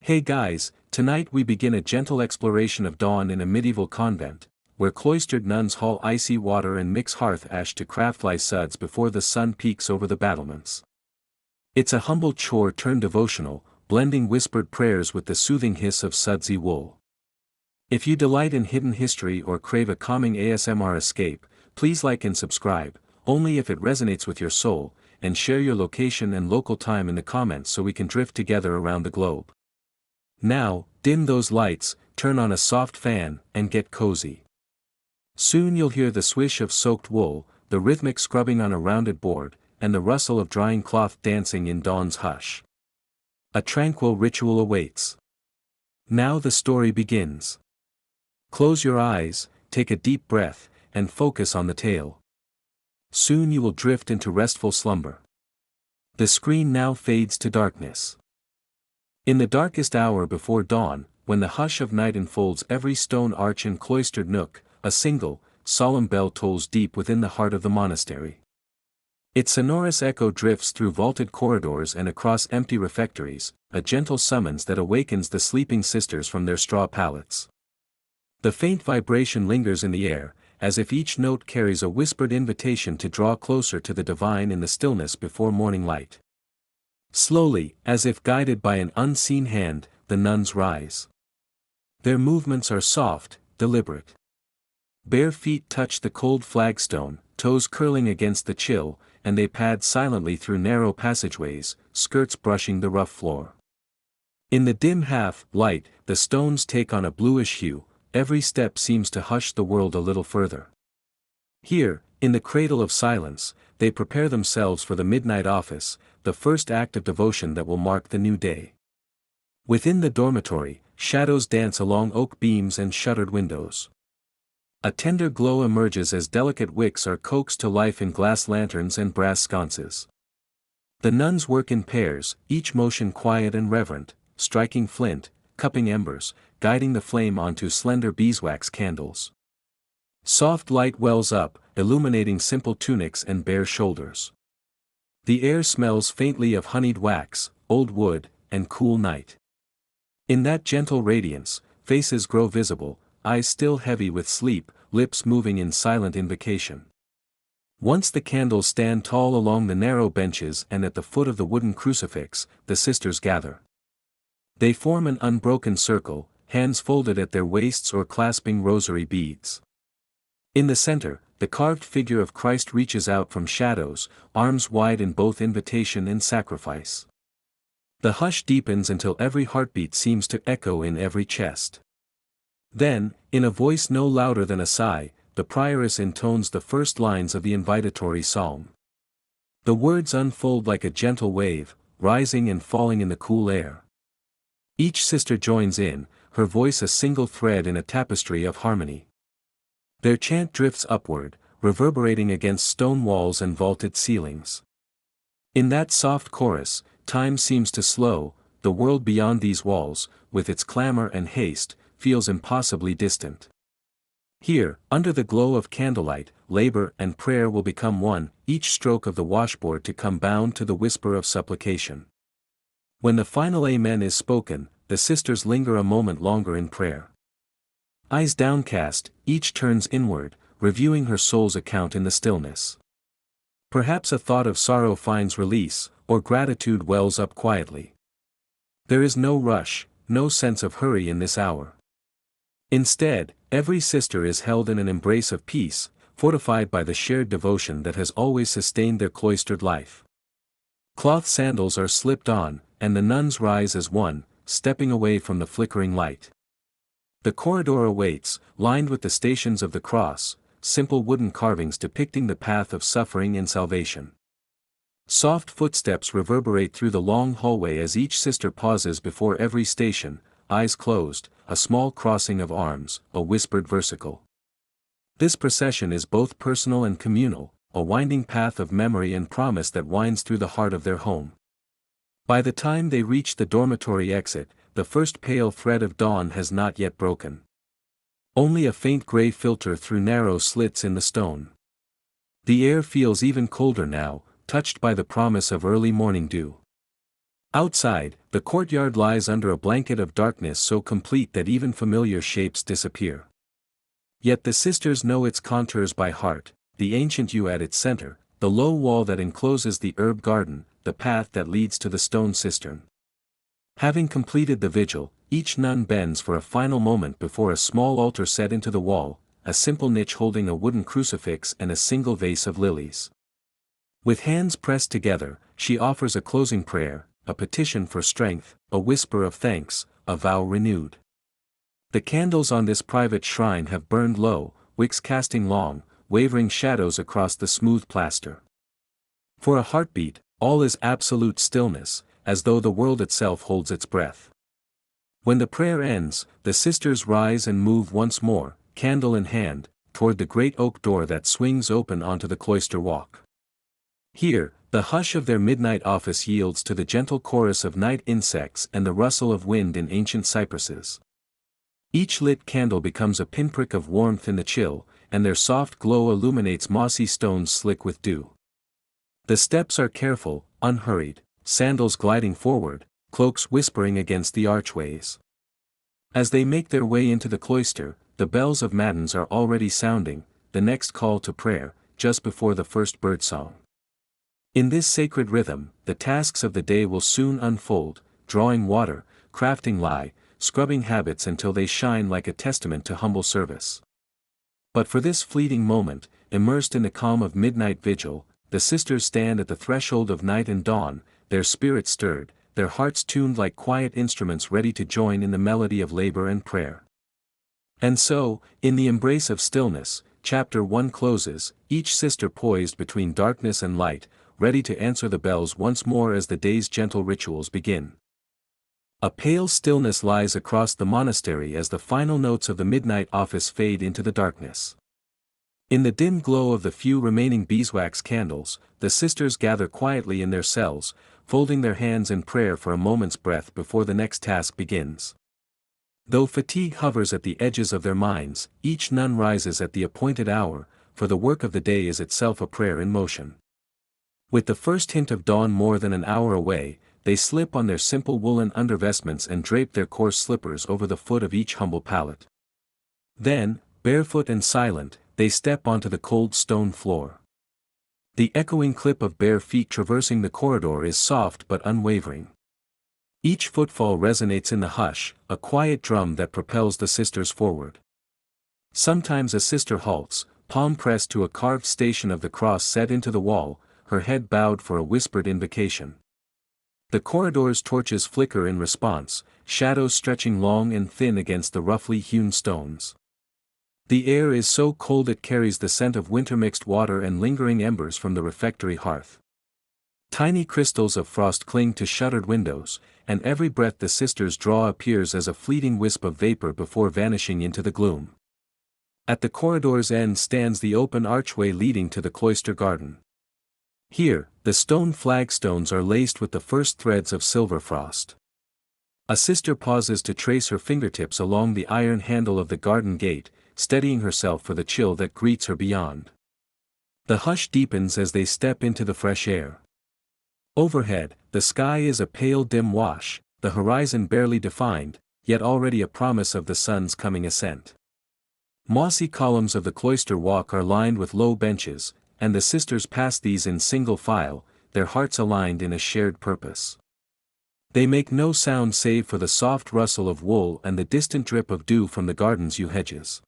Hey guys, tonight we begin a gentle exploration of dawn in a medieval convent, where cloistered nuns haul icy water and mix hearth ash to craftfly suds before the sun peeks over the battlements. It's a humble chore turned devotional, blending whispered prayers with the soothing hiss of sudsy wool. If you delight in hidden history or crave a calming ASMR escape, please like and subscribe, only if it resonates with your soul, and share your location and local time in the comments so we can drift together around the globe. Now, dim those lights, turn on a soft fan, and get cozy. Soon you'll hear the swish of soaked wool, the rhythmic scrubbing on a rounded board, and the rustle of drying cloth dancing in dawn's hush. A tranquil ritual awaits. Now the story begins. Close your eyes, take a deep breath, and focus on the tale. Soon you will drift into restful slumber. The screen now fades to darkness. In the darkest hour before dawn, when the hush of night enfolds every stone arch and cloistered nook, a single, solemn bell tolls deep within the heart of the monastery. Its sonorous echo drifts through vaulted corridors and across empty refectories, a gentle summons that awakens the sleeping sisters from their straw pallets. The faint vibration lingers in the air, as if each note carries a whispered invitation to draw closer to the divine in the stillness before morning light. Slowly, as if guided by an unseen hand, the nuns rise. Their movements are soft, deliberate. Bare feet touch the cold flagstone, toes curling against the chill, and they pad silently through narrow passageways, skirts brushing the rough floor. In the dim half-light, the stones take on a bluish hue, every step seems to hush the world a little further. Here, in the cradle of silence, they prepare themselves for the midnight office, the first act of devotion that will mark the new day. Within the dormitory, shadows dance along oak beams and shuttered windows. A tender glow emerges as delicate wicks are coaxed to life in glass lanterns and brass sconces. The nuns work in pairs, each motion quiet and reverent, striking flint, cupping embers, guiding the flame onto slender beeswax candles. Soft light wells up, illuminating simple tunics and bare shoulders. The air smells faintly of honeyed wax, old wood, and cool night. In that gentle radiance, faces grow visible, eyes still heavy with sleep, lips moving in silent invocation. Once the candles stand tall along the narrow benches and at the foot of the wooden crucifix, the sisters gather. They form an unbroken circle, hands folded at their waists or clasping rosary beads. In the center, the carved figure of Christ reaches out from shadows, arms wide in both invitation and sacrifice. The hush deepens until every heartbeat seems to echo in every chest. Then, in a voice no louder than a sigh, the prioress intones the first lines of the invitatory psalm. The words unfold like a gentle wave, rising and falling in the cool air. Each sister joins in, her voice a single thread in a tapestry of harmony. Their chant drifts upward, reverberating against stone walls and vaulted ceilings. In that soft chorus, time seems to slow, the world beyond these walls, with its clamor and haste, feels impossibly distant. Here, under the glow of candlelight, labor and prayer will become one, each stroke of the washboard to come bound to the whisper of supplication. When the final amen is spoken, the sisters linger a moment longer in prayer. Eyes downcast, each turns inward, reviewing her soul's account in the stillness. Perhaps a thought of sorrow finds release, or gratitude wells up quietly. There is no rush, no sense of hurry in this hour. Instead, every sister is held in an embrace of peace, fortified by the shared devotion that has always sustained their cloistered life. Cloth sandals are slipped on, and the nuns rise as one, stepping away from the flickering light. The corridor awaits, lined with the Stations of the Cross, simple wooden carvings depicting the path of suffering and salvation. Soft footsteps reverberate through the long hallway as each sister pauses before every station, eyes closed, a small crossing of arms, a whispered versicle. This procession is both personal and communal, a winding path of memory and promise that winds through the heart of their home. By the time they reach the dormitory exit, the first pale thread of dawn has not yet broken. Only a faint gray filter through narrow slits in the stone. The air feels even colder now, touched by the promise of early morning dew. Outside, the courtyard lies under a blanket of darkness so complete that even familiar shapes disappear. Yet the sisters know its contours by heart, the ancient yew at its center, the low wall that encloses the herb garden, the path that leads to the stone cistern. Having completed the vigil, each nun bends for a final moment before a small altar set into the wall, a simple niche holding a wooden crucifix and a single vase of lilies. With hands pressed together, she offers a closing prayer, a petition for strength, a whisper of thanks, a vow renewed. The candles on this private shrine have burned low, wicks casting long, wavering shadows across the smooth plaster. For a heartbeat, all is absolute stillness, as though the world itself holds its breath. When the prayer ends, the sisters rise and move once more, candle in hand, toward the great oak door that swings open onto the cloister walk. Here, the hush of their midnight office yields to the gentle chorus of night insects and the rustle of wind in ancient cypresses. Each lit candle becomes a pinprick of warmth in the chill, and their soft glow illuminates mossy stones slick with dew. The steps are careful, unhurried, sandals gliding forward, cloaks whispering against the archways. As they make their way into the cloister, the bells of matins are already sounding, the next call to prayer, just before the first birdsong. In this sacred rhythm, the tasks of the day will soon unfold, drawing water, crafting lye, scrubbing habits until they shine like a testament to humble service. But for this fleeting moment, immersed in the calm of midnight vigil, the sisters stand at the threshold of night and dawn, their spirits stirred, their hearts tuned like quiet instruments ready to join in the melody of labor and prayer. And so, in the embrace of stillness, chapter 1 closes, each sister poised between darkness and light, ready to answer the bells once more as the day's gentle rituals begin. A pale stillness lies across the monastery as the final notes of the midnight office fade into the darkness. In the dim glow of the few remaining beeswax candles, the sisters gather quietly in their cells, folding their hands in prayer for a moment's breath before the next task begins. Though fatigue hovers at the edges of their minds, each nun rises at the appointed hour, for the work of the day is itself a prayer in motion. With the first hint of dawn more than an hour away, they slip on their simple woolen undervestments and drape their coarse slippers over the foot of each humble pallet. Then, barefoot and silent, they step onto the cold stone floor. The echoing clip of bare feet traversing the corridor is soft but unwavering. Each footfall resonates in the hush, a quiet drum that propels the sisters forward. Sometimes a sister halts, palm pressed to a carved station of the cross set into the wall, her head bowed for a whispered invocation. The corridor's torches flicker in response, shadows stretching long and thin against the roughly hewn stones. The air is so cold it carries the scent of winter-mixed water and lingering embers from the refectory hearth. Tiny crystals of frost cling to shuttered windows, and every breath the sisters draw appears as a fleeting wisp of vapor before vanishing into the gloom. At the corridor's end stands the open archway leading to the cloister garden. Here, the stone flagstones are laced with the first threads of silver frost. A sister pauses to trace her fingertips along the iron handle of the garden gate, steadying herself for the chill that greets her beyond. The hush deepens as they step into the fresh air. Overhead, the sky is a pale dim wash, the horizon barely defined, yet already a promise of the sun's coming ascent. Mossy columns of the cloister walk are lined with low benches, and the sisters pass these in single file, their hearts aligned in a shared purpose. They make no sound save for the soft rustle of wool and the distant drip of dew from the garden's yew hedges.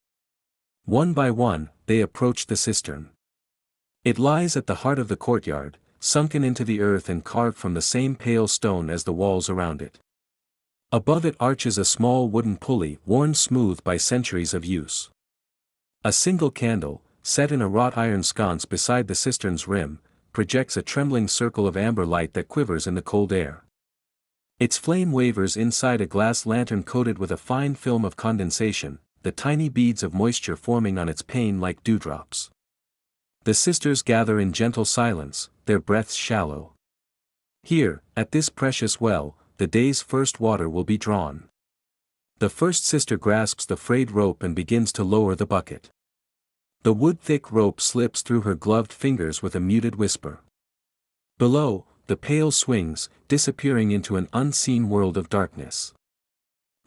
One by one, they approach the cistern. It lies at the heart of the courtyard, sunken into the earth and carved from the same pale stone as the walls around it. Above it arches a small wooden pulley worn smooth by centuries of use. A single candle, set in a wrought iron sconce beside the cistern's rim, projects a trembling circle of amber light that quivers in the cold air. Its flame wavers inside a glass lantern coated with a fine film of condensation, the tiny beads of moisture forming on its pane like dewdrops. The sisters gather in gentle silence, their breaths shallow. Here, at this precious well, the day's first water will be drawn. The first sister grasps the frayed rope and begins to lower the bucket. The wood-thick rope slips through her gloved fingers with a muted whisper. Below, the pail swings, disappearing into an unseen world of darkness.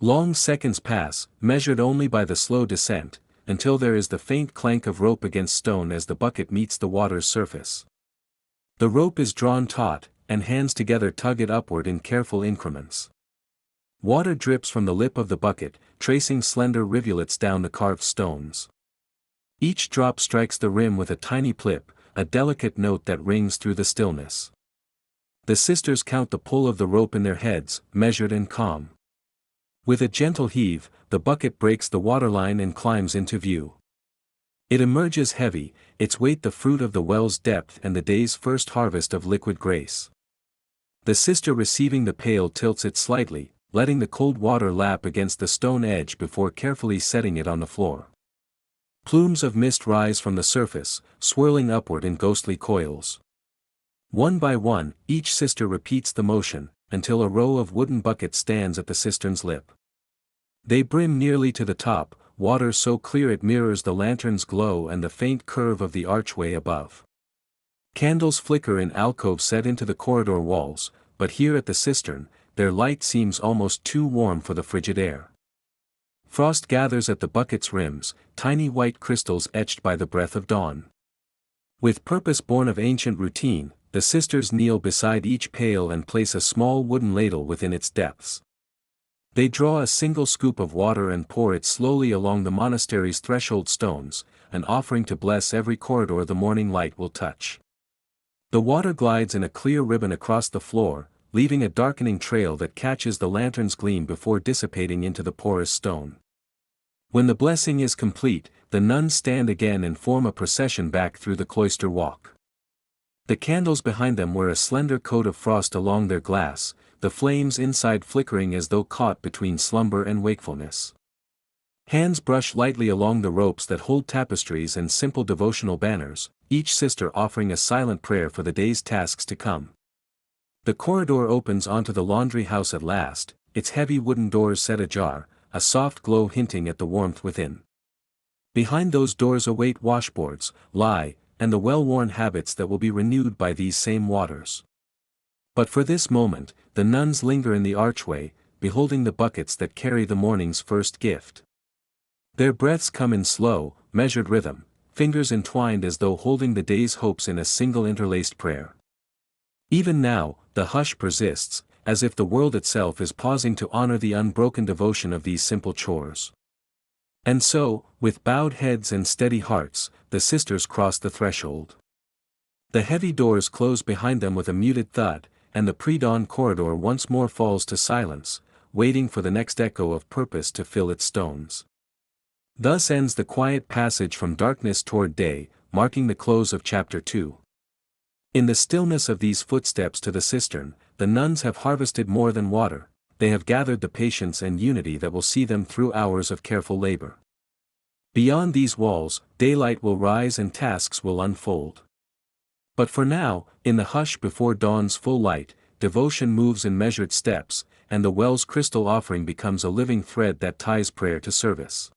Long seconds pass, measured only by the slow descent, until there is the faint clank of rope against stone as the bucket meets the water's surface. The rope is drawn taut, and hands together tug it upward in careful increments. Water drips from the lip of the bucket, tracing slender rivulets down the carved stones. Each drop strikes the rim with a tiny plip, a delicate note that rings through the stillness. The sisters count the pull of the rope in their heads, measured and calm. With a gentle heave, the bucket breaks the waterline and climbs into view. It emerges heavy, its weight the fruit of the well's depth and the day's first harvest of liquid grace. The sister receiving the pail tilts it slightly, letting the cold water lap against the stone edge before carefully setting it on the floor. Plumes of mist rise from the surface, swirling upward in ghostly coils. One by one, each sister repeats the motion, until a row of wooden buckets stands at the cistern's lip. They brim nearly to the top, water so clear it mirrors the lantern's glow and the faint curve of the archway above. Candles flicker in alcoves set into the corridor walls, but here at the cistern, their light seems almost too warm for the frigid air. Frost gathers at the bucket's rims, tiny white crystals etched by the breath of dawn. With purpose born of ancient routine, the sisters kneel beside each pail and place a small wooden ladle within its depths. They draw a single scoop of water and pour it slowly along the monastery's threshold stones, an offering to bless every corridor the morning light will touch. The water glides in a clear ribbon across the floor, leaving a darkening trail that catches the lantern's gleam before dissipating into the porous stone. When the blessing is complete, the nuns stand again and form a procession back through the cloister walk. The candles behind them wear a slender coat of frost along their glass, the flames inside flickering as though caught between slumber and wakefulness. Hands brush lightly along the ropes that hold tapestries and simple devotional banners, each sister offering a silent prayer for the day's tasks to come. The corridor opens onto the laundry house at last, its heavy wooden doors set ajar, a soft glow hinting at the warmth within. Behind those doors await washboards, lye, and the well-worn habits that will be renewed by these same waters. But for this moment, the nuns linger in the archway, beholding the buckets that carry the morning's first gift. Their breaths come in slow, measured rhythm, fingers entwined as though holding the day's hopes in a single interlaced prayer. Even now, the hush persists, as if the world itself is pausing to honor the unbroken devotion of these simple chores. And so, with bowed heads and steady hearts, the sisters cross the threshold. The heavy doors close behind them with a muted thud, and the pre-dawn corridor once more falls to silence, waiting for the next echo of purpose to fill its stones. Thus ends the quiet passage from darkness toward day, marking the close of chapter 2. In the stillness of these footsteps to the cistern, the nuns have harvested more than water, they have gathered the patience and unity that will see them through hours of careful labor. Beyond these walls, daylight will rise and tasks will unfold. But for now, in the hush before dawn's full light, devotion moves in measured steps, and the well's crystal offering becomes a living thread that ties prayer to service.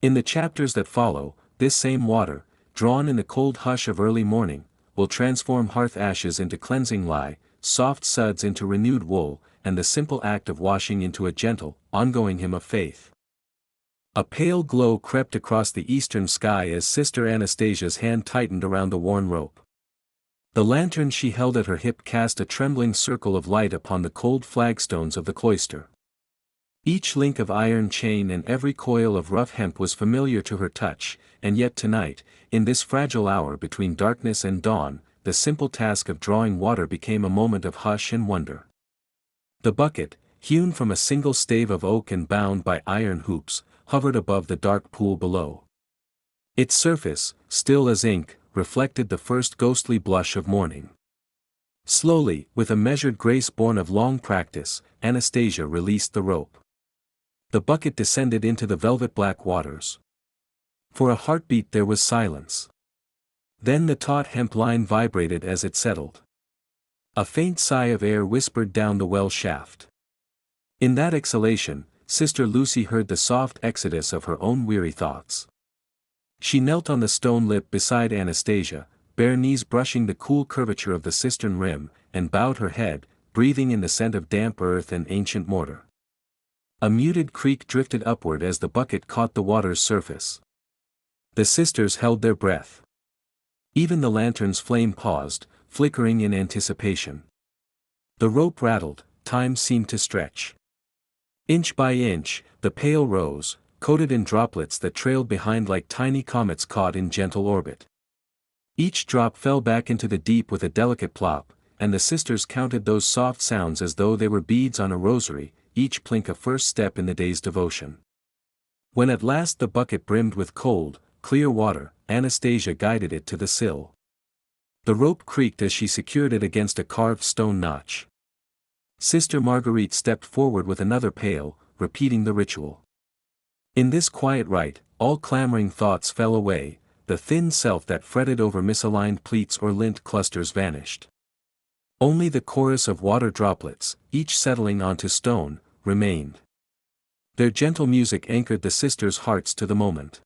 In the chapters that follow, this same water, drawn in the cold hush of early morning, will transform hearth ashes into cleansing lye, soft suds into renewed wool, and the simple act of washing into a gentle, ongoing hymn of faith. A pale glow crept across the eastern sky as Sister Anastasia's hand tightened around the worn rope. The lantern she held at her hip cast a trembling circle of light upon the cold flagstones of the cloister. Each link of iron chain and every coil of rough hemp was familiar to her touch, and yet tonight, in this fragile hour between darkness and dawn, the simple task of drawing water became a moment of hush and wonder. The bucket, hewn from a single stave of oak and bound by iron hoops, hovered above the dark pool below. Its surface, still as ink, reflected the first ghostly blush of morning. Slowly, with a measured grace born of long practice, Anastasia released the rope. The bucket descended into the velvet-black waters. For a heartbeat there was silence. Then the taut hemp line vibrated as it settled. A faint sigh of air whispered down the well shaft. In that exhalation, Sister Lucy heard the soft exodus of her own weary thoughts. She knelt on the stone lip beside Anastasia, bare knees brushing the cool curvature of the cistern rim, and bowed her head, breathing in the scent of damp earth and ancient mortar. A muted creak drifted upward as the bucket caught the water's surface. The sisters held their breath. Even the lantern's flame paused, flickering in anticipation. The rope rattled, time seemed to stretch. Inch by inch, the pail rose, coated in droplets that trailed behind like tiny comets caught in gentle orbit. Each drop fell back into the deep with a delicate plop, and the sisters counted those soft sounds as though they were beads on a rosary, each plink a first step in the day's devotion. When at last the bucket brimmed with cold, clear water, Anastasia guided it to the sill. The rope creaked as she secured it against a carved stone notch. Sister Marguerite stepped forward with another pail, repeating the ritual. In this quiet rite, all clamoring thoughts fell away, the thin self that fretted over misaligned pleats or lint clusters vanished. Only the chorus of water droplets, each settling onto stone, remained. Their gentle music anchored the sisters' hearts to the moment.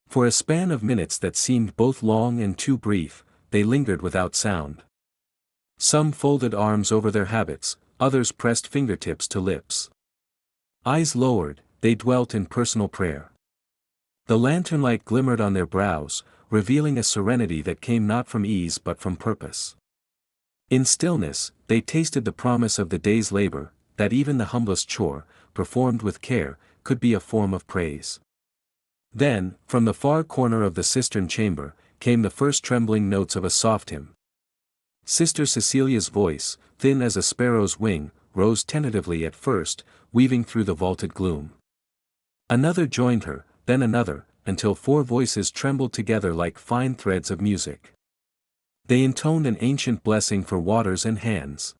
For a span of minutes that seemed both long and too brief, they lingered without sound. Some folded arms over their habits, others pressed fingertips to lips. Eyes lowered, they dwelt in personal prayer. The lantern light glimmered on their brows, revealing a serenity that came not from ease but from purpose. In stillness, they tasted the promise of the day's labor, that even the humblest chore, performed with care, could be a form of praise. Then, from the far corner of the cistern chamber, came the first trembling notes of a soft hymn. Sister Cecilia's voice, thin as a sparrow's wing, rose tentatively at first, weaving through the vaulted gloom. Another joined her, then another, until 4 voices trembled together like fine threads of music. They intoned an ancient blessing for waters and hands.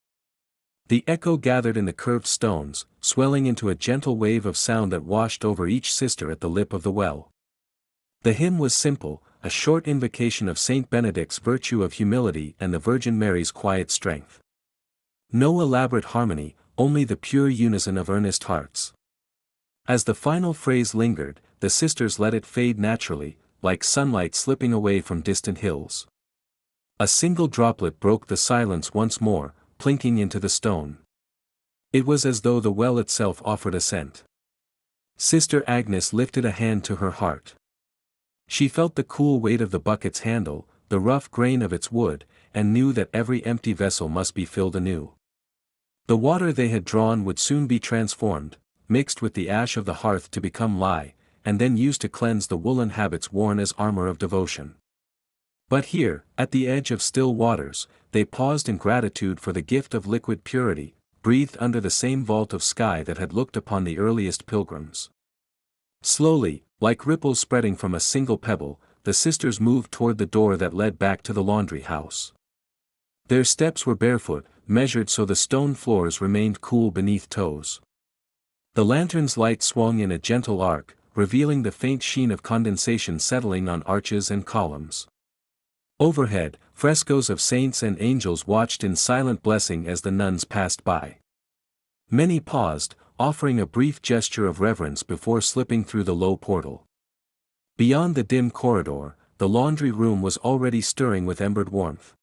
The echo gathered in the curved stones, swelling into a gentle wave of sound that washed over each sister at the lip of the well. The hymn was simple, a short invocation of Saint Benedict's virtue of humility and the Virgin Mary's quiet strength. No elaborate harmony, only the pure unison of earnest hearts. As the final phrase lingered, the sisters let it fade naturally, like sunlight slipping away from distant hills. A single droplet broke the silence once more, plinking into the stone. It was as though the well itself offered assent. Sister Agnes lifted a hand to her heart. She felt the cool weight of the bucket's handle, the rough grain of its wood, and knew that every empty vessel must be filled anew. The water they had drawn would soon be transformed, mixed with the ash of the hearth to become lye, and then used to cleanse the woolen habits worn as armor of devotion. But here, at the edge of still waters, they paused in gratitude for the gift of liquid purity, breathed under the same vault of sky that had looked upon the earliest pilgrims. Slowly, like ripples spreading from a single pebble, the sisters moved toward the door that led back to the laundry house. Their steps were barefoot, measured so the stone floors remained cool beneath toes. The lantern's light swung in a gentle arc, revealing the faint sheen of condensation settling on arches and columns. Overhead, frescoes of saints and angels watched in silent blessing as the nuns passed by. Many paused, offering a brief gesture of reverence before slipping through the low portal. Beyond the dim corridor, the laundry room was already stirring with embered warmth.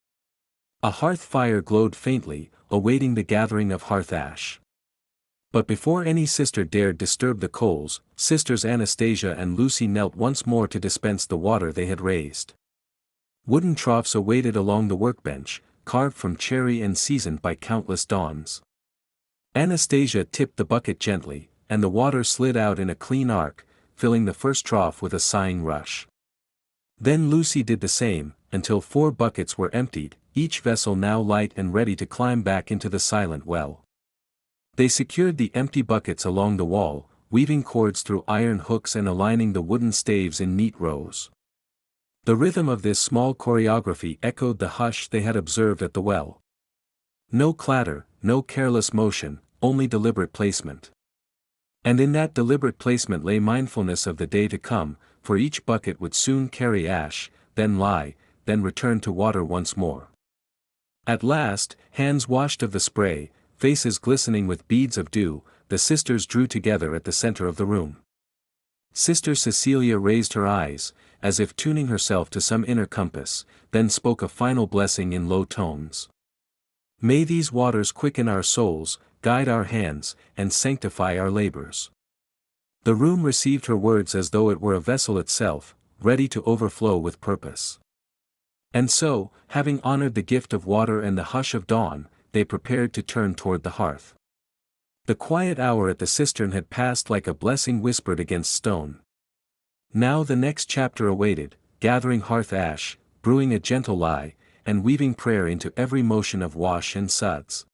A hearth fire glowed faintly, awaiting the gathering of hearth ash. But before any sister dared disturb the coals, sisters Anastasia and Lucy knelt once more to dispense the water they had raised. Wooden troughs awaited along the workbench, carved from cherry and seasoned by countless dawns. Anastasia tipped the bucket gently, and the water slid out in a clean arc, filling the first trough with a sighing rush. Then Lucy did the same, until 4 buckets were emptied, each vessel now light and ready to climb back into the silent well. They secured the empty buckets along the wall, weaving cords through iron hooks and aligning the wooden staves in neat rows. The rhythm of this small choreography echoed the hush they had observed at the well. No clatter, no careless motion, only deliberate placement. And in that deliberate placement lay mindfulness of the day to come, for each bucket would soon carry ash, then lie, then return to water once more. At last, hands washed of the spray, faces glistening with beads of dew, the sisters drew together at the center of the room. Sister Cecilia raised her eyes, as if tuning herself to some inner compass, then spoke a final blessing in low tones. May these waters quicken our souls, guide our hands, and sanctify our labors. The room received her words as though it were a vessel itself, ready to overflow with purpose. And so, having honored the gift of water and the hush of dawn, they prepared to turn toward the hearth. The quiet hour at the cistern had passed like a blessing whispered against stone. Now the next chapter awaited, gathering hearth ash, brewing a gentle lie, and weaving prayer into every motion of wash and suds.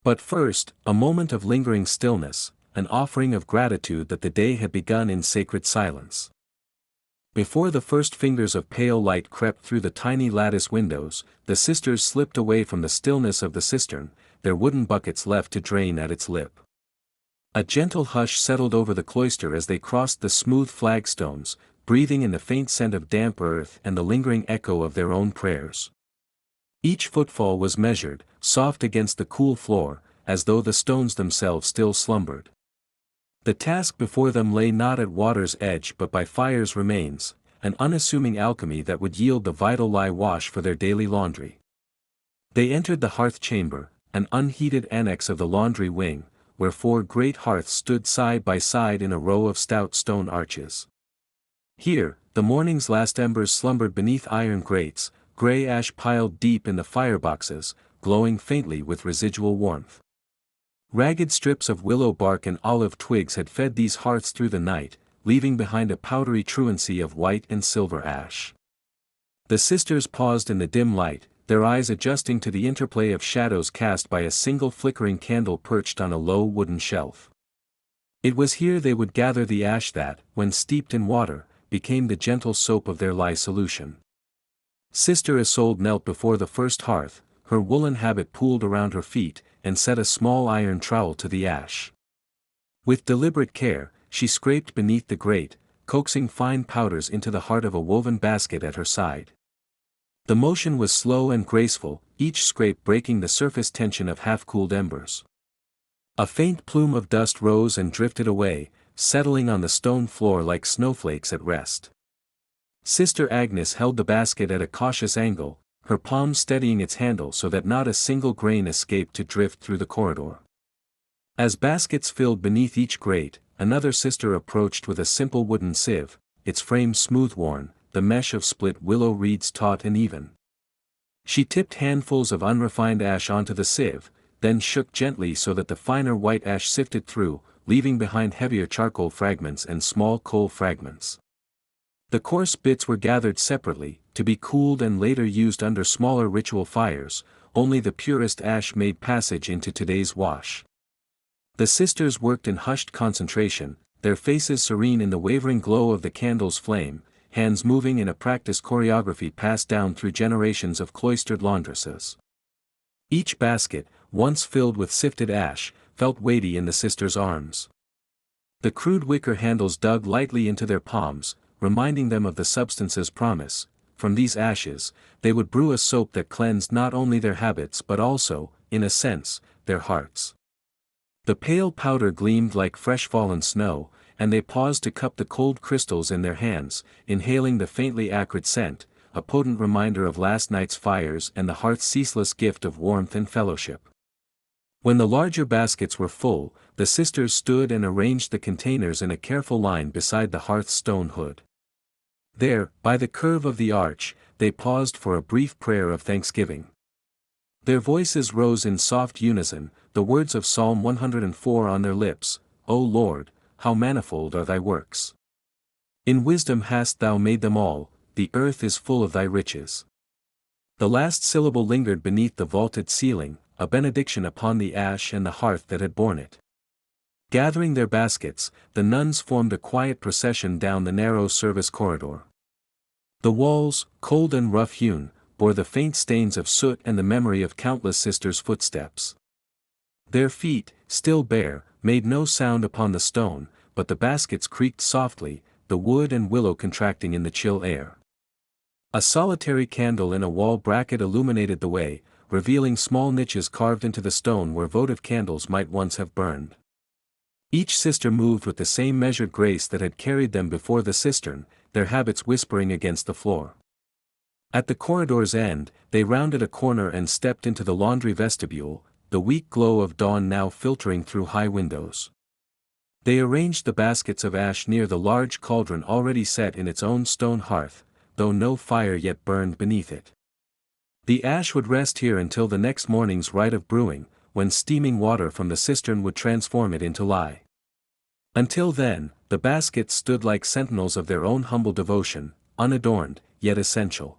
But first, a moment of lingering stillness, an offering of gratitude that the day had begun in sacred silence. Before the first fingers of pale light crept through the tiny lattice windows, the sisters slipped away from the stillness of the cistern, their wooden buckets left to drain at its lip. A gentle hush settled over the cloister as they crossed the smooth flagstones, breathing in the faint scent of damp earth and the lingering echo of their own prayers. Each footfall was measured, soft against the cool floor, as though the stones themselves still slumbered. The task before them lay not at water's edge but by fire's remains, an unassuming alchemy that would yield the vital lye wash for their daily laundry. They entered the hearth chamber, an unheated annex of the laundry wing, where 4 great hearths stood side by side in a row of stout stone arches. Here, the morning's last embers slumbered beneath iron grates, grey ash piled deep in the fireboxes, glowing faintly with residual warmth. Ragged strips of willow bark and olive twigs had fed these hearths through the night, leaving behind a powdery truancy of white and silver ash. The sisters paused in the dim light, their eyes adjusting to the interplay of shadows cast by a single flickering candle perched on a low wooden shelf. It was here they would gather the ash that, when steeped in water, became the gentle soap of their lye solution. Sister Isolde knelt before the first hearth, her woolen habit pooled around her feet, and set a small iron trowel to the ash. With deliberate care, she scraped beneath the grate, coaxing fine powders into the heart of a woven basket at her side. The motion was slow and graceful, each scrape breaking the surface tension of half-cooled embers. A faint plume of dust rose and drifted away, settling on the stone floor like snowflakes at rest. Sister Agnes held the basket at a cautious angle, her palm steadying its handle so that not a single grain escaped to drift through the corridor. As baskets filled beneath each grate, another sister approached with a simple wooden sieve, its frame smooth-worn, the mesh of split willow reeds taut and even. She tipped handfuls of unrefined ash onto the sieve, then shook gently so that the finer white ash sifted through, leaving behind heavier charcoal fragments and small coal fragments. The coarse bits were gathered separately, to be cooled and later used under smaller ritual fires. Only the purest ash made passage into today's wash. The sisters worked in hushed concentration, their faces serene in the wavering glow of the candle's flame, hands moving in a practiced choreography passed down through generations of cloistered laundresses. Each basket, once filled with sifted ash, felt weighty in the sisters' arms. The crude wicker handles dug lightly into their palms, reminding them of the substance's promise. From these ashes, they would brew a soap that cleansed not only their habits but also, in a sense, their hearts. The pale powder gleamed like fresh fallen snow, and they paused to cup the cold crystals in their hands, inhaling the faintly acrid scent, a potent reminder of last night's fires and the hearth's ceaseless gift of warmth and fellowship. When the larger baskets were full, the sisters stood and arranged the containers in a careful line beside the hearth's stone hood. There, by the curve of the arch, they paused for a brief prayer of thanksgiving. Their voices rose in soft unison, the words of Psalm 104 on their lips, O Lord, how manifold are thy works! In wisdom hast thou made them all, the earth is full of thy riches. The last syllable lingered beneath the vaulted ceiling, a benediction upon the ash and the hearth that had borne it. Gathering their baskets, the nuns formed a quiet procession down the narrow service corridor. The walls, cold and rough-hewn, bore the faint stains of soot and the memory of countless sisters' footsteps. Their feet, still bare, made no sound upon the stone, but the baskets creaked softly, the wood and willow contracting in the chill air. A solitary candle in a wall bracket illuminated the way, revealing small niches carved into the stone where votive candles might once have burned. Each sister moved with the same measured grace that had carried them before the cistern, their habits whispering against the floor. At the corridor's end, they rounded a corner and stepped into the laundry vestibule, the weak glow of dawn now filtering through high windows. They arranged the baskets of ash near the large cauldron already set in its own stone hearth, though no fire yet burned beneath it. The ash would rest here until the next morning's rite of brewing, when steaming water from the cistern would transform it into lye. Until then, the baskets stood like sentinels of their own humble devotion, unadorned, yet essential.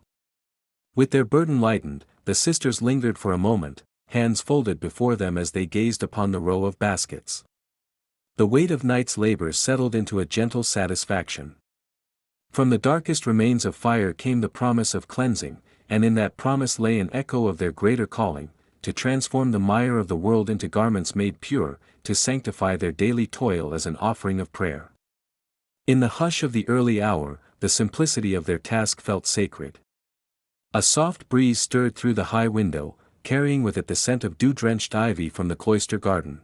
With their burden lightened, the sisters lingered for a moment, hands folded before them as they gazed upon the row of baskets. The weight of night's labor settled into a gentle satisfaction. From the darkest remains of fire came the promise of cleansing, and in that promise lay an echo of their greater calling, to transform the mire of the world into garments made pure, to sanctify their daily toil as an offering of prayer. In the hush of the early hour, the simplicity of their task felt sacred. A soft breeze stirred through the high window, carrying with it the scent of dew-drenched ivy from the cloister garden.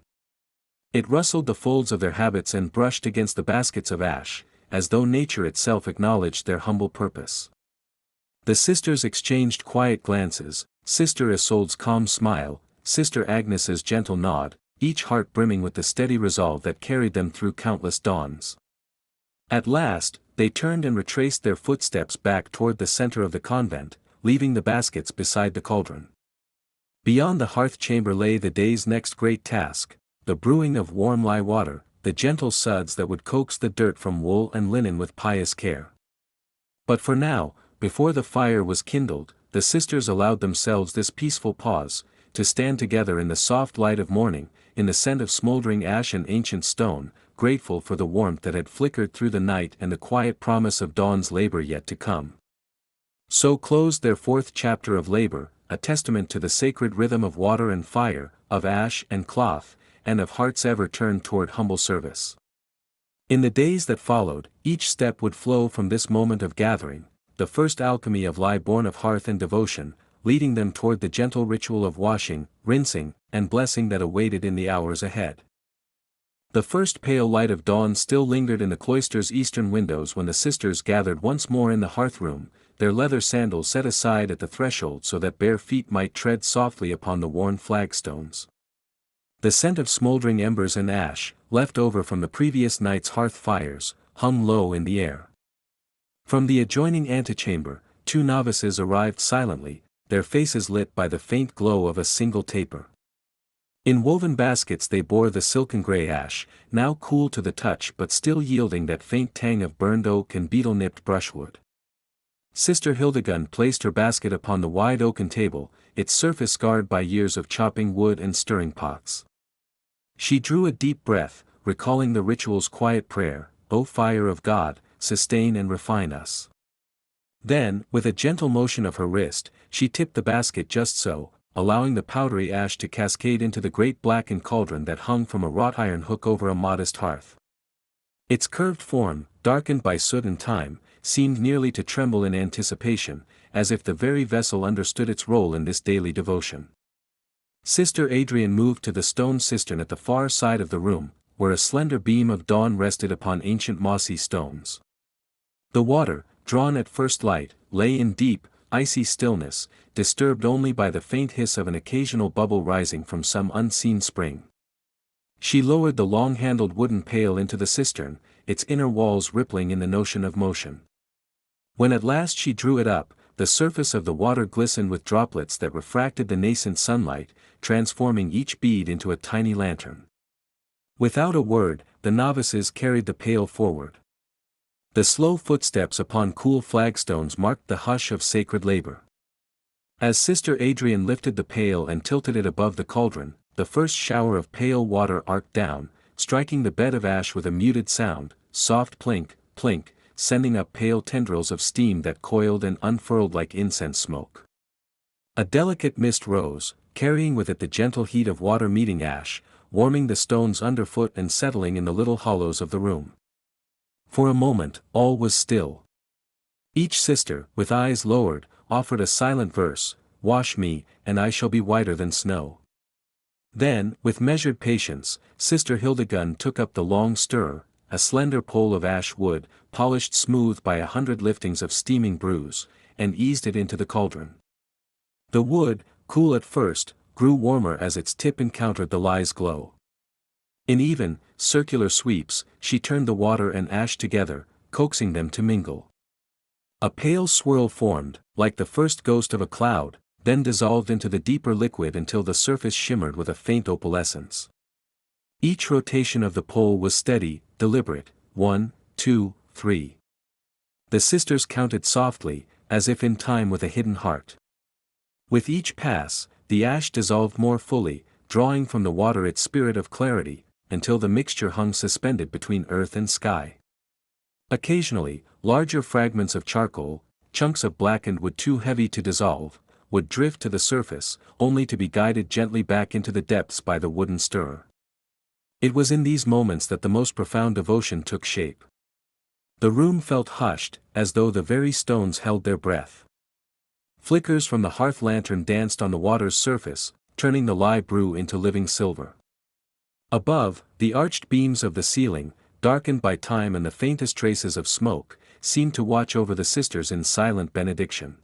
It rustled the folds of their habits and brushed against the baskets of ash, as though nature itself acknowledged their humble purpose. The sisters exchanged quiet glances, Sister Isolde's calm smile, Sister Agnes's gentle nod, each heart brimming with the steady resolve that carried them through countless dawns. At last, they turned and retraced their footsteps back toward the center of the convent, leaving the baskets beside the cauldron. Beyond the hearth chamber lay the day's next great task, the brewing of warm lye water, the gentle suds that would coax the dirt from wool and linen with pious care. But for now, before the fire was kindled, the sisters allowed themselves this peaceful pause, to stand together in the soft light of morning, in the scent of smoldering ash and ancient stone, grateful for the warmth that had flickered through the night and the quiet promise of dawn's labor yet to come. So closed their fourth chapter of labor, a testament to the sacred rhythm of water and fire, of ash and cloth, and of hearts ever turned toward humble service. In the days that followed, each step would flow from this moment of gathering, the first alchemy of lye born of hearth and devotion, leading them toward the gentle ritual of washing, rinsing, and blessing that awaited in the hours ahead. The first pale light of dawn still lingered in the cloister's eastern windows when the sisters gathered once more in the hearth-room, their leather sandals set aside at the threshold so that bare feet might tread softly upon the worn flagstones. The scent of smoldering embers and ash, left over from the previous night's hearth fires, hung low in the air. From the adjoining antechamber, 2 novices arrived silently, their faces lit by the faint glow of a single taper. In woven baskets they bore the silken gray ash, now cool to the touch but still yielding that faint tang of burned oak and beetle-nipped brushwood. Sister Hildegund placed her basket upon the wide oaken table, its surface scarred by years of chopping wood and stirring pots. She drew a deep breath, recalling the ritual's quiet prayer, "O fire of God, sustain and refine us." Then, with a gentle motion of her wrist, she tipped the basket just so, allowing the powdery ash to cascade into the great blackened cauldron that hung from a wrought iron hook over a modest hearth. Its curved form, darkened by soot and time, seemed nearly to tremble in anticipation, as if the very vessel understood its role in this daily devotion. Sister Adrian moved to the stone cistern at the far side of the room, where a slender beam of dawn rested upon ancient mossy stones. The water, drawn at first light, lay in deep, icy stillness, disturbed only by the faint hiss of an occasional bubble rising from some unseen spring. She lowered the long-handled wooden pail into the cistern, its inner walls rippling in the notion of motion. When at last she drew it up, the surface of the water glistened with droplets that refracted the nascent sunlight, transforming each bead into a tiny lantern. Without a word, the novices carried the pail forward. The slow footsteps upon cool flagstones marked the hush of sacred labor. As Sister Adrian lifted the pail and tilted it above the cauldron, the first shower of pale water arced down, striking the bed of ash with a muted sound, soft plink, plink, sending up pale tendrils of steam that coiled and unfurled like incense smoke. A delicate mist rose, carrying with it the gentle heat of water meeting ash, warming the stones underfoot and settling in the little hollows of the room. For a moment, all was still. Each sister, with eyes lowered, offered a silent verse, "Wash me, and I shall be whiter than snow." Then, with measured patience, Sister Hildegund took up the long stirrer, a slender pole of ash wood, polished smooth by 100 liftings of steaming brews, and eased it into the cauldron. The wood, cool at first, grew warmer as its tip encountered the lie's glow. In even, circular sweeps, she turned the water and ash together, coaxing them to mingle. A pale swirl formed, like the first ghost of a cloud, then dissolved into the deeper liquid until the surface shimmered with a faint opalescence. Each rotation of the pole was steady, deliberate, 1, 2, 3. The sisters counted softly, as if in time with a hidden heart. With each pass, the ash dissolved more fully, drawing from the water its spirit of clarity, until the mixture hung suspended between earth and sky. Occasionally, larger fragments of charcoal, chunks of blackened wood too heavy to dissolve, would drift to the surface, only to be guided gently back into the depths by the wooden stirrer. It was in these moments that the most profound devotion took shape. The room felt hushed, as though the very stones held their breath. Flickers from the hearth lantern danced on the water's surface, turning the lye brew into living silver. Above, the arched beams of the ceiling, darkened by time and the faintest traces of smoke, seemed to watch over the sisters in silent benediction.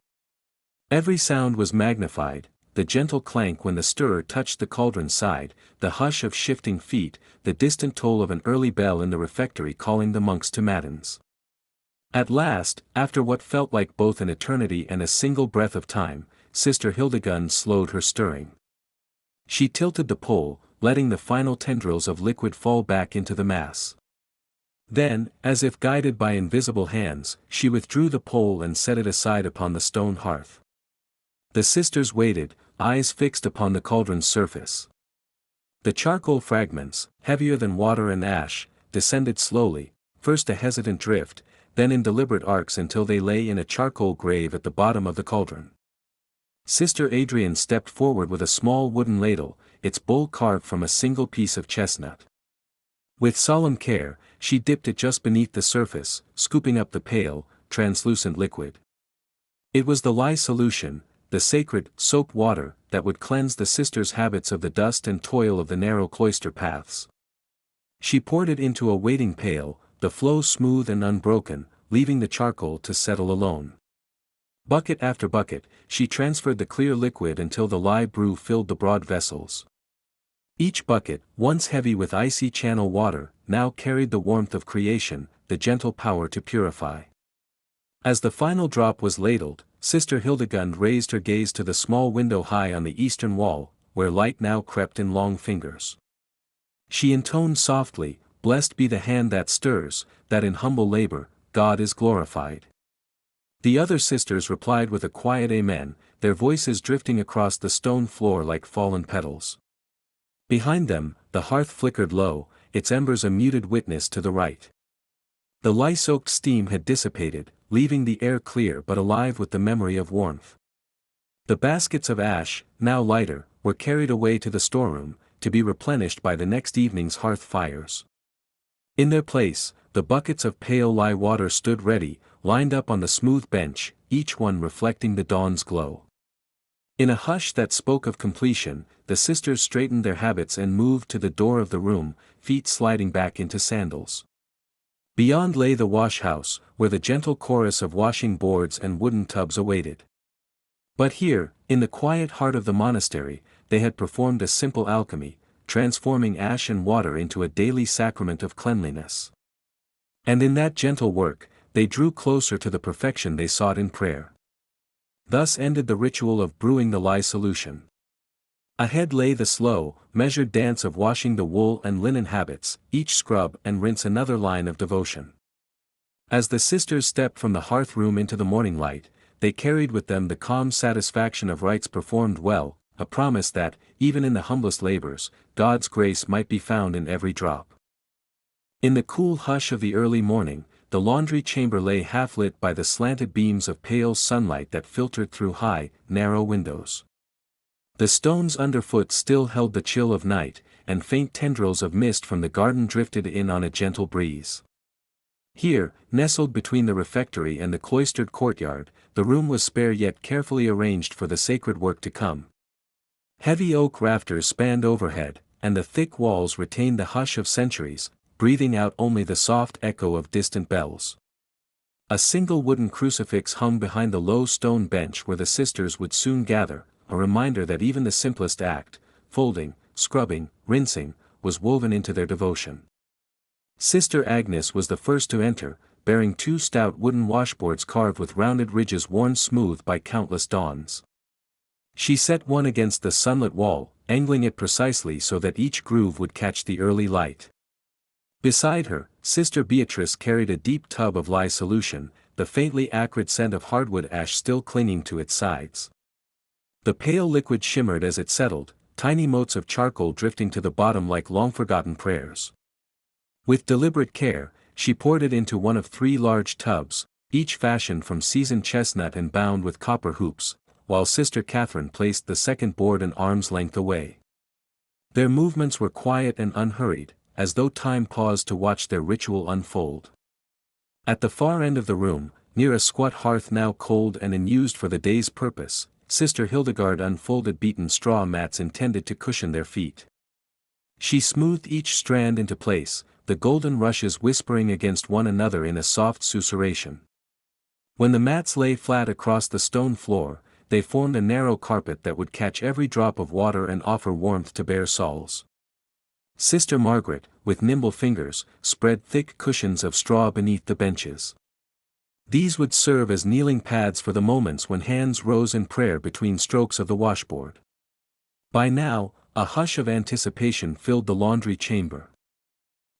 Every sound was magnified, the gentle clank when the stirrer touched the cauldron's side, the hush of shifting feet, the distant toll of an early bell in the refectory calling the monks to matins. At last, after what felt like both an eternity and a single breath of time, Sister Hildegund slowed her stirring. She tilted the pole, letting the final tendrils of liquid fall back into the mass. Then, as if guided by invisible hands, she withdrew the pole and set it aside upon the stone hearth. The sisters waited, eyes fixed upon the cauldron's surface. The charcoal fragments, heavier than water and ash, descended slowly, first a hesitant drift, then in deliberate arcs until they lay in a charcoal grave at the bottom of the cauldron. Sister Adrian stepped forward with a small wooden ladle, its bowl carved from a single piece of chestnut. With solemn care, she dipped it just beneath the surface, scooping up the pale, translucent liquid. It was the lye solution, the sacred, soap water, that would cleanse the sisters' habits of the dust and toil of the narrow cloister paths. She poured it into a waiting pail, the flow smooth and unbroken, leaving the charcoal to settle alone. Bucket after bucket, she transferred the clear liquid until the lye brew filled the broad vessels. Each bucket, once heavy with icy channel water, now carried the warmth of creation, the gentle power to purify. As the final drop was ladled, Sister Hildegund raised her gaze to the small window high on the eastern wall, where light now crept in long fingers. She intoned softly, "Blessed be the hand that stirs, that in humble labor, God is glorified." The other sisters replied with a quiet amen, their voices drifting across the stone floor like fallen petals. Behind them, the hearth flickered low, its embers a muted witness to the rite. The lye-soaked steam had dissipated, leaving the air clear but alive with the memory of warmth. The baskets of ash, now lighter, were carried away to the storeroom, to be replenished by the next evening's hearth fires. In their place, the buckets of pale lye water stood ready, lined up on the smooth bench, each one reflecting the dawn's glow. In a hush that spoke of completion, the sisters straightened their habits and moved to the door of the room, feet sliding back into sandals. Beyond lay the wash-house, where the gentle chorus of washing boards and wooden tubs awaited. But here, in the quiet heart of the monastery, they had performed a simple alchemy, transforming ash and water into a daily sacrament of cleanliness. And in that gentle work, they drew closer to the perfection they sought in prayer. Thus ended the ritual of brewing the lye solution. Ahead lay the slow, measured dance of washing the wool and linen habits, each scrub and rinse another line of devotion. As the sisters stepped from the hearth room into the morning light, they carried with them the calm satisfaction of rites performed well, a promise that, even in the humblest labors, God's grace might be found in every drop. In the cool hush of the early morning, the laundry chamber lay half-lit by the slanted beams of pale sunlight that filtered through high, narrow windows. The stones underfoot still held the chill of night, and faint tendrils of mist from the garden drifted in on a gentle breeze. Here, nestled between the refectory and the cloistered courtyard, the room was spare yet carefully arranged for the sacred work to come. Heavy oak rafters spanned overhead, and the thick walls retained the hush of centuries, breathing out only the soft echo of distant bells. A single wooden crucifix hung behind the low stone bench where the sisters would soon gather, a reminder that even the simplest act, folding, scrubbing, rinsing, was woven into their devotion. Sister Agnes was the first to enter, bearing two stout wooden washboards carved with rounded ridges worn smooth by countless dawns. She set one against the sunlit wall, angling it precisely so that each groove would catch the early light. Beside her, Sister Beatrice carried a deep tub of lye solution, the faintly acrid scent of hardwood ash still clinging to its sides. The pale liquid shimmered as it settled, tiny motes of charcoal drifting to the bottom like long-forgotten prayers. With deliberate care, she poured it into one of three large tubs, each fashioned from seasoned chestnut and bound with copper hoops, while Sister Catherine placed the second board an arm's length away. Their movements were quiet and unhurried, as though time paused to watch their ritual unfold. At the far end of the room, near a squat hearth now cold and unused for the day's purpose, Sister Hildegard unfolded beaten straw mats intended to cushion their feet. She smoothed each strand into place, the golden rushes whispering against one another in a soft susurration. When the mats lay flat across the stone floor, they formed a narrow carpet that would catch every drop of water and offer warmth to bare soles. Sister Margaret, with nimble fingers, spread thick cushions of straw beneath the benches. These would serve as kneeling pads for the moments when hands rose in prayer between strokes of the washboard. By now, a hush of anticipation filled the laundry chamber.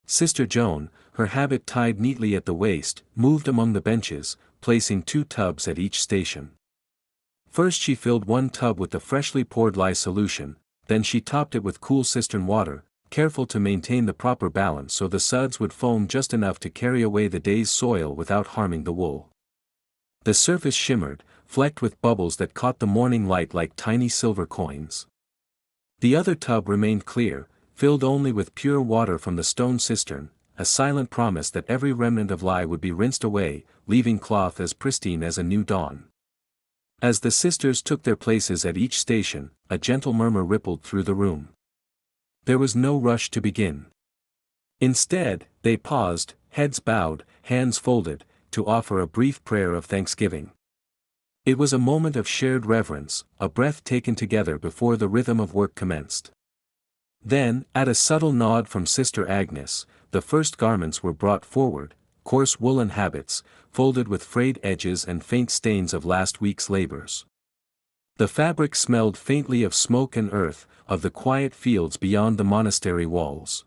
Sister Joan, her habit tied neatly at the waist, moved among the benches, placing two tubs at each station. First she filled one tub with the freshly poured lye solution, then she topped it with cool cistern water, careful to maintain the proper balance so the suds would foam just enough to carry away the day's soil without harming the wool. The surface shimmered, flecked with bubbles that caught the morning light like tiny silver coins. The other tub remained clear, filled only with pure water from the stone cistern, a silent promise that every remnant of lye would be rinsed away, leaving cloth as pristine as a new dawn. As the sisters took their places at each station, a gentle murmur rippled through the room. There was no rush to begin. Instead, they paused, heads bowed, hands folded, to offer a brief prayer of thanksgiving. It was a moment of shared reverence, a breath taken together before the rhythm of work commenced. Then, at a subtle nod from Sister Agnes, the first garments were brought forward, coarse woolen habits, folded with frayed edges and faint stains of last week's labors. The fabric smelled faintly of smoke and earth, of the quiet fields beyond the monastery walls.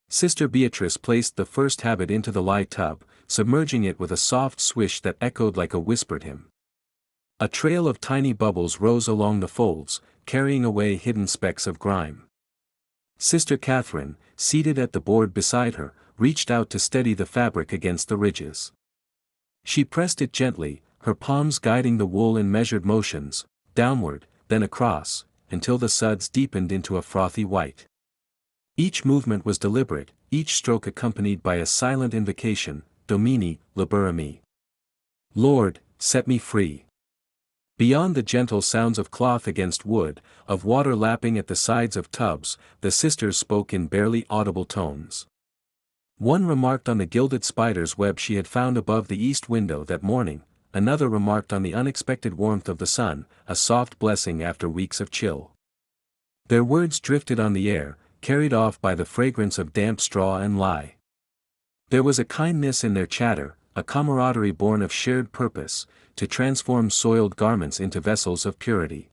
Sister Beatrice placed the first habit into the lye tub, submerging it with a soft swish that echoed like a whispered hymn. A trail of tiny bubbles rose along the folds, carrying away hidden specks of grime. Sister Catherine, seated at the board beside her, reached out to steady the fabric against the ridges. She pressed it gently, her palms guiding the wool in measured motions, downward, then across, until the suds deepened into a frothy white. Each movement was deliberate, each stroke accompanied by a silent invocation, Domini, libera me. Lord, set me free. Beyond the gentle sounds of cloth against wood, of water lapping at the sides of tubs, the sisters spoke in barely audible tones. One remarked on the gilded spider's web she had found above the east window that morning, another remarked on the unexpected warmth of the sun, a soft blessing after weeks of chill. Their words drifted on the air, carried off by the fragrance of damp straw and lye. There was a kindness in their chatter, a camaraderie born of shared purpose, to transform soiled garments into vessels of purity.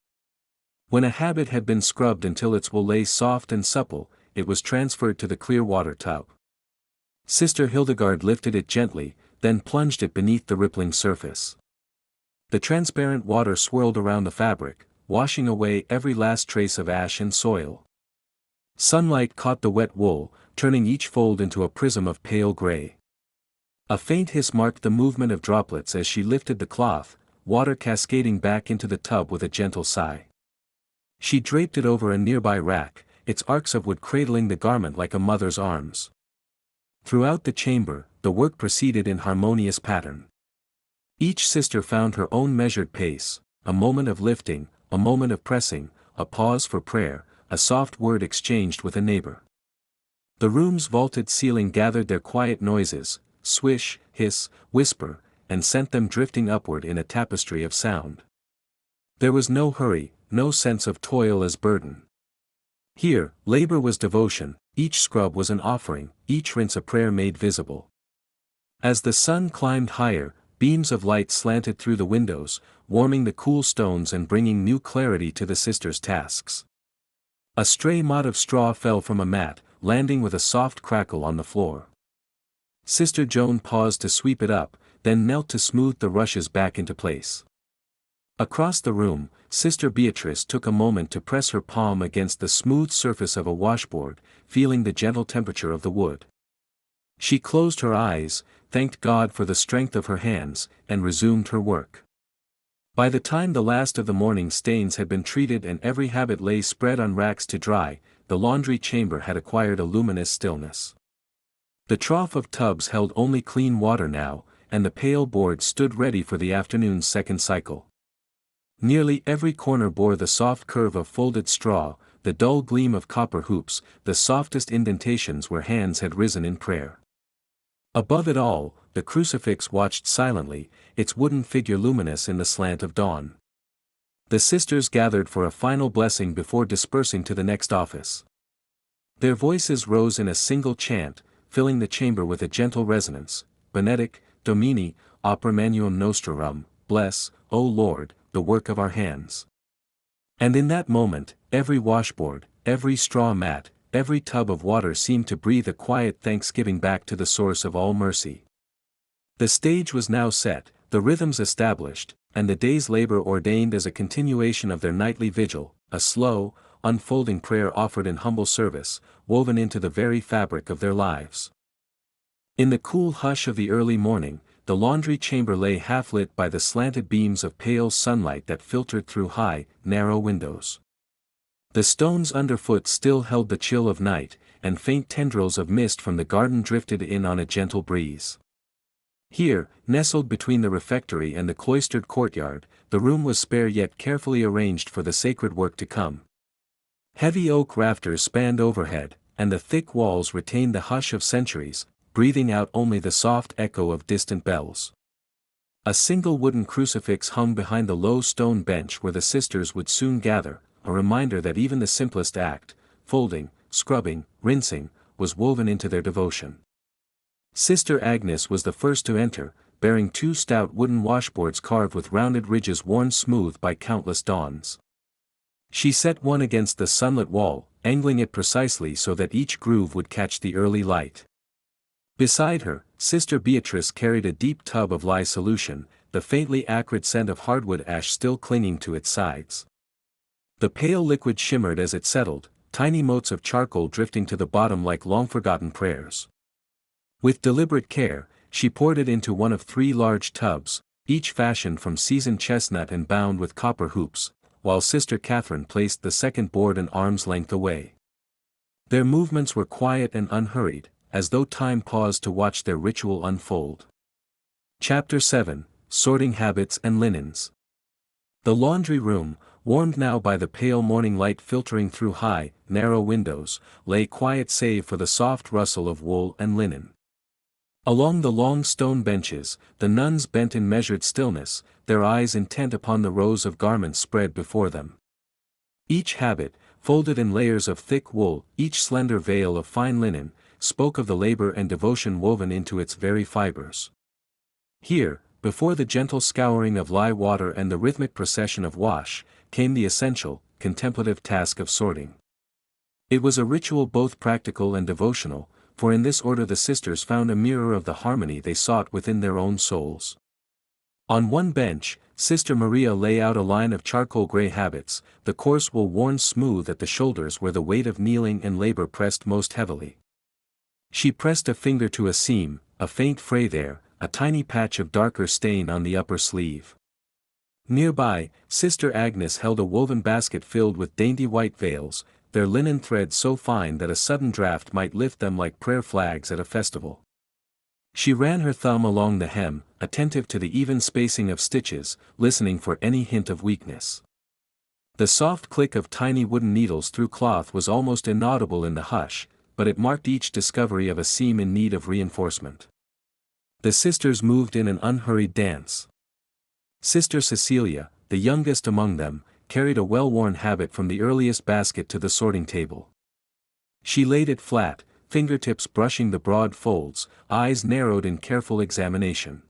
When a habit had been scrubbed until its wool lay soft and supple, it was transferred to the clear water tub. Sister Hildegard lifted it gently, then plunged it beneath the rippling surface. The transparent water swirled around the fabric, washing away every last trace of ash and soil. Sunlight caught the wet wool, turning each fold into a prism of pale gray. A faint hiss marked the movement of droplets as she lifted the cloth, water cascading back into the tub with a gentle sigh. She draped it over a nearby rack, its arcs of wood cradling the garment like a mother's arms. Throughout the chamber, the work proceeded in harmonious pattern. Each sister found her own measured pace, a moment of lifting, a moment of pressing, a pause for prayer, a soft word exchanged with a neighbor. The room's vaulted ceiling gathered their quiet noises, swish, hiss, whisper, and sent them drifting upward in a tapestry of sound. There was no hurry, no sense of toil as burden. Here, labor was devotion, each scrub was an offering, each rinse a prayer made visible. As the sun climbed higher, beams of light slanted through the windows, warming the cool stones and bringing new clarity to the sisters' tasks. A stray mot of straw fell from a mat, landing with a soft crackle on the floor. Sister Joan paused to sweep it up, then knelt to smooth the rushes back into place. Across the room, Sister Beatrice took a moment to press her palm against the smooth surface of a washboard, feeling the gentle temperature of the wood. She closed her eyes, thanked God for the strength of her hands, and resumed her work. By the time the last of the morning stains had been treated and every habit lay spread on racks to dry, the laundry chamber had acquired a luminous stillness. The trough of tubs held only clean water now, and the pail board stood ready for the afternoon's second cycle. Nearly every corner bore the soft curve of folded straw, the dull gleam of copper hoops, the softest indentations where hands had risen in prayer. Above it all, the crucifix watched silently, its wooden figure luminous in the slant of dawn. The sisters gathered for a final blessing before dispersing to the next office. Their voices rose in a single chant, filling the chamber with a gentle resonance, Benedict, Domini, opera manuum nostrarum, bless, O Lord, the work of our hands. And in that moment, every washboard, every straw mat, every tub of water seemed to breathe a quiet thanksgiving back to the source of all mercy. The stage was now set, the rhythms established, and the day's labor ordained as a continuation of their nightly vigil, a slow, unfolding prayer offered in humble service, woven into the very fabric of their lives. In the cool hush of the early morning, the laundry chamber lay half-lit by the slanted beams of pale sunlight that filtered through high, narrow windows. The stones underfoot still held the chill of night, and faint tendrils of mist from the garden drifted in on a gentle breeze. Here, nestled between the refectory and the cloistered courtyard, the room was spare yet carefully arranged for the sacred work to come. Heavy oak rafters spanned overhead, and the thick walls retained the hush of centuries, breathing out only the soft echo of distant bells. A single wooden crucifix hung behind the low stone bench where the sisters would soon gather, a reminder that even the simplest act, folding, scrubbing, rinsing, was woven into their devotion. Sister Agnes was the first to enter, bearing two stout wooden washboards carved with rounded ridges worn smooth by countless dawns. She set one against the sunlit wall, angling it precisely so that each groove would catch the early light. Beside her, Sister Beatrice carried a deep tub of lye solution, the faintly acrid scent of hardwood ash still clinging to its sides. The pale liquid shimmered as it settled, tiny motes of charcoal drifting to the bottom like long-forgotten prayers. With deliberate care, she poured it into one of three large tubs, each fashioned from seasoned chestnut and bound with copper hoops, while Sister Catherine placed the second board an arm's length away. Their movements were quiet and unhurried, as though time paused to watch their ritual unfold. Chapter 7, Sorting Habits and Linens. The laundry room, warmed now by the pale morning light filtering through high, narrow windows, lay quiet save for the soft rustle of wool and linen. Along the long stone benches, the nuns bent in measured stillness, their eyes intent upon the rows of garments spread before them. Each habit, folded in layers of thick wool, each slender veil of fine linen, spoke of the labor and devotion woven into its very fibers. Here, before the gentle scouring of lye water and the rhythmic procession of wash, came the essential, contemplative task of sorting. It was a ritual both practical and devotional, for in this order the sisters found a mirror of the harmony they sought within their own souls. On one bench, Sister Maria lay out a line of charcoal gray habits, the coarse wool worn smooth at the shoulders where the weight of kneeling and labor pressed most heavily. She pressed a finger to a seam, a faint fray there, a tiny patch of darker stain on the upper sleeve. Nearby, Sister Agnes held a woven basket filled with dainty white veils, their linen threads so fine that a sudden draught might lift them like prayer flags at a festival. She ran her thumb along the hem, attentive to the even spacing of stitches, listening for any hint of weakness. The soft click of tiny wooden needles through cloth was almost inaudible in the hush, but it marked each discovery of a seam in need of reinforcement. The sisters moved in an unhurried dance. Sister Cecilia, the youngest among them, carried a well-worn habit from the earliest basket to the sorting table. She laid it flat, fingertips brushing the broad folds, eyes narrowed in careful examination.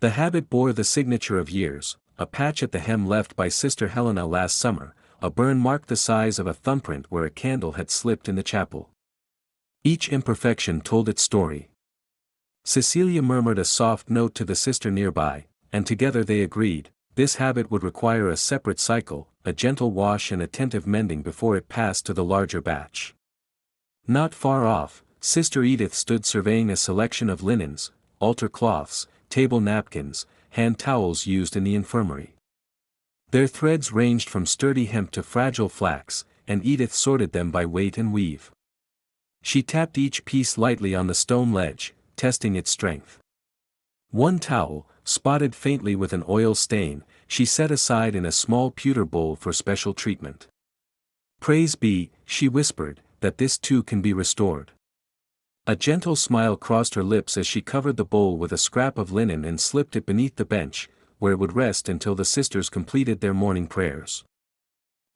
The habit bore the signature of years, a patch at the hem left by Sister Helena last summer, a burn marked the size of a thumbprint where a candle had slipped in the chapel. Each imperfection told its story. Cecilia murmured a soft note to the sister nearby, and together they agreed, this habit would require a separate cycle, a gentle wash and attentive mending before it passed to the larger batch. Not far off, Sister Edith stood surveying a selection of linens, altar cloths, table napkins, hand towels used in the infirmary. Their threads ranged from sturdy hemp to fragile flax, and Edith sorted them by weight and weave. She tapped each piece lightly on the stone ledge, testing its strength. One towel, spotted faintly with an oil stain, she set aside in a small pewter bowl for special treatment. "Praise be," she whispered, "that this too can be restored." A gentle smile crossed her lips as she covered the bowl with a scrap of linen and slipped it beneath the bench, where it would rest until the sisters completed their morning prayers.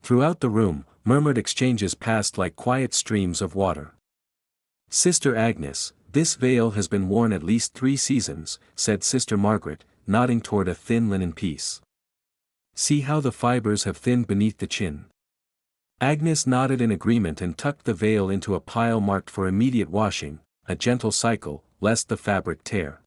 Throughout the room, murmured exchanges passed like quiet streams of water. "Sister Agnes, this veil has been worn at least 3 seasons," said Sister Margaret, nodding toward a thin linen piece. "See how the fibers have thinned beneath the chin." Agnes nodded in agreement and tucked the veil into a pile marked for immediate washing, a gentle cycle, lest the fabric tear.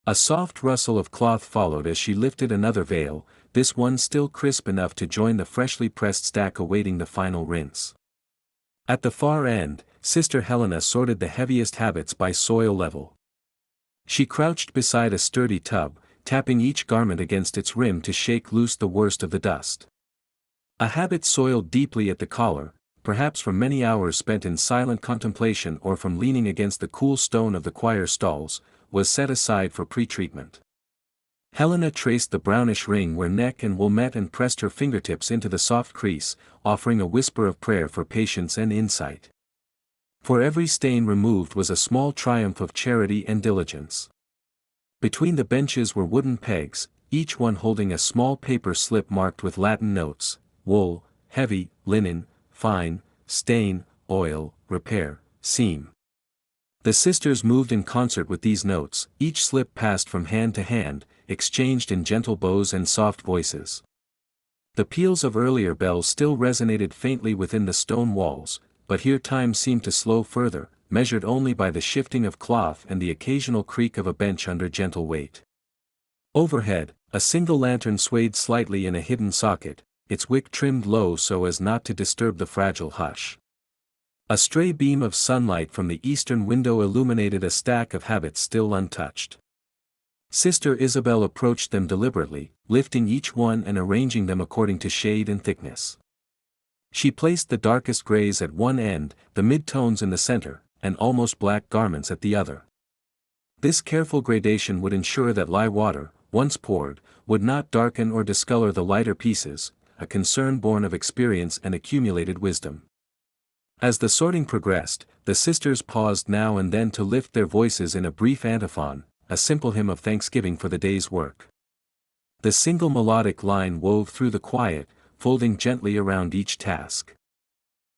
A soft rustle of cloth followed as she lifted another veil, this one still crisp enough to join the freshly pressed stack awaiting the final rinse. At the far end, Sister Helena sorted the heaviest habits by soil level. She crouched beside a sturdy tub, tapping each garment against its rim to shake loose the worst of the dust. A habit soiled deeply at the collar, perhaps from many hours spent in silent contemplation or from leaning against the cool stone of the choir stalls, was set aside for pre-treatment. Helena traced the brownish ring where neck and wool met and pressed her fingertips into the soft crease, offering a whisper of prayer for patience and insight. For every stain removed was a small triumph of charity and diligence. Between the benches were wooden pegs, each one holding a small paper slip marked with Latin notes: wool, heavy, linen, fine, stain, oil, repair, seam. The sisters moved in concert with these notes, each slip passed from hand to hand, exchanged in gentle bows and soft voices. The peals of earlier bells still resonated faintly within the stone walls, but here time seemed to slow further, measured only by the shifting of cloth and the occasional creak of a bench under gentle weight. Overhead, a single lantern swayed slightly in a hidden socket, its wick trimmed low so as not to disturb the fragile hush. A stray beam of sunlight from the eastern window illuminated a stack of habits still untouched. Sister Isabel approached them deliberately, lifting each one and arranging them according to shade and thickness. She placed the darkest grays at one end, the mid-tones in the center, and almost black garments at the other. This careful gradation would ensure that lye water, once poured, would not darken or discolor the lighter pieces, a concern born of experience and accumulated wisdom. As the sorting progressed, the sisters paused now and then to lift their voices in a brief antiphon, a simple hymn of thanksgiving for the day's work. The single melodic line wove through the quiet, folding gently around each task.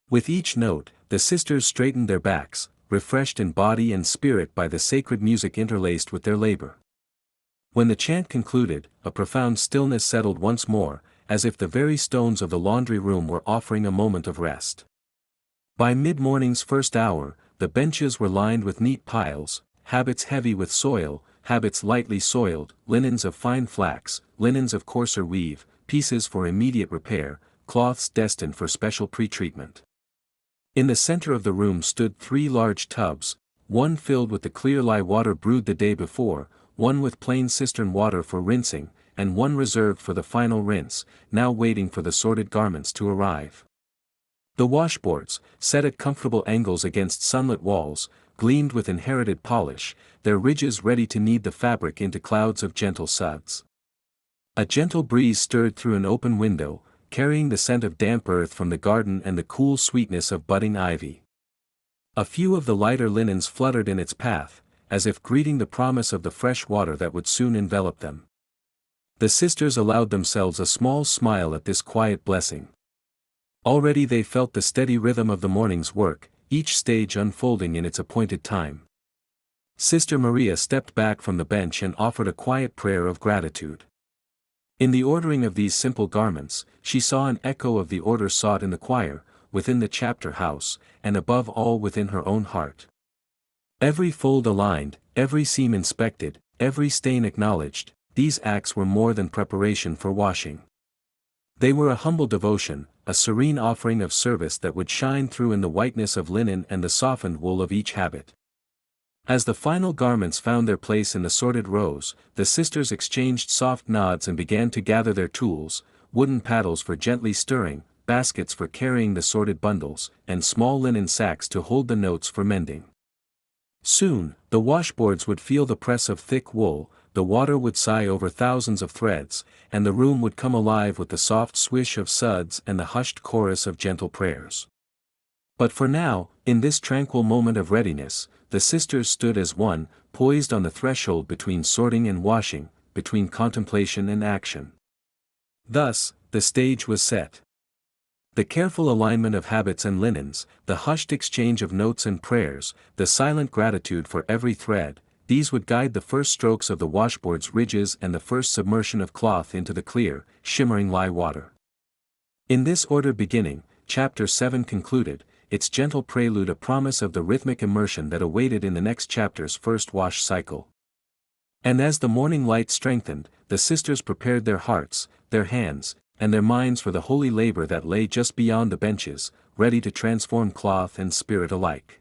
With each note, the sisters straightened their backs, refreshed in body and spirit by the sacred music interlaced with their labor. When the chant concluded, a profound stillness settled once more, as if the very stones of the laundry room were offering a moment of rest. By mid-morning's first hour, the benches were lined with neat piles, habits heavy with soil, habits lightly soiled, linens of fine flax, linens of coarser weave, pieces for immediate repair, cloths destined for special pre-treatment. In the center of the room stood 3 large tubs, one filled with the clear lye water brewed the day before, one with plain cistern water for rinsing, and one reserved for the final rinse, now waiting for the sorted garments to arrive. The washboards, set at comfortable angles against sunlit walls, gleamed with inherited polish, their ridges ready to knead the fabric into clouds of gentle suds. A gentle breeze stirred through an open window, carrying the scent of damp earth from the garden and the cool sweetness of budding ivy. A few of the lighter linens fluttered in its path, as if greeting the promise of the fresh water that would soon envelop them. The sisters allowed themselves a small smile at this quiet blessing. Already they felt the steady rhythm of the morning's work, each stage unfolding in its appointed time. Sister Maria stepped back from the bench and offered a quiet prayer of gratitude. In the ordering of these simple garments, she saw an echo of the order sought in the choir, within the chapter house, and above all within her own heart. Every fold aligned, every seam inspected, every stain acknowledged, these acts were more than preparation for washing. They were a humble devotion, a serene offering of service that would shine through in the whiteness of linen and the softened wool of each habit. As the final garments found their place in the sorted rows, the sisters exchanged soft nods and began to gather their tools, wooden paddles for gently stirring, baskets for carrying the sorted bundles, and small linen sacks to hold the notes for mending. Soon, the washboards would feel the press of thick wool, the water would sigh over thousands of threads, and the room would come alive with the soft swish of suds and the hushed chorus of gentle prayers. But for now, in this tranquil moment of readiness, the sisters stood as one, poised on the threshold between sorting and washing, between contemplation and action. Thus, the stage was set. The careful alignment of habits and linens, the hushed exchange of notes and prayers, the silent gratitude for every thread, these would guide the first strokes of the washboard's ridges and the first submersion of cloth into the clear, shimmering lye water. In this order beginning, Chapter 7 concluded, its gentle prelude a promise of the rhythmic immersion that awaited in the next chapter's first wash cycle. And as the morning light strengthened, the sisters prepared their hearts, their hands, and their minds for the holy labor that lay just beyond the benches, ready to transform cloth and spirit alike.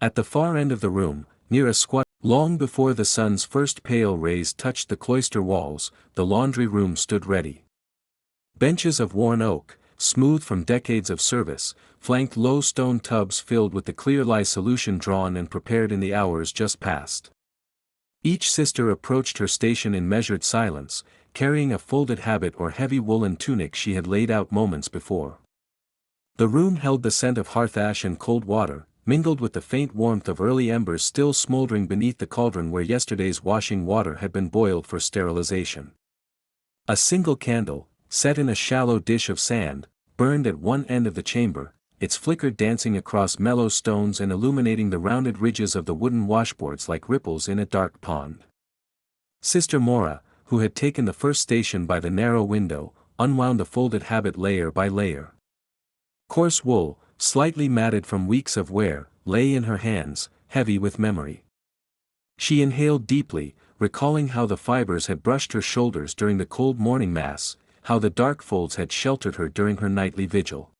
At the far end of the room, near a squat, long before the sun's first pale rays touched the cloister walls, the laundry room stood ready. Benches of worn oak, smooth from decades of service, flanked low stone tubs filled with the clear lye solution drawn and prepared in the hours just past. Each sister approached her station in measured silence, carrying a folded habit or heavy woolen tunic she had laid out moments before. The room held the scent of hearth ash and cold water, mingled with the faint warmth of early embers still smoldering beneath the cauldron where yesterday's washing water had been boiled for sterilization. A single candle, set in a shallow dish of sand, burned at one end of the chamber, its flicker dancing across mellow stones and illuminating the rounded ridges of the wooden washboards like ripples in a dark pond. Sister Mora, who had taken the first station by the narrow window, unwound the folded habit layer by layer. Coarse wool, slightly matted from weeks of wear, lay in her hands, heavy with memory. She inhaled deeply, recalling how the fibers had brushed her shoulders during the cold morning mass, how the dark folds had sheltered her during her nightly vigil.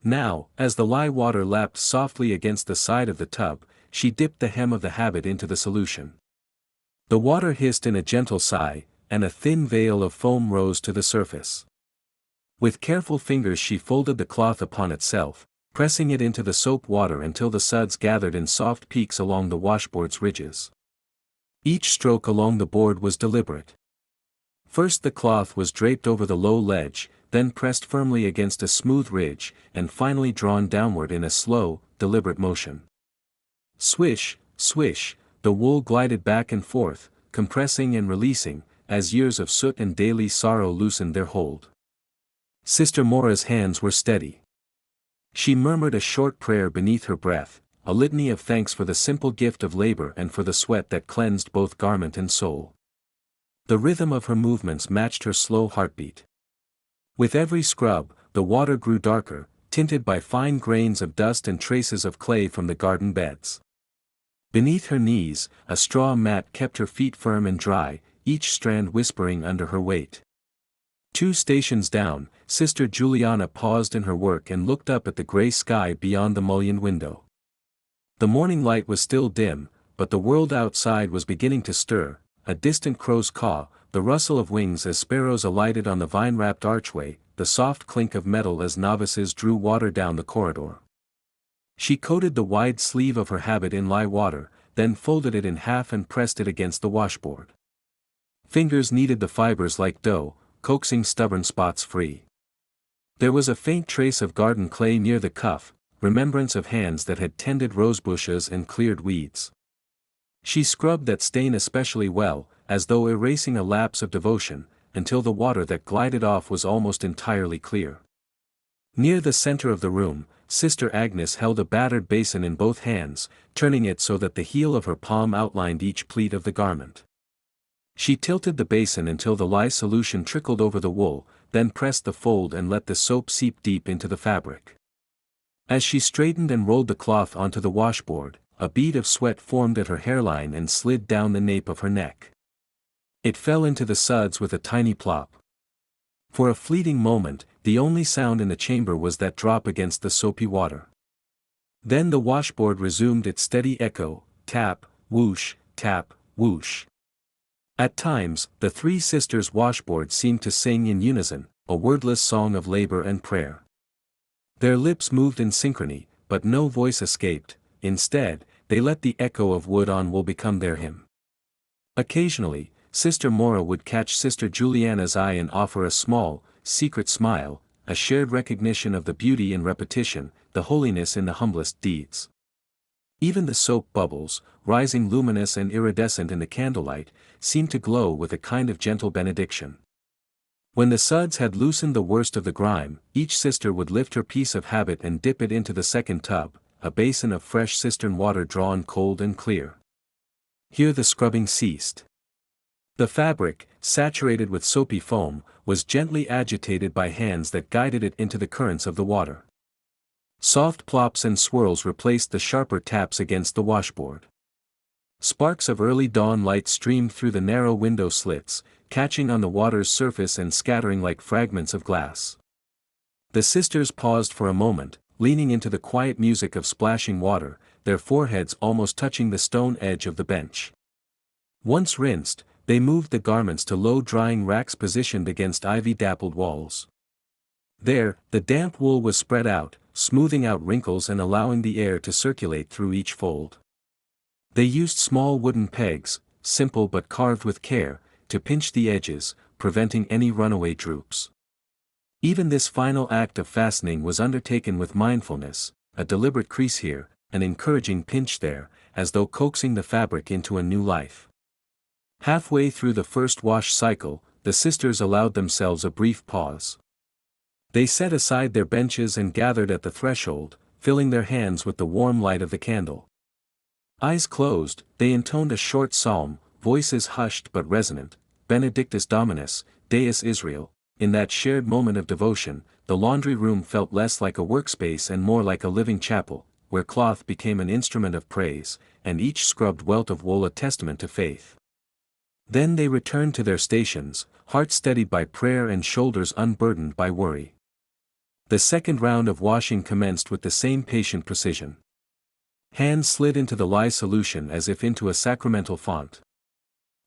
Now, as the lye water lapped softly against the side of the tub, she dipped the hem of the habit into the solution. The water hissed in a gentle sigh, and a thin veil of foam rose to the surface. With careful fingers she folded the cloth upon itself, pressing it into the soap water until the suds gathered in soft peaks along the washboard's ridges. Each stroke along the board was deliberate. First the cloth was draped over the low ledge, then pressed firmly against a smooth ridge, and finally drawn downward in a slow, deliberate motion. Swish, swish, the wool glided back and forth, compressing and releasing, as years of soot and daily sorrow loosened their hold. Sister Mora's hands were steady. She murmured a short prayer beneath her breath, a litany of thanks for the simple gift of labor and for the sweat that cleansed both garment and soul. The rhythm of her movements matched her slow heartbeat. With every scrub, the water grew darker, tinted by fine grains of dust and traces of clay from the garden beds. Beneath her knees, a straw mat kept her feet firm and dry, each strand whispering under her weight. 2 stations down, Sister Juliana paused in her work and looked up at the gray sky beyond the mullioned window. The morning light was still dim, but the world outside was beginning to stir, a distant crow's caw, the rustle of wings as sparrows alighted on the vine-wrapped archway, the soft clink of metal as novices drew water down the corridor. She coated the wide sleeve of her habit in lye water, then folded it in half and pressed it against the washboard. Fingers kneaded the fibers like dough, coaxing stubborn spots free. There was a faint trace of garden clay near the cuff, remembrance of hands that had tended rosebushes and cleared weeds. She scrubbed that stain especially well, as though erasing a lapse of devotion, until the water that glided off was almost entirely clear. Near the center of the room, Sister Agnes held a battered basin in both hands, turning it so that the heel of her palm outlined each pleat of the garment. She tilted the basin until the lye solution trickled over the wool, then pressed the fold and let the soap seep deep into the fabric. As she straightened and rolled the cloth onto the washboard, a bead of sweat formed at her hairline and slid down the nape of her neck. It fell into the suds with a tiny plop. For a fleeting moment, the only sound in the chamber was that drop against the soapy water. Then the washboard resumed its steady echo, tap, whoosh, tap, whoosh. At times, the three sisters' washboard seemed to sing in unison, a wordless song of labor and prayer. Their lips moved in synchrony, but no voice escaped. Instead, they let the echo of wood on wool become their hymn. Occasionally, Sister Mora would catch Sister Juliana's eye and offer a small, secret smile, a shared recognition of the beauty in repetition, the holiness in the humblest deeds. Even the soap bubbles, rising luminous and iridescent in the candlelight, seemed to glow with a kind of gentle benediction. When the suds had loosened the worst of the grime, each sister would lift her piece of habit and dip it into the second tub, a basin of fresh cistern water drawn cold and clear. Here the scrubbing ceased. The fabric, saturated with soapy foam, was gently agitated by hands that guided it into the currents of the water. Soft plops and swirls replaced the sharper taps against the washboard. Sparks of early dawn light streamed through the narrow window slits, catching on the water's surface and scattering like fragments of glass. The sisters paused for a moment, leaning into the quiet music of splashing water, their foreheads almost touching the stone edge of the bench. Once rinsed, they moved the garments to low drying racks positioned against ivy-dappled walls. There, the damp wool was spread out, smoothing out wrinkles and allowing the air to circulate through each fold. They used small wooden pegs, simple but carved with care, to pinch the edges, preventing any runaway droops. Even this final act of fastening was undertaken with mindfulness, a deliberate crease here, an encouraging pinch there, as though coaxing the fabric into a new life. Halfway through the first wash cycle, the sisters allowed themselves a brief pause. They set aside their benches and gathered at the threshold, filling their hands with the warm light of the candle. Eyes closed, they intoned a short psalm, voices hushed but resonant, Benedictus Dominus, Deus Israel. In that shared moment of devotion, the laundry room felt less like a workspace and more like a living chapel, where cloth became an instrument of praise, and each scrubbed welt of wool a testament to faith. Then they returned to their stations, hearts steadied by prayer and shoulders unburdened by worry. The second round of washing commenced with the same patient precision. Hands slid into the lye solution as if into a sacramental font.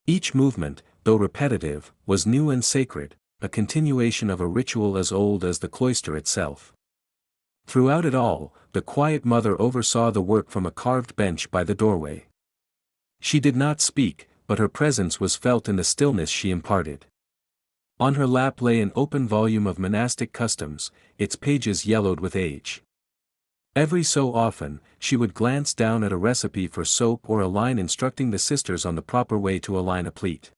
Each movement, though repetitive, was new and sacred, a continuation of a ritual as old as the cloister itself. Throughout it all, the quiet mother oversaw the work from a carved bench by the doorway. She did not speak, but her presence was felt in the stillness she imparted. On her lap lay an open volume of monastic customs, its pages yellowed with age. Every so often, she would glance down at a recipe for soap or a line instructing the sisters on the proper way to align a pleat.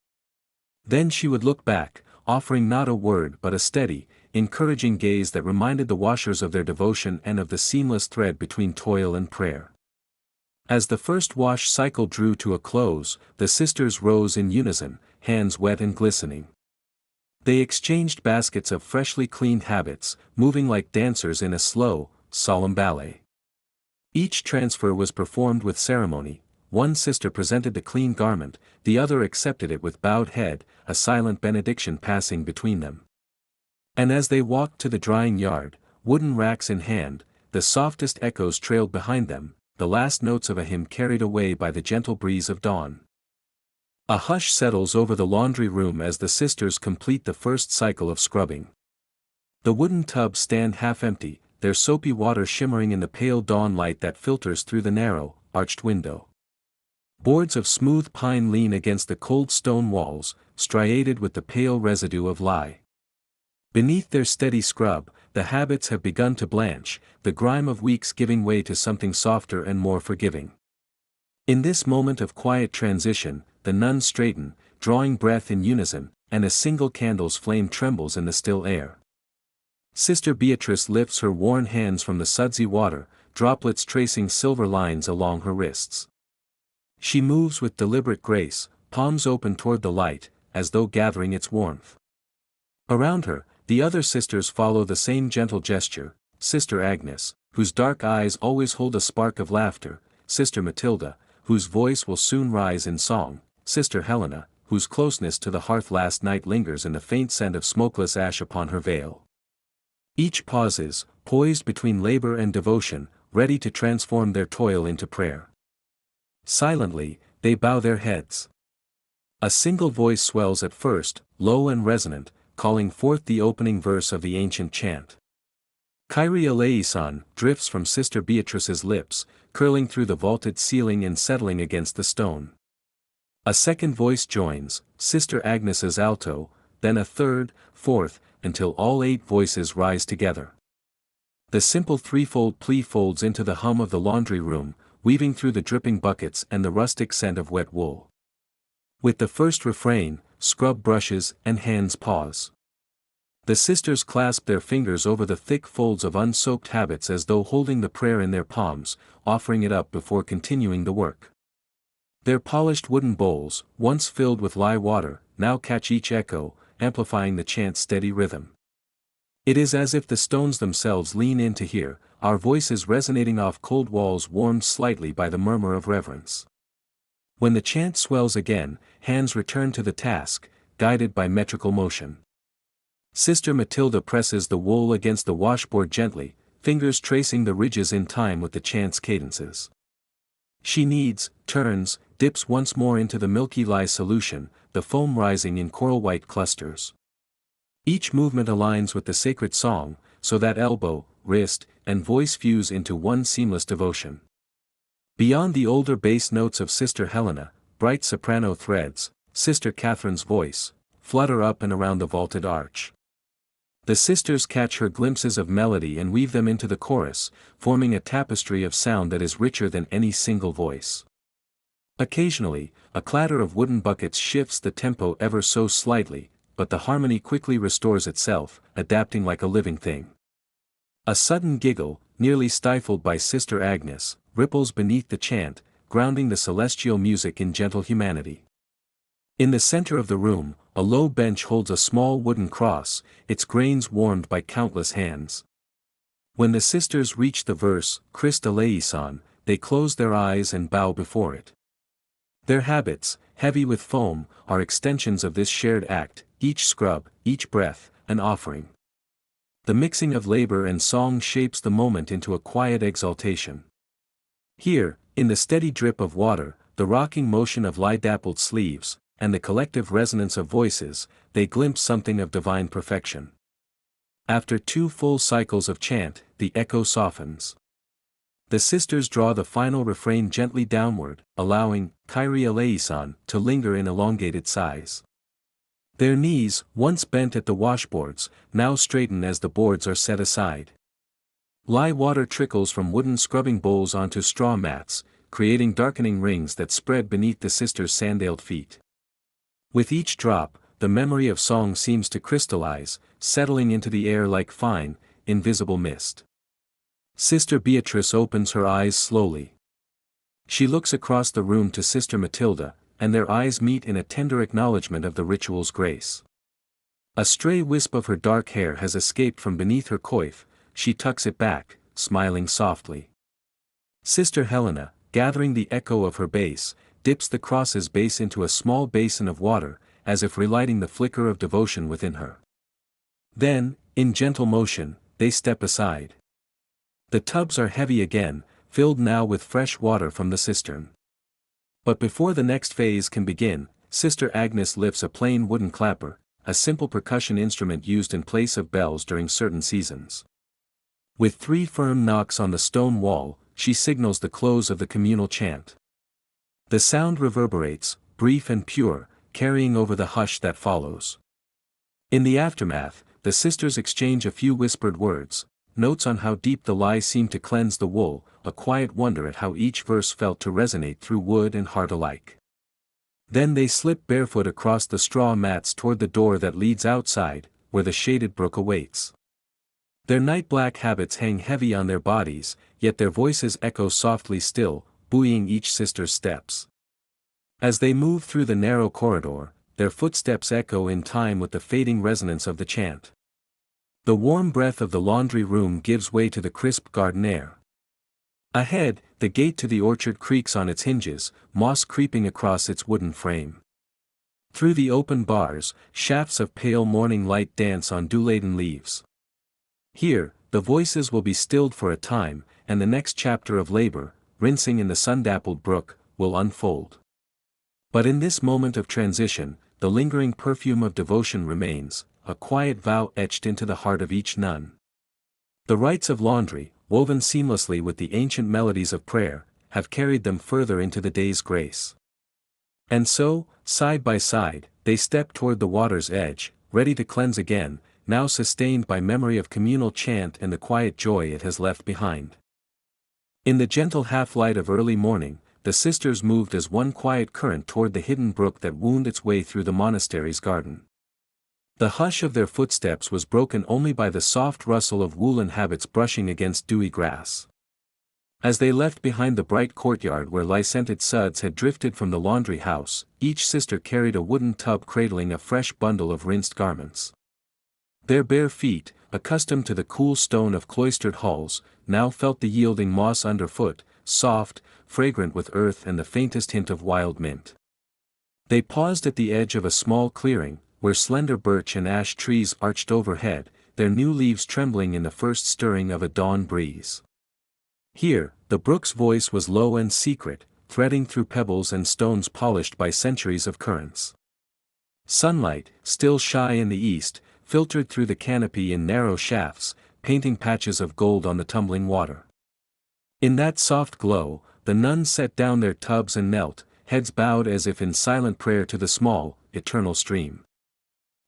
Then she would look back, offering not a word but a steady, encouraging gaze that reminded the washers of their devotion and of the seamless thread between toil and prayer. As the first wash cycle drew to a close, the sisters rose in unison, hands wet and glistening. They exchanged baskets of freshly cleaned habits, moving like dancers in a slow, solemn ballet. Each transfer was performed with ceremony. One sister presented the clean garment, the other accepted it with bowed head, a silent benediction passing between them. And as they walked to the drying yard, wooden racks in hand, the softest echoes trailed behind them, the last notes of a hymn carried away by the gentle breeze of dawn. A hush settles over the laundry room as the sisters complete the first cycle of scrubbing. The wooden tubs stand half empty, their soapy water shimmering in the pale dawn light that filters through the narrow, arched window. Boards of smooth pine lean against the cold stone walls, striated with the pale residue of lye. Beneath their steady scrub, the habits have begun to blanch, the grime of weeks giving way to something softer and more forgiving. In this moment of quiet transition, the nuns straighten, drawing breath in unison, and a single candle's flame trembles in the still air. Sister Beatrice lifts her worn hands from the sudsy water, droplets tracing silver lines along her wrists. She moves with deliberate grace, palms open toward the light, as though gathering its warmth. Around her, the other sisters follow the same gentle gesture: Sister Agnes, whose dark eyes always hold a spark of laughter; Sister Matilda, whose voice will soon rise in song; Sister Helena, whose closeness to the hearth last night lingers in the faint scent of smokeless ash upon her veil. Each pauses, poised between labor and devotion, ready to transform their toil into prayer. Silently, they bow their heads. A single voice swells at first, low and resonant, calling forth the opening verse of the ancient chant. Kyrie eleison drifts from Sister Beatrice's lips, curling through the vaulted ceiling and settling against the stone. A second voice joins, Sister Agnes's alto, then a third, fourth, until all 8 voices rise together. The simple threefold plea folds into the hum of the laundry room, weaving through the dripping buckets and the rustic scent of wet wool. With the first refrain, scrub brushes and hands pause. The sisters clasp their fingers over the thick folds of unsoaked habits as though holding the prayer in their palms, offering it up before continuing the work. Their polished wooden bowls, once filled with lye water, now catch each echo, amplifying the chant's steady rhythm. It is as if the stones themselves lean in to hear, our voices resonating off cold walls warmed slightly by the murmur of reverence. When the chant swells again, hands return to the task, guided by metrical motion. Sister Matilda presses the wool against the washboard gently, fingers tracing the ridges in time with the chant's cadences. She kneads, turns, dips once more into the milky lye solution, the foam rising in coral-white clusters. Each movement aligns with the sacred song, so that elbow, wrist, and voice fuse into one seamless devotion. Beyond the older bass notes of Sister Helena, bright soprano threads, Sister Catherine's voice, flutter up and around the vaulted arch. The sisters catch her glimpses of melody and weave them into the chorus, forming a tapestry of sound that is richer than any single voice. Occasionally, a clatter of wooden buckets shifts the tempo ever so slightly, but the harmony quickly restores itself, adapting like a living thing. A sudden giggle, nearly stifled by Sister Agnes, ripples beneath the chant, grounding the celestial music in gentle humanity. In the center of the room, a low bench holds a small wooden cross, its grains warmed by countless hands. When the sisters reach the verse, Christ eleison, they close their eyes and bow before it. Their habits, heavy with foam, are extensions of this shared act, each scrub, each breath, an offering. The mixing of labor and song shapes the moment into a quiet exaltation. Here, in the steady drip of water, the rocking motion of lye-dappled sleeves, and the collective resonance of voices, they glimpse something of divine perfection. After 2 full cycles of chant, the echo softens. The sisters draw the final refrain gently downward, allowing Kyrie eleison to linger in elongated sighs. Their knees, once bent at the washboards, now straighten as the boards are set aside. Lye water trickles from wooden scrubbing bowls onto straw mats, creating darkening rings that spread beneath the sisters' sandaled feet. With each drop, the memory of song seems to crystallize, settling into the air like fine, invisible mist. Sister Beatrice opens her eyes slowly. She looks across the room to Sister Matilda, and their eyes meet in a tender acknowledgement of the ritual's grace. A stray wisp of her dark hair has escaped from beneath her coif, she tucks it back, smiling softly. Sister Helena, gathering the echo of her bass, dips the cross's base into a small basin of water, as if relighting the flicker of devotion within her. Then, in gentle motion, they step aside. The tubs are heavy again, filled now with fresh water from the cistern. But before the next phase can begin, Sister Agnes lifts a plain wooden clapper, a simple percussion instrument used in place of bells during certain seasons. With 3 firm knocks on the stone wall, she signals the close of the communal chant. The sound reverberates, brief and pure, carrying over the hush that follows. In the aftermath, the sisters exchange a few whispered words, notes on how deep the lie seemed to cleanse the wool, a quiet wonder at how each verse felt to resonate through wood and heart alike. Then they slip barefoot across the straw mats toward the door that leads outside, where the shaded brook awaits. Their night-black habits hang heavy on their bodies, yet their voices echo softly still, buoying each sister's steps. As they move through the narrow corridor, their footsteps echo in time with the fading resonance of the chant. The warm breath of the laundry room gives way to the crisp garden air. Ahead, the gate to the orchard creaks on its hinges, moss creeping across its wooden frame. Through the open bars, shafts of pale morning light dance on dew-laden leaves. Here, the voices will be stilled for a time, and the next chapter of labor, rinsing in the sun-dappled brook, will unfold. But in this moment of transition, the lingering perfume of devotion remains, a quiet vow etched into the heart of each nun. The rites of laundry, woven seamlessly with the ancient melodies of prayer, have carried them further into the day's grace. And so, side by side, they step toward the water's edge, ready to cleanse again, now sustained by memory of communal chant and the quiet joy it has left behind. In the gentle half-light of early morning, the sisters moved as one quiet current toward the hidden brook that wound its way through the monastery's garden. The hush of their footsteps was broken only by the soft rustle of woolen habits brushing against dewy grass. As they left behind the bright courtyard where lice-scented suds had drifted from the laundry house, each sister carried a wooden tub cradling a fresh bundle of rinsed garments. Their bare feet, accustomed to the cool stone of cloistered halls, now felt the yielding moss underfoot, soft, fragrant with earth and the faintest hint of wild mint. They paused at the edge of a small clearing, where slender birch and ash trees arched overhead, their new leaves trembling in the first stirring of a dawn breeze. Here, the brook's voice was low and secret, threading through pebbles and stones polished by centuries of currents. Sunlight, still shy in the east, filtered through the canopy in narrow shafts, painting patches of gold on the tumbling water. In that soft glow, the nuns set down their tubs and knelt, heads bowed as if in silent prayer to the small, eternal stream.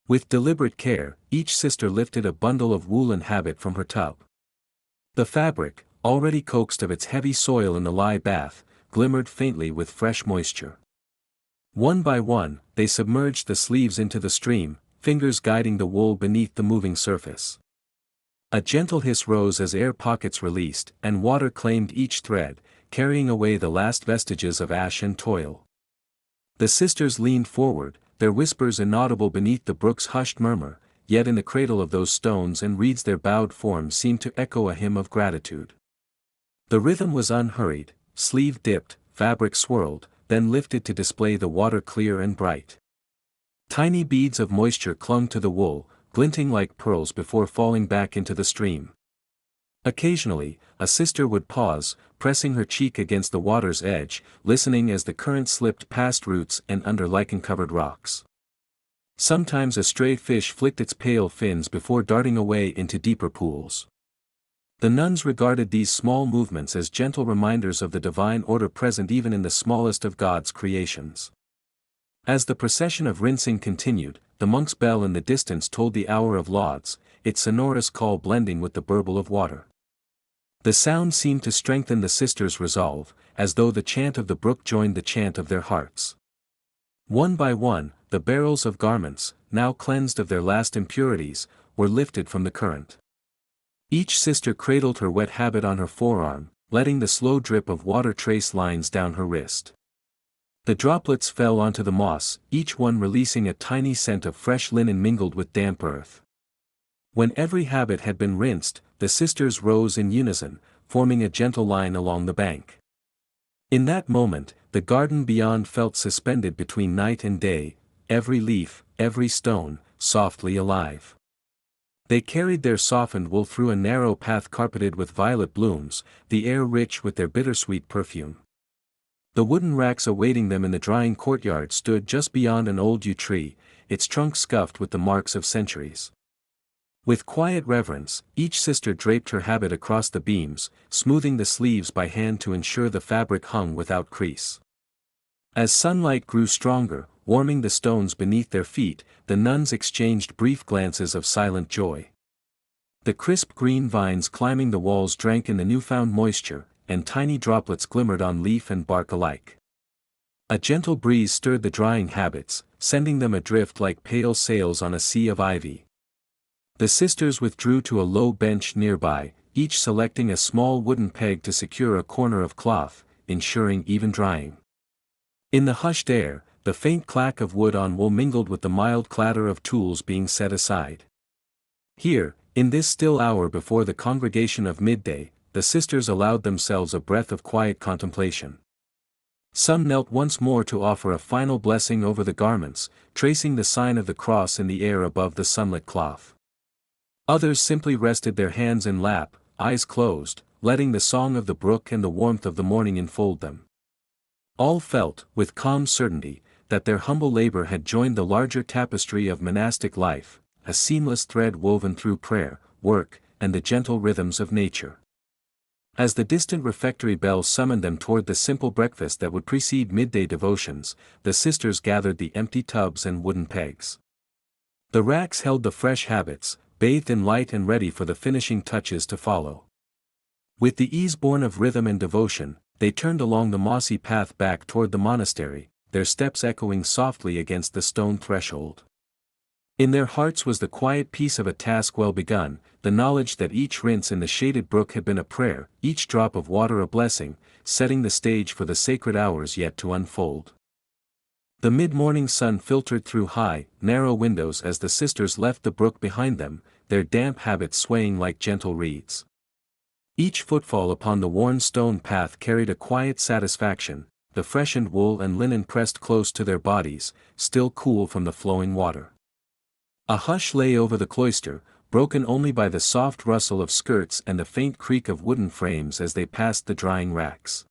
With deliberate care, each sister lifted a bundle of woolen habit from her tub. The fabric, already coaxed of its heavy soil in the lye bath, glimmered faintly with fresh moisture. One by one, they submerged the sleeves into the stream, fingers guiding the wool beneath the moving surface. A gentle hiss rose as air pockets released, and water claimed each thread, carrying away the last vestiges of ash and toil. The sisters leaned forward, their whispers inaudible beneath the brook's hushed murmur, yet in the cradle of those stones and reeds their bowed forms seemed to echo a hymn of gratitude. The rhythm was unhurried, sleeve dipped, fabric swirled, then lifted to display the water clear and bright. Tiny beads of moisture clung to the wool, glinting like pearls before falling back into the stream. Occasionally, a sister would pause, pressing her cheek against the water's edge, listening as the current slipped past roots and under lichen-covered rocks. Sometimes a stray fish flicked its pale fins before darting away into deeper pools. The nuns regarded these small movements as gentle reminders of the divine order present even in the smallest of God's creations. As the procession of rinsing continued, the monk's bell in the distance told the hour of lauds, its sonorous call blending with the burble of water. The sound seemed to strengthen the sisters' resolve, as though the chant of the brook joined the chant of their hearts. One by one, the barrels of garments, now cleansed of their last impurities, were lifted from the current. Each sister cradled her wet habit on her forearm, letting the slow drip of water trace lines down her wrist. The droplets fell onto the moss, each one releasing a tiny scent of fresh linen mingled with damp earth. When every habit had been rinsed, the sisters rose in unison, forming a gentle line along the bank. In that moment, the garden beyond felt suspended between night and day, every leaf, every stone, softly alive. They carried their softened wool through a narrow path carpeted with violet blooms, the air rich with their bittersweet perfume. The wooden racks awaiting them in the drying courtyard stood just beyond an old yew tree, its trunk scuffed with the marks of centuries. With quiet reverence, each sister draped her habit across the beams, smoothing the sleeves by hand to ensure the fabric hung without crease. As sunlight grew stronger, warming the stones beneath their feet, the nuns exchanged brief glances of silent joy. The crisp green vines climbing the walls drank in the newfound moisture, and tiny droplets glimmered on leaf and bark alike. A gentle breeze stirred the drying habits, sending them adrift like pale sails on a sea of ivy. The sisters withdrew to a low bench nearby, each selecting a small wooden peg to secure a corner of cloth, ensuring even drying. In the hushed air, the faint clack of wood on wool mingled with the mild clatter of tools being set aside. Here, in this still hour before the congregation of midday, the sisters allowed themselves a breath of quiet contemplation. Some knelt once more to offer a final blessing over the garments, tracing the sign of the cross in the air above the sunlit cloth. Others simply rested their hands in lap, eyes closed, letting the song of the brook and the warmth of the morning enfold them. All felt, with calm certainty, that their humble labor had joined the larger tapestry of monastic life, a seamless thread woven through prayer, work, and the gentle rhythms of nature. As the distant refectory bell summoned them toward the simple breakfast that would precede midday devotions, the sisters gathered the empty tubs and wooden pegs. The racks held the fresh habits, bathed in light and ready for the finishing touches to follow. With the ease born of rhythm and devotion, they turned along the mossy path back toward the monastery, their steps echoing softly against the stone threshold. In their hearts was the quiet peace of a task well begun, the knowledge that each rinse in the shaded brook had been a prayer, each drop of water a blessing, setting the stage for the sacred hours yet to unfold. The mid-morning sun filtered through high, narrow windows as the sisters left the brook behind them, their damp habits swaying like gentle reeds. Each footfall upon the worn stone path carried a quiet satisfaction, the freshened wool and linen pressed close to their bodies, still cool from the flowing water. A hush lay over the cloister, broken only by the soft rustle of skirts and the faint creak of wooden frames as they passed the drying racks.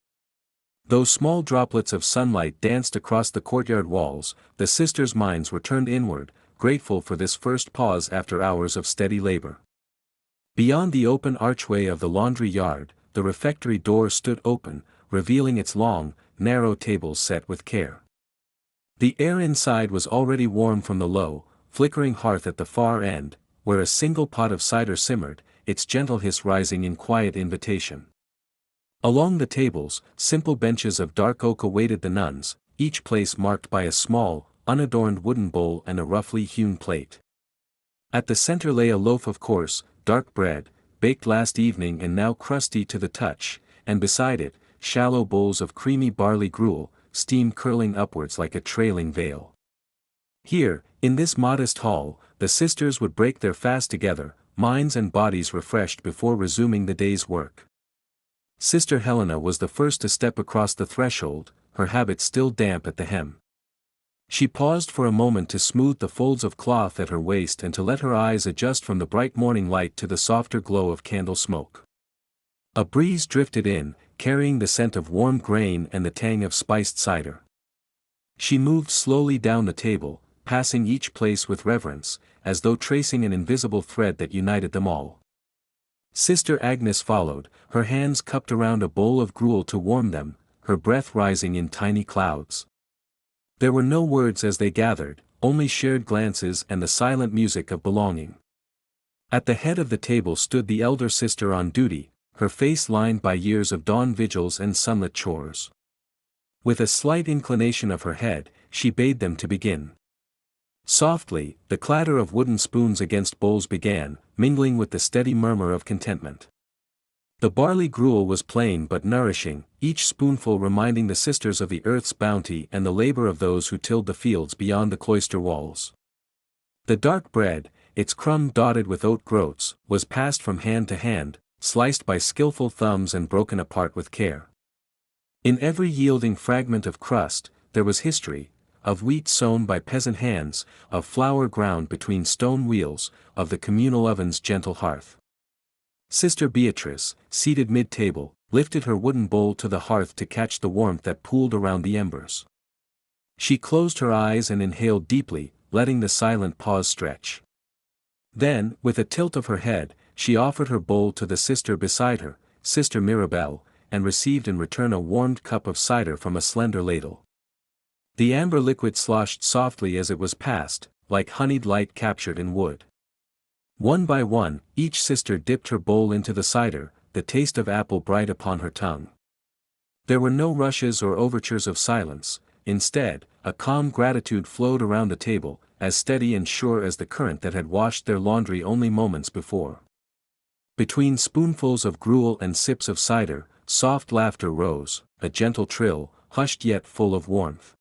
Though small droplets of sunlight danced across the courtyard walls, the sisters' minds were turned inward, grateful for this first pause after hours of steady labor. Beyond the open archway of the laundry yard, the refectory door stood open, revealing its long, narrow tables set with care. The air inside was already warm from the low, flickering hearth at the far end, where a single pot of cider simmered, its gentle hiss rising in quiet invitation. Along the tables, simple benches of dark oak awaited the nuns, each place marked by a small, unadorned wooden bowl and a roughly hewn plate. At the center lay a loaf of coarse, dark bread, baked last evening and now crusty to the touch, and beside it, shallow bowls of creamy barley gruel, steam curling upwards like a trailing veil. Here, in this modest hall, the sisters would break their fast together, minds and bodies refreshed before resuming the day's work. Sister Helena was the first to step across the threshold, her habit still damp at the hem. She paused for a moment to smooth the folds of cloth at her waist and to let her eyes adjust from the bright morning light to the softer glow of candle smoke. A breeze drifted in, carrying the scent of warm grain and the tang of spiced cider. She moved slowly down the table, passing each place with reverence, as though tracing an invisible thread that united them all. Sister Agnes followed, her hands cupped around a bowl of gruel to warm them, her breath rising in tiny clouds. There were no words as they gathered, only shared glances and the silent music of belonging. At the head of the table stood the elder sister on duty, her face lined by years of dawn vigils and sunlit chores. With a slight inclination of her head, she bade them to begin. Softly, the clatter of wooden spoons against bowls began, mingling with the steady murmur of contentment. The barley gruel was plain but nourishing, each spoonful reminding the sisters of the earth's bounty and the labor of those who tilled the fields beyond the cloister walls. The dark bread, its crumb dotted with oat groats, was passed from hand to hand, sliced by skillful thumbs and broken apart with care. In every yielding fragment of crust, there was history, of wheat sown by peasant hands, of flour ground between stone wheels, of the communal oven's gentle hearth. Sister Beatrice, seated mid-table, lifted her wooden bowl to the hearth to catch the warmth that pooled around the embers. She closed her eyes and inhaled deeply, letting the silent pause stretch. Then, with a tilt of her head, she offered her bowl to the sister beside her, Sister Mirabelle, and received in return a warmed cup of cider from a slender ladle. The amber liquid sloshed softly as it was passed, like honeyed light captured in wood. One by one, each sister dipped her bowl into the cider, the taste of apple bright upon her tongue. There were no rushes or overtures of silence. Instead, a calm gratitude flowed around the table, as steady and sure as the current that had washed their laundry only moments before. Between spoonfuls of gruel and sips of cider, soft laughter rose, a gentle trill, hushed yet full of warmth.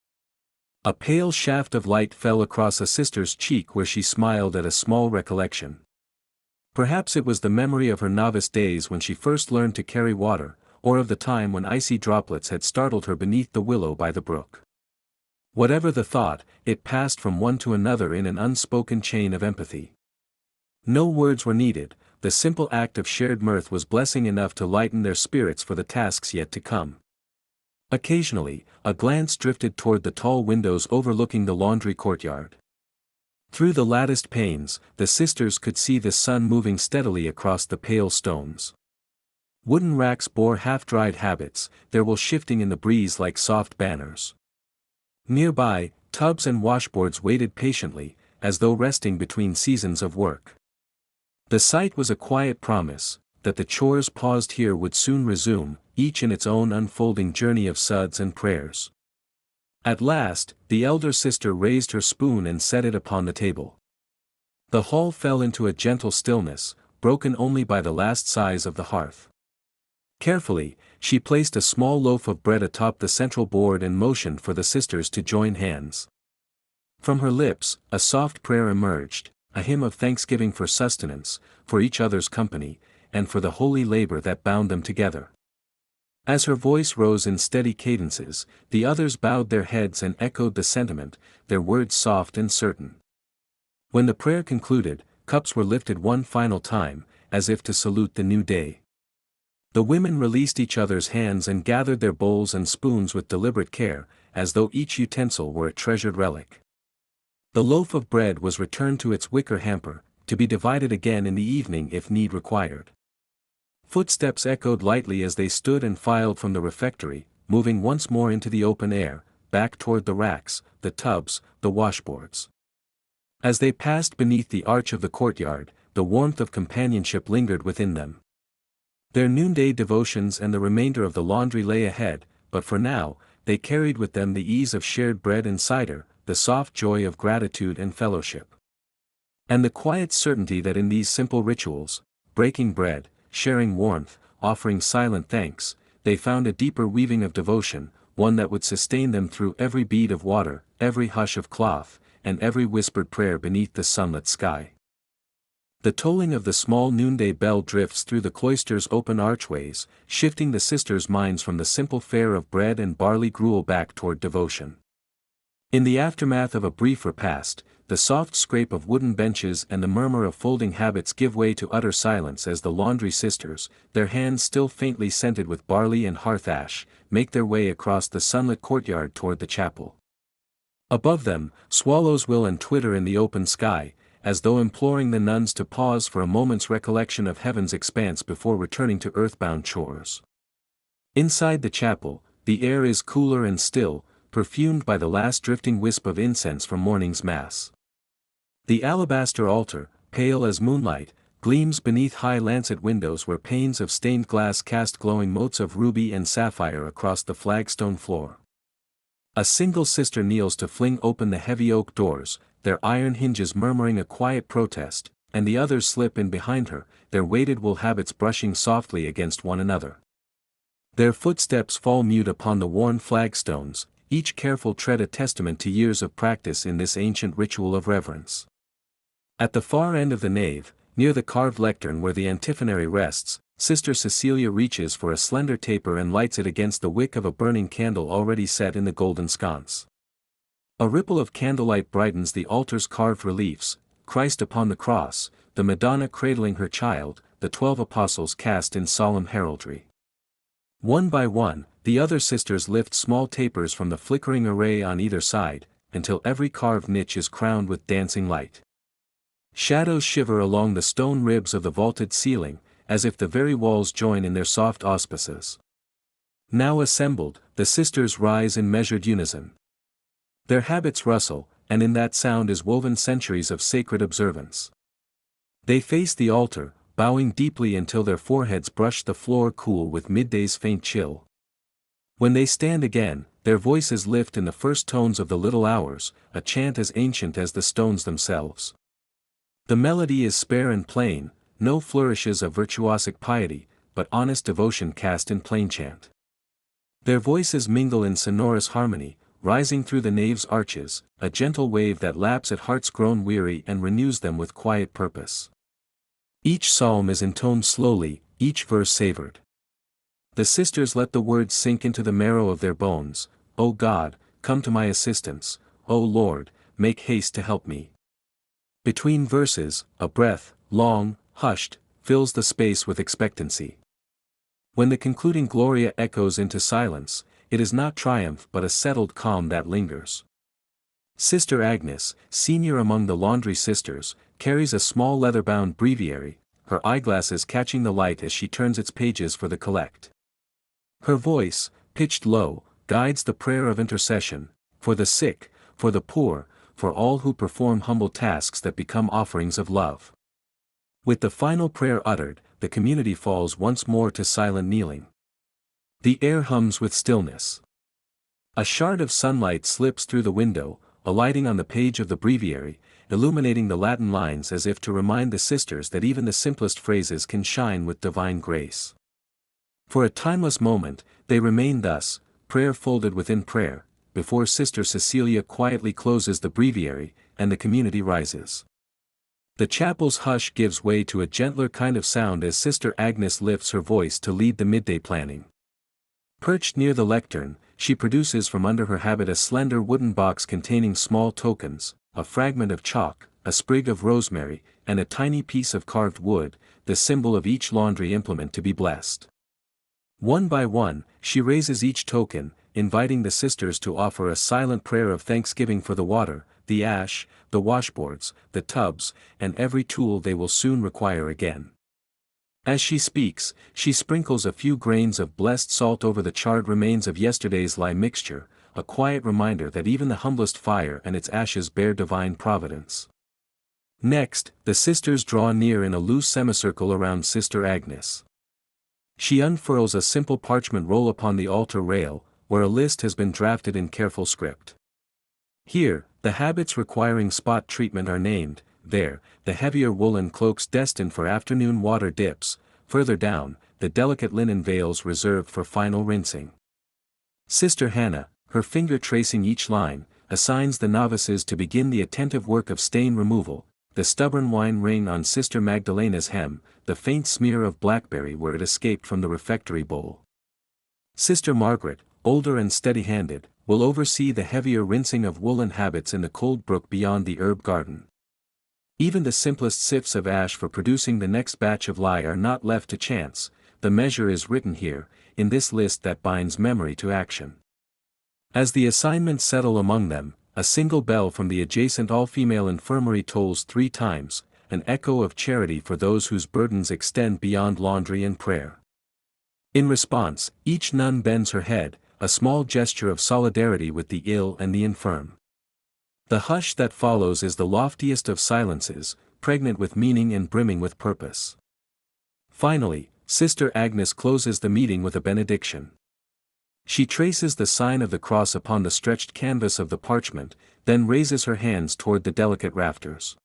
A pale shaft of light fell across a sister's cheek where she smiled at a small recollection. Perhaps it was the memory of her novice days when she first learned to carry water, or of the time when icy droplets had startled her beneath the willow by the brook. Whatever the thought, it passed from one to another in an unspoken chain of empathy. No words were needed, the simple act of shared mirth was blessing enough to lighten their spirits for the tasks yet to come. Occasionally, a glance drifted toward the tall windows overlooking the laundry courtyard. Through the latticed panes, the sisters could see the sun moving steadily across the pale stones. Wooden racks bore half-dried habits, their wool shifting in the breeze like soft banners. Nearby, tubs and washboards waited patiently, as though resting between seasons of work. The sight was a quiet promise, that the chores paused here would soon resume, each in its own unfolding journey of suds and prayers. At last, the elder sister raised her spoon and set it upon the table. The hall fell into a gentle stillness, broken only by the last sighs of the hearth. Carefully, she placed a small loaf of bread atop the central board and motioned for the sisters to join hands. From her lips, a soft prayer emerged, a hymn of thanksgiving for sustenance, for each other's company, and for the holy labor that bound them together. As her voice rose in steady cadences, the others bowed their heads and echoed the sentiment, their words soft and certain. When the prayer concluded, cups were lifted one final time, as if to salute the new day. The women released each other's hands and gathered their bowls and spoons with deliberate care, as though each utensil were a treasured relic. The loaf of bread was returned to its wicker hamper, to be divided again in the evening if need required. Footsteps echoed lightly as they stood and filed from the refectory, moving once more into the open air, back toward the racks, the tubs, the washboards. As they passed beneath the arch of the courtyard, the warmth of companionship lingered within them. Their noonday devotions and the remainder of the laundry lay ahead, but for now, they carried with them the ease of shared bread and cider, the soft joy of gratitude and fellowship. And the quiet certainty that in these simple rituals, breaking bread, sharing warmth, offering silent thanks, they found a deeper weaving of devotion, one that would sustain them through every bead of water, every hush of cloth, and every whispered prayer beneath the sunlit sky. The tolling of the small noonday bell drifts through the cloister's open archways, shifting the sisters' minds from the simple fare of bread and barley gruel back toward devotion. In the aftermath of a brief repast, the soft scrape of wooden benches and the murmur of folding habits give way to utter silence as the laundry sisters, their hands still faintly scented with barley and hearth ash, make their way across the sunlit courtyard toward the chapel. Above them, swallows wheel and twitter in the open sky, as though imploring the nuns to pause for a moment's recollection of heaven's expanse before returning to earthbound chores. Inside the chapel, the air is cooler and still, perfumed by the last drifting wisp of incense from morning's mass. The alabaster altar, pale as moonlight, gleams beneath high lancet windows where panes of stained glass cast glowing motes of ruby and sapphire across the flagstone floor. A single sister kneels to fling open the heavy oak doors, their iron hinges murmuring a quiet protest, and the others slip in behind her, their weighted wool habits brushing softly against one another. Their footsteps fall mute upon the worn flagstones, each careful tread a testament to years of practice in this ancient ritual of reverence. At the far end of the nave, near the carved lectern where the antiphonary rests, Sister Cecilia reaches for a slender taper and lights it against the wick of a burning candle already set in the golden sconce. A ripple of candlelight brightens the altar's carved reliefs, Christ upon the cross, the Madonna cradling her child, the 12 apostles cast in solemn heraldry. One by one, the other sisters lift small tapers from the flickering array on either side, until every carved niche is crowned with dancing light. Shadows shiver along the stone ribs of the vaulted ceiling, as if the very walls join in their soft auspices. Now assembled, the sisters rise in measured unison. Their habits rustle, and in that sound is woven centuries of sacred observance. They face the altar, bowing deeply until their foreheads brush the floor cool with midday's faint chill. When they stand again, their voices lift in the first tones of the little hours, a chant as ancient as the stones themselves. The melody is spare and plain, no flourishes of virtuosic piety, but honest devotion cast in plain chant. Their voices mingle in sonorous harmony, rising through the nave's arches, a gentle wave that laps at hearts grown weary and renews them with quiet purpose. Each psalm is intoned slowly, each verse savored. The sisters let the words sink into the marrow of their bones. O God, come to my assistance, O Lord, make haste to help me. Between verses, a breath, long, hushed, fills the space with expectancy. When the concluding Gloria echoes into silence, it is not triumph but a settled calm that lingers. Sister Agnes, senior among the laundry sisters, carries a small leather-bound breviary, her eyeglasses catching the light as she turns its pages for the collect. Her voice, pitched low, guides the prayer of intercession, for the sick, for the poor, for all who perform humble tasks that become offerings of love. With the final prayer uttered, the community falls once more to silent kneeling. The air hums with stillness. A shard of sunlight slips through the window, alighting on the page of the breviary, illuminating the Latin lines as if to remind the sisters that even the simplest phrases can shine with divine grace. For a timeless moment, they remain thus, prayer folded within prayer, before Sister Cecilia quietly closes the breviary, and the community rises. The chapel's hush gives way to a gentler kind of sound as Sister Agnes lifts her voice to lead the midday planning. Perched near the lectern, she produces from under her habit a slender wooden box containing small tokens, a fragment of chalk, a sprig of rosemary, and a tiny piece of carved wood, the symbol of each laundry implement to be blessed. One by one, she raises each token, inviting the sisters to offer a silent prayer of thanksgiving for the water, the ash, the washboards, the tubs, and every tool they will soon require again. As she speaks, she sprinkles a few grains of blessed salt over the charred remains of yesterday's lye mixture, a quiet reminder that even the humblest fire and its ashes bear divine providence. Next, the sisters draw near in a loose semicircle around Sister Agnes. She unfurls a simple parchment roll upon the altar rail, where a list has been drafted in careful script. Here, the habits requiring spot treatment are named, there, the heavier woolen cloaks destined for afternoon water dips, further down, the delicate linen veils reserved for final rinsing. Sister Hannah, her finger tracing each line, assigns the novices to begin the attentive work of stain removal, the stubborn wine ring on Sister Magdalena's hem, the faint smear of blackberry where it escaped from the refectory bowl. Sister Margaret, older and steady-handed, will oversee the heavier rinsing of woolen habits in the cold brook beyond the herb garden. Even the simplest sifts of ash for producing the next batch of lye are not left to chance, the measure is written here, in this list that binds memory to action. As the assignments settle among them, a single bell from the adjacent all-female infirmary tolls 3 times, an echo of charity for those whose burdens extend beyond laundry and prayer. In response, each nun bends her head, a small gesture of solidarity with the ill and the infirm. The hush that follows is the loftiest of silences, pregnant with meaning and brimming with purpose. Finally, Sister Agnes closes the meeting with a benediction. She traces the sign of the cross upon the stretched canvas of the parchment, then raises her hands toward the delicate rafters.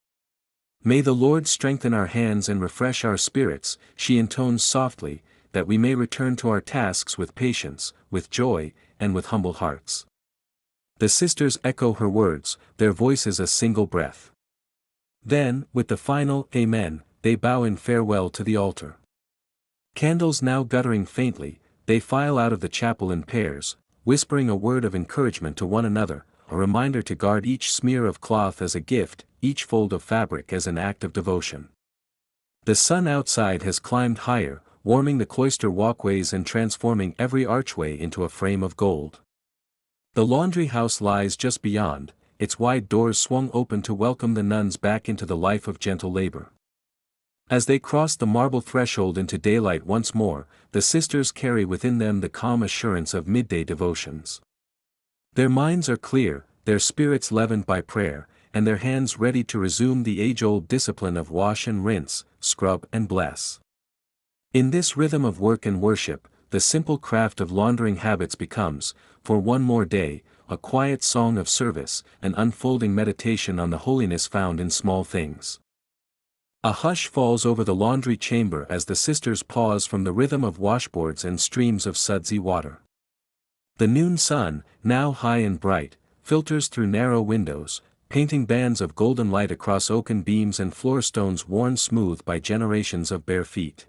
May the Lord strengthen our hands and refresh our spirits, she intones softly, that we may return to our tasks with patience, with joy, and with humble hearts. The sisters echo her words, their voices a single breath. Then, with the final Amen, they bow in farewell to the altar. Candles now guttering faintly, they file out of the chapel in pairs, whispering a word of encouragement to one another, a reminder to guard each smear of cloth as a gift, each fold of fabric as an act of devotion. The sun outside has climbed higher, warming the cloister walkways and transforming every archway into a frame of gold. The laundry house lies just beyond, its wide doors swung open to welcome the nuns back into the life of gentle labor. As they cross the marble threshold into daylight once more, the sisters carry within them the calm assurance of midday devotions. Their minds are clear, their spirits leavened by prayer, and their hands ready to resume the age-old discipline of wash and rinse, scrub and bless. In this rhythm of work and worship, the simple craft of laundering habits becomes, for one more day, a quiet song of service, an unfolding meditation on the holiness found in small things. A hush falls over the laundry chamber as the sisters pause from the rhythm of washboards and streams of sudsy water. The noon sun, now high and bright, filters through narrow windows, painting bands of golden light across oaken beams and floor stones worn smooth by generations of bare feet.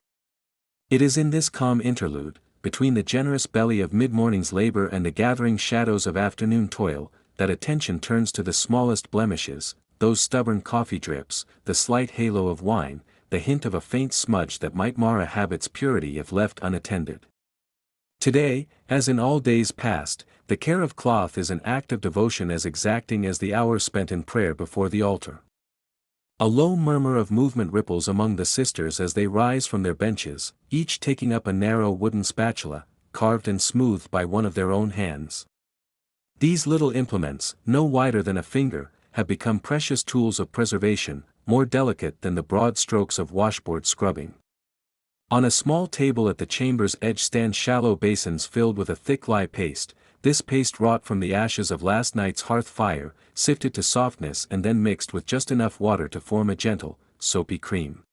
It is in this calm interlude, between the generous belly of mid-morning's labor and the gathering shadows of afternoon toil, that attention turns to the smallest blemishes, those stubborn coffee drips, the slight halo of wine, the hint of a faint smudge that might mar a habit's purity if left unattended. Today, as in all days past, the care of cloth is an act of devotion as exacting as the hours spent in prayer before the altar. A low murmur of movement ripples among the sisters as they rise from their benches, each taking up a narrow wooden spatula, carved and smoothed by one of their own hands. These little implements, no wider than a finger, have become precious tools of preservation, more delicate than the broad strokes of washboard scrubbing. On a small table at the chamber's edge stand shallow basins filled with a thick lye paste, this paste wrought from the ashes of last night's hearth fire, sifted to softness and then mixed with just enough water to form a gentle, soapy cream.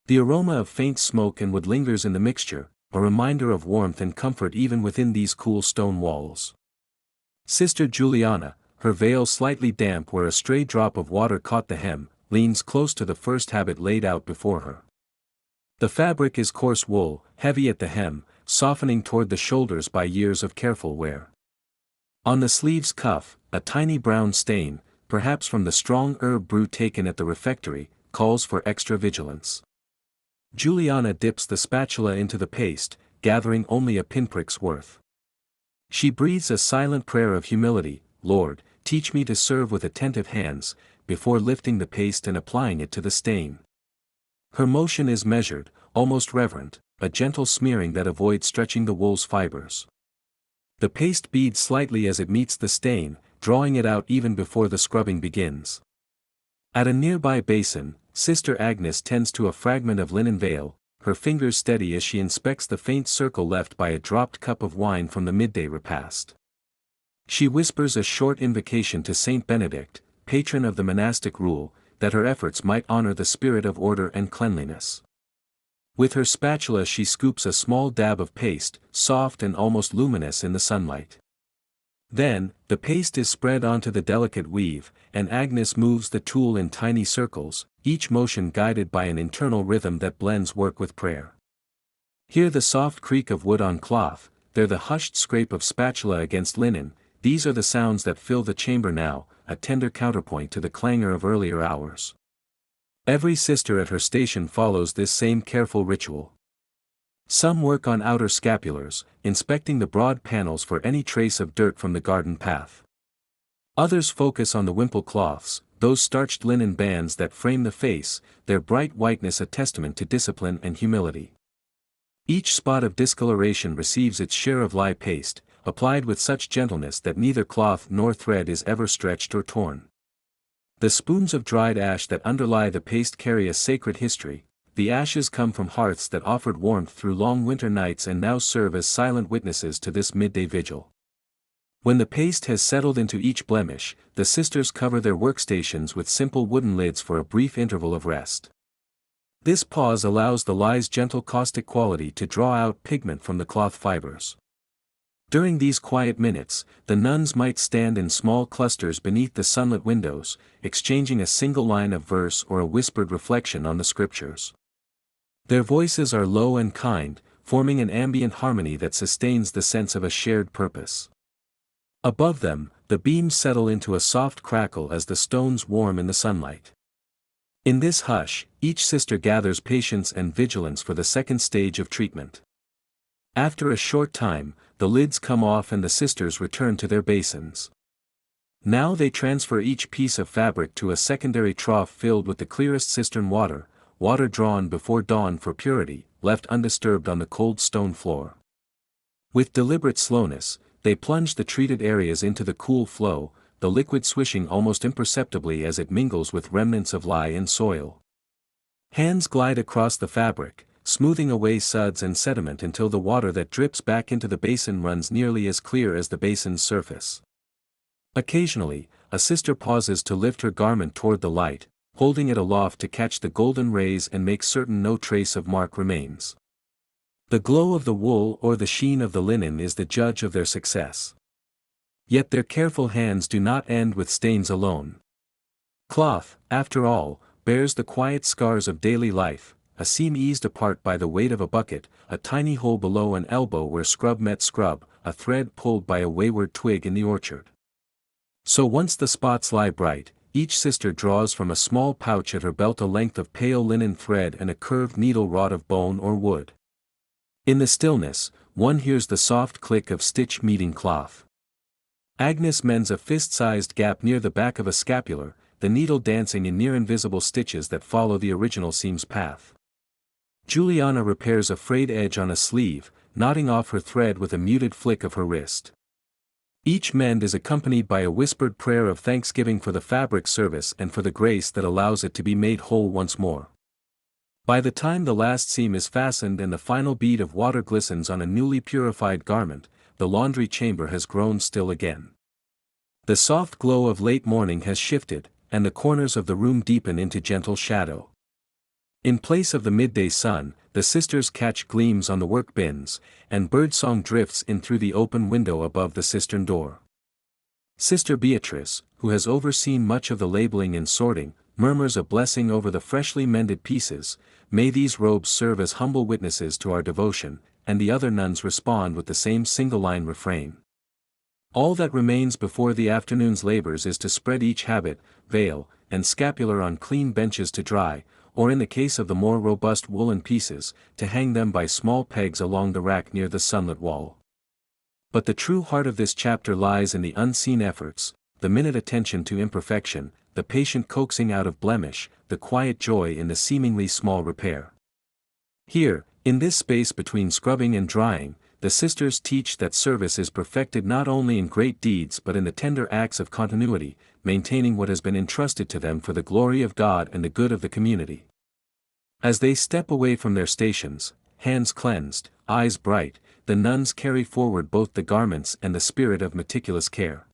The aroma of faint smoke and wood lingers in the mixture, a reminder of warmth and comfort even within these cool stone walls. Sister Juliana, her veil slightly damp where a stray drop of water caught the hem, leans close to the first habit laid out before her. The fabric is coarse wool, heavy at the hem, softening toward the shoulders by years of careful wear. On the sleeve's cuff, a tiny brown stain, perhaps from the strong herb brew taken at the refectory, calls for extra vigilance. Juliana dips the spatula into the paste, gathering only a pinprick's worth. She breathes a silent prayer of humility, "Lord, teach me to serve with attentive hands," before lifting the paste and applying it to the stain. Her motion is measured, almost reverent, a gentle smearing that avoids stretching the wool's fibers. The paste beads slightly as it meets the stain, drawing it out even before the scrubbing begins. At a nearby basin, Sister Agnes tends to a fragment of linen veil, her fingers steady as she inspects the faint circle left by a dropped cup of wine from the midday repast. She whispers a short invocation to Saint Benedict, patron of the monastic rule, that her efforts might honor the spirit of order and cleanliness. With her spatula she scoops a small dab of paste, soft and almost luminous in the sunlight. Then, the paste is spread onto the delicate weave, and Agnes moves the tool in tiny circles, each motion guided by an internal rhythm that blends work with prayer. Here the soft creak of wood on cloth, there the hushed scrape of spatula against linen, these are the sounds that fill the chamber now, a tender counterpoint to the clangor of earlier hours. Every sister at her station follows this same careful ritual. Some work on outer scapulars, inspecting the broad panels for any trace of dirt from the garden path. Others focus on the wimple cloths, those starched linen bands that frame the face, their bright whiteness a testament to discipline and humility. Each spot of discoloration receives its share of lye paste, applied with such gentleness that neither cloth nor thread is ever stretched or torn. The spoons of dried ash that underlie the paste carry a sacred history. The ashes come from hearths that offered warmth through long winter nights and now serve as silent witnesses to this midday vigil. When the paste has settled into each blemish, the sisters cover their workstations with simple wooden lids for a brief interval of rest. This pause allows the lye's gentle caustic quality to draw out pigment from the cloth fibers. During these quiet minutes, the nuns might stand in small clusters beneath the sunlit windows, exchanging a single line of verse or a whispered reflection on the scriptures. Their voices are low and kind, forming an ambient harmony that sustains the sense of a shared purpose. Above them, the beams settle into a soft crackle as the stones warm in the sunlight. In this hush, each sister gathers patience and vigilance for the second stage of treatment. After a short time, the lids come off and the sisters return to their basins. Now they transfer each piece of fabric to a secondary trough filled with the clearest cistern water, water drawn before dawn for purity, left undisturbed on the cold stone floor. With deliberate slowness, they plunge the treated areas into the cool flow, the liquid swishing almost imperceptibly as it mingles with remnants of lye and soil. Hands glide across the fabric, smoothing away suds and sediment until the water that drips back into the basin runs nearly as clear as the basin's surface. Occasionally, a sister pauses to lift her garment toward the light, holding it aloft to catch the golden rays and make certain no trace of mark remains. The glow of the wool or the sheen of the linen is the judge of their success. Yet their careful hands do not end with stains alone. Cloth, after all, bears the quiet scars of daily life, a seam eased apart by the weight of a bucket, a tiny hole below an elbow where scrub met scrub, a thread pulled by a wayward twig in the orchard. So once the spots lie bright, each sister draws from a small pouch at her belt a length of pale linen thread and a curved needle wrought of bone or wood. In the stillness, one hears the soft click of stitch meeting cloth. Agnes mends a fist-sized gap near the back of a scapular, the needle dancing in near-invisible stitches that follow the original seam's path. Juliana repairs a frayed edge on a sleeve, knotting off her thread with a muted flick of her wrist. Each mend is accompanied by a whispered prayer of thanksgiving for the fabric service and for the grace that allows it to be made whole once more. By the time the last seam is fastened and the final bead of water glistens on a newly purified garment, the laundry chamber has grown still again. The soft glow of late morning has shifted, and the corners of the room deepen into gentle shadow. In place of the midday sun, the sisters catch gleams on the work bins, and birdsong drifts in through the open window above the cistern door. Sister Beatrice, who has overseen much of the labeling and sorting, murmurs a blessing over the freshly mended pieces. May these robes serve as humble witnesses to our devotion, and the other nuns respond with the same single-line refrain. All that remains before the afternoon's labors is to spread each habit, veil, and scapular on clean benches to dry, or in the case of the more robust woolen pieces, to hang them by small pegs along the rack near the sunlit wall. But the true heart of this chapter lies in the unseen efforts, the minute attention to imperfection, the patient coaxing out of blemish, the quiet joy in the seemingly small repair. Here, in this space between scrubbing and drying, the sisters teach that service is perfected not only in great deeds but in the tender acts of continuity, maintaining what has been entrusted to them for the glory of God and the good of the community. As they step away from their stations, hands cleansed, eyes bright, the nuns carry forward both the garments and the spirit of meticulous care.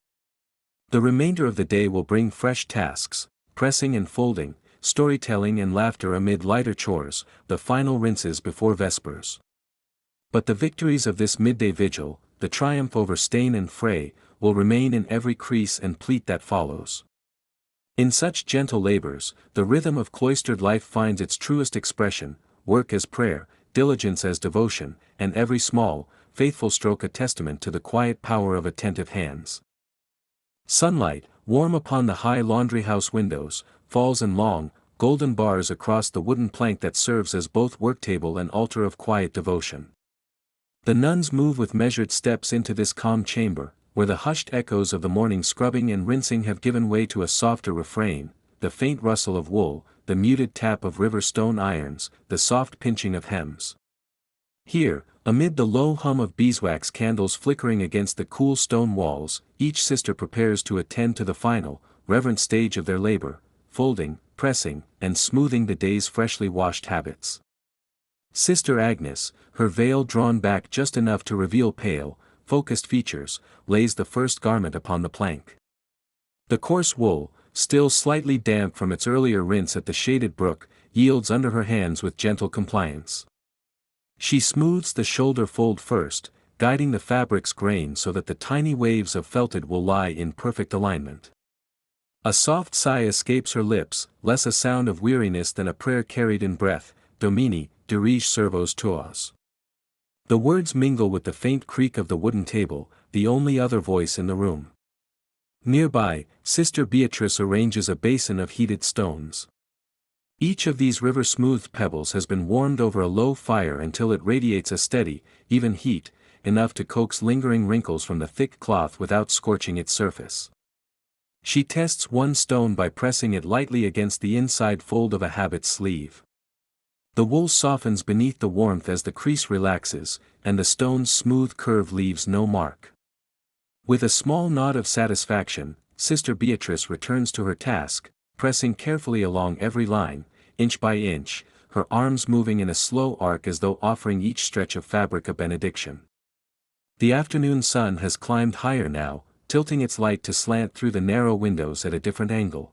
The remainder of the day will bring fresh tasks, pressing and folding, storytelling and laughter amid lighter chores, the final rinses before vespers. But the victories of this midday vigil, the triumph over stain and fray, will remain in every crease and pleat that follows. In such gentle labors, the rhythm of cloistered life finds its truest expression, work as prayer, diligence as devotion, and every small, faithful stroke a testament to the quiet power of attentive hands. Sunlight, warm upon the high laundry house windows, falls in long, golden bars across the wooden plank that serves as both worktable and altar of quiet devotion. The nuns move with measured steps into this calm chamber, where the hushed echoes of the morning scrubbing and rinsing have given way to a softer refrain, the faint rustle of wool, the muted tap of river stone irons, the soft pinching of hems. Here, amid the low hum of beeswax candles flickering against the cool stone walls, each sister prepares to attend to the final, reverent stage of their labor, folding, pressing, and smoothing the day's freshly washed habits. Sister Agnes, her veil drawn back just enough to reveal pale, focused features, lays the first garment upon the plank. The coarse wool, still slightly damp from its earlier rinse at the shaded brook, yields under her hands with gentle compliance. She smooths the shoulder fold first, guiding the fabric's grain so that the tiny waves of felted will lie in perfect alignment. A soft sigh escapes her lips, less a sound of weariness than a prayer carried in breath, Domini, dirige servos tuos. The words mingle with the faint creak of the wooden table, the only other voice in the room. Nearby, Sister Beatrice arranges a basin of heated stones. Each of these river-smoothed pebbles has been warmed over a low fire until it radiates a steady, even heat, enough to coax lingering wrinkles from the thick cloth without scorching its surface. She tests one stone by pressing it lightly against the inside fold of a habit's sleeve. The wool softens beneath the warmth as the crease relaxes, and the stone's smooth curve leaves no mark. With a small nod of satisfaction, Sister Beatrice returns to her task, pressing carefully along every line, inch by inch, her arms moving in a slow arc as though offering each stretch of fabric a benediction. The afternoon sun has climbed higher now, tilting its light to slant through the narrow windows at a different angle.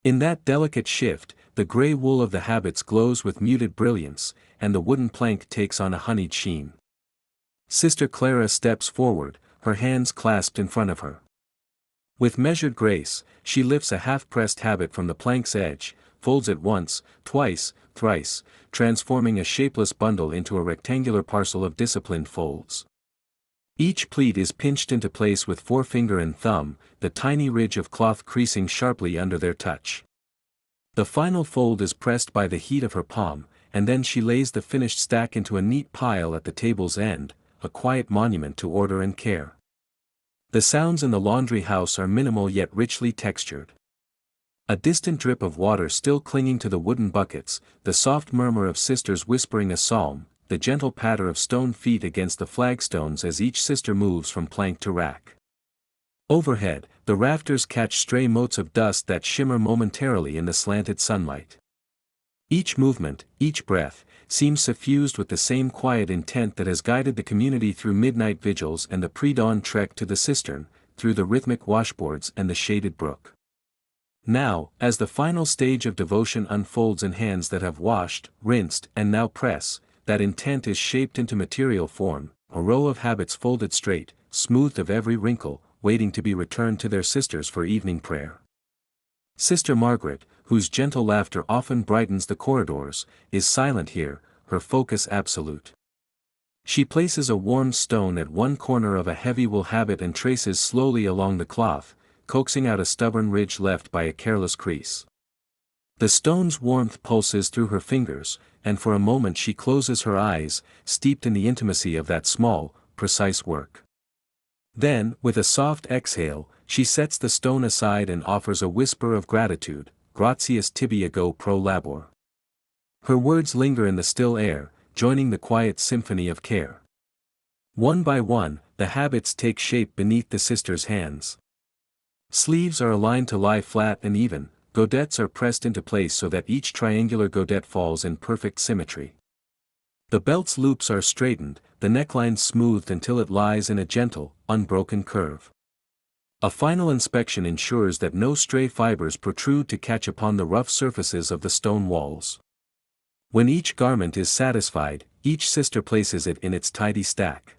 In that delicate shift, the gray wool of the habits glows with muted brilliance, and the wooden plank takes on a honeyed sheen. Sister Clara steps forward, her hands clasped in front of her. With measured grace, she lifts a half-pressed habit from the plank's edge, folds it once, twice, thrice, transforming a shapeless bundle into a rectangular parcel of disciplined folds. Each pleat is pinched into place with forefinger and thumb, the tiny ridge of cloth creasing sharply under their touch. The final fold is pressed by the heat of her palm, and then she lays the finished stack into a neat pile at the table's end, a quiet monument to order and care. The sounds in the laundry house are minimal yet richly textured. A distant drip of water still clinging to the wooden buckets, the soft murmur of sisters whispering a psalm, the gentle patter of stone feet against the flagstones as each sister moves from plank to rack. Overhead, the rafters catch stray motes of dust that shimmer momentarily in the slanted sunlight. Each movement, each breath, seems suffused with the same quiet intent that has guided the community through midnight vigils and the pre-dawn trek to the cistern, through the rhythmic washboards and the shaded brook. Now, as the final stage of devotion unfolds in hands that have washed, rinsed, and now press, that intent is shaped into material form, a row of habits folded straight, smoothed of every wrinkle, waiting to be returned to their sisters for evening prayer. Sister Margaret, whose gentle laughter often brightens the corridors, is silent here, her focus absolute. She places a warm stone at one corner of a heavy wool habit and traces slowly along the cloth, coaxing out a stubborn ridge left by a careless crease. The stone's warmth pulses through her fingers, and for a moment she closes her eyes, steeped in the intimacy of that small, precise work. Then, with a soft exhale, she sets the stone aside and offers a whisper of gratitude, gratias tibi ego pro labor. Her words linger in the still air, joining the quiet symphony of care. One by one, the habits take shape beneath the sisters' hands. Sleeves are aligned to lie flat and even, godets are pressed into place so that each triangular godet falls in perfect symmetry. The belt's loops are straightened, the neckline smoothed until it lies in a gentle, unbroken curve. A final inspection ensures that no stray fibers protrude to catch upon the rough surfaces of the stone walls. When each garment is satisfied, each sister places it in its tidy stack.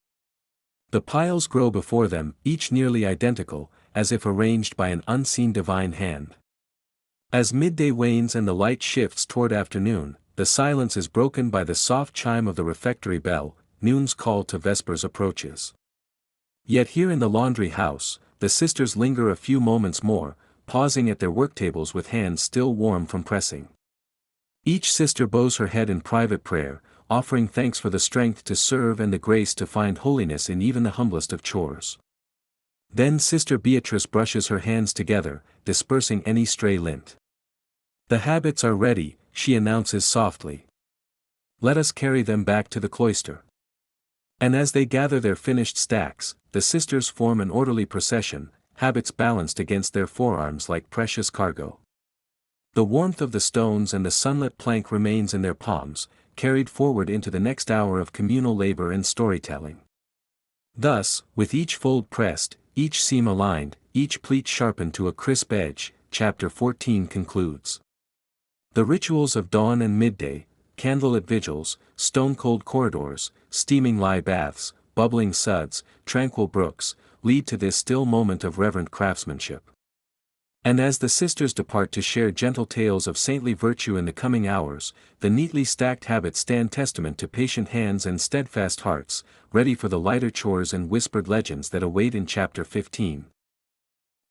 The piles grow before them, each nearly identical, as if arranged by an unseen divine hand. As midday wanes and the light shifts toward afternoon, the silence is broken by the soft chime of the refectory bell, noon's call to vespers approaches. Yet here in the laundry house, the sisters linger a few moments more, pausing at their work tables with hands still warm from pressing. Each sister bows her head in private prayer, offering thanks for the strength to serve and the grace to find holiness in even the humblest of chores. Then Sister Beatrice brushes her hands together, dispersing any stray lint. The habits are ready, she announces softly. Let us carry them back to the cloister. And as they gather their finished stacks, the sisters form an orderly procession, habits balanced against their forearms like precious cargo. The warmth of the stones and the sunlit plank remains in their palms, carried forward into the next hour of communal labor and storytelling. Thus, with each fold pressed, each seam aligned, each pleat sharpened to a crisp edge, chapter 14 concludes. The rituals of dawn and midday, candlelit vigils, stone-cold corridors, steaming lye baths, bubbling suds, tranquil brooks, lead to this still moment of reverent craftsmanship. And as the sisters depart to share gentle tales of saintly virtue in the coming hours, the neatly stacked habits stand testament to patient hands and steadfast hearts, ready for the lighter chores and whispered legends that await in chapter 15.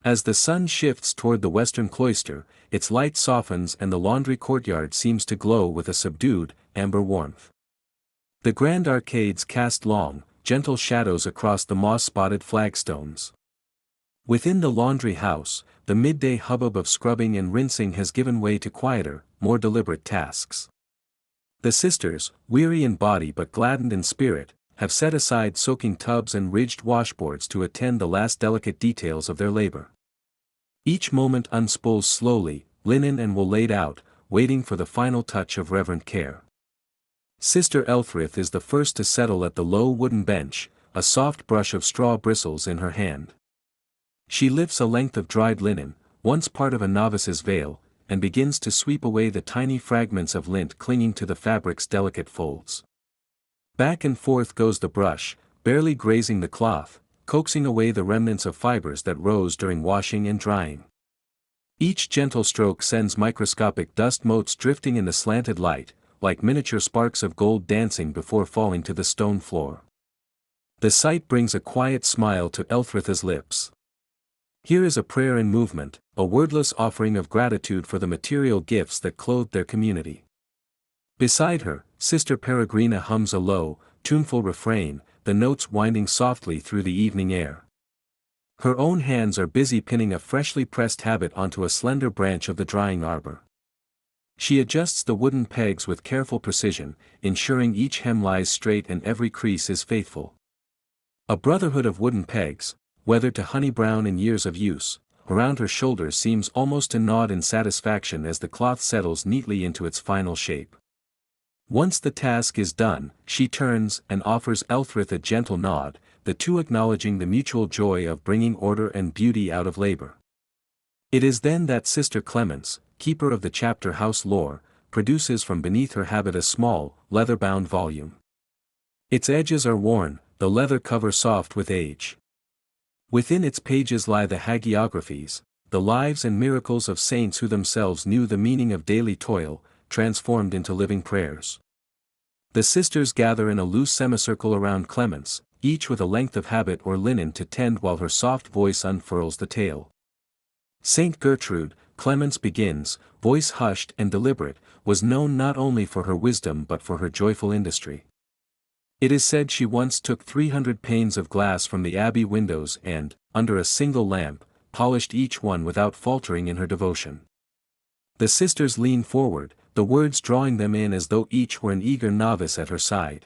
As the sun shifts toward the western cloister, its light softens and the laundry courtyard seems to glow with a subdued, amber warmth. The grand arcades cast long, gentle shadows across the moss-spotted flagstones. Within the laundry house, the midday hubbub of scrubbing and rinsing has given way to quieter, more deliberate tasks. The sisters, weary in body but gladdened in spirit, have set aside soaking tubs and ridged washboards to attend the last delicate details of their labor. Each moment unspools slowly, linen and wool laid out, waiting for the final touch of reverent care. Sister Elfrith is the first to settle at the low wooden bench, a soft brush of straw bristles in her hand. She lifts a length of dried linen, once part of a novice's veil, and begins to sweep away the tiny fragments of lint clinging to the fabric's delicate folds. Back and forth goes the brush, barely grazing the cloth, coaxing away the remnants of fibers that rose during washing and drying. Each gentle stroke sends microscopic dust motes drifting in the slanted light, like miniature sparks of gold dancing before falling to the stone floor. The sight brings a quiet smile to Elfritha's lips. Here is a prayer in movement, a wordless offering of gratitude for the material gifts that clothed their community. Beside her, Sister Peregrina hums a low, tuneful refrain, the notes winding softly through the evening air. Her own hands are busy pinning a freshly pressed habit onto a slender branch of the drying arbor. She adjusts the wooden pegs with careful precision, ensuring each hem lies straight and every crease is faithful. A brotherhood of wooden pegs, weathered to honey brown in years of use, around her shoulders seems almost to nod in satisfaction as the cloth settles neatly into its final shape. Once the task is done, she turns and offers Elfrith a gentle nod, the two acknowledging the mutual joy of bringing order and beauty out of labor. It is then that Sister Clemence, keeper of the chapter house lore, produces from beneath her habit a small, leather-bound volume. Its edges are worn, the leather cover soft with age. Within its pages lie the hagiographies, the lives and miracles of saints who themselves knew the meaning of daily toil, transformed into living prayers. The sisters gather in a loose semicircle around Clemence, each with a length of habit or linen to tend while her soft voice unfurls the tale. Saint Gertrude, Clemence begins, voice hushed and deliberate, was known not only for her wisdom but for her joyful industry. It is said she once took 300 panes of glass from the abbey windows and, under a single lamp, polished each one without faltering in her devotion. The sisters lean forward, the words drawing them in as though each were an eager novice at her side.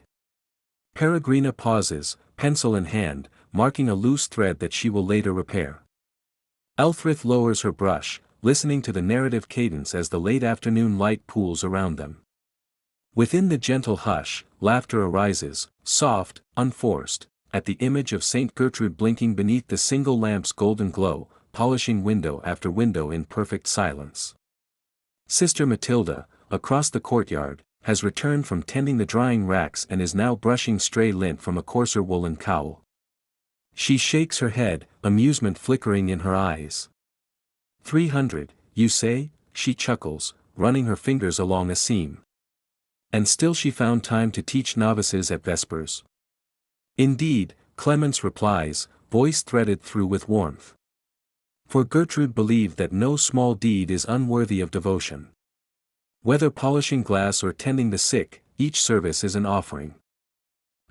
Peregrina pauses, pencil in hand, marking a loose thread that she will later repair. Elfrith lowers her brush, listening to the narrative cadence as the late afternoon light pools around them. Within the gentle hush, laughter arises, soft, unforced, at the image of Saint Gertrude blinking beneath the single lamp's golden glow, polishing window after window in perfect silence. Sister Matilda, across the courtyard, has returned from tending the drying racks and is now brushing stray lint from a coarser woolen cowl. She shakes her head, amusement flickering in her eyes. 300, you say? She chuckles, running her fingers along a seam. And still she found time to teach novices at Vespers. Indeed, Clemence replies, voice threaded through with warmth. For Gertrude believed that no small deed is unworthy of devotion. Whether polishing glass or tending the sick, each service is an offering.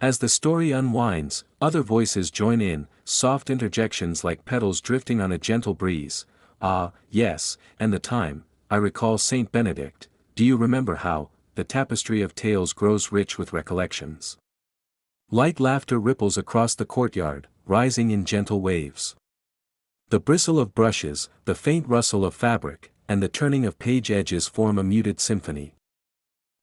As the story unwinds, other voices join in, soft interjections like petals drifting on a gentle breeze. Ah, yes, and the time, I recall Saint Benedict, do you remember how, the tapestry of tales grows rich with recollections. Light laughter ripples across the courtyard, rising in gentle waves. The bristle of brushes, the faint rustle of fabric, and the turning of page edges form a muted symphony.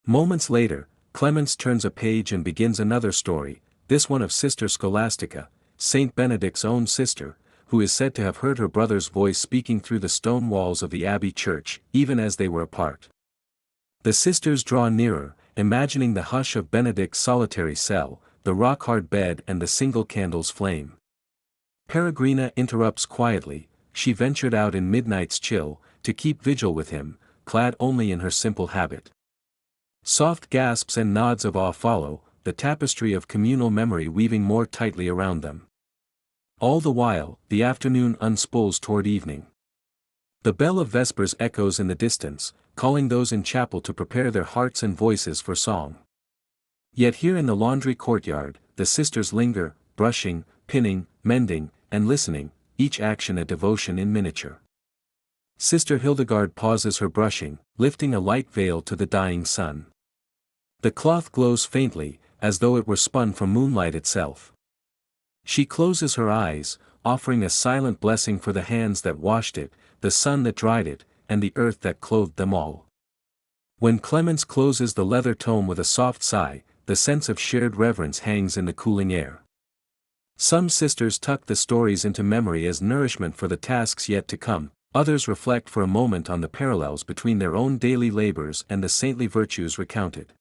Moments later, Clemence turns a page and begins another story, this one of Sister Scholastica, Saint Benedict's own sister, who is said to have heard her brother's voice speaking through the stone walls of the abbey church, even as they were apart. The sisters draw nearer, imagining the hush of Benedict's solitary cell, the rock-hard bed and the single candle's flame. Peregrina interrupts quietly, she ventured out in midnight's chill, to keep vigil with him, clad only in her simple habit. Soft gasps and nods of awe follow, the tapestry of communal memory weaving more tightly around them. All the while, the afternoon unspools toward evening. The bell of Vespers echoes in the distance, calling those in chapel to prepare their hearts and voices for song. Yet here in the laundry courtyard, the sisters linger, brushing, pinning, mending, and listening, each action a devotion in miniature. Sister Hildegard pauses her brushing, lifting a light veil to the dying sun. The cloth glows faintly, as though it were spun from moonlight itself. She closes her eyes, offering a silent blessing for the hands that washed it, the sun that dried it, and the earth that clothed them all. When Clemens closes the leather tome with a soft sigh, the sense of shared reverence hangs in the cooling air. Some sisters tuck the stories into memory as nourishment for the tasks yet to come, others reflect for a moment on the parallels between their own daily labors and the saintly virtues recounted.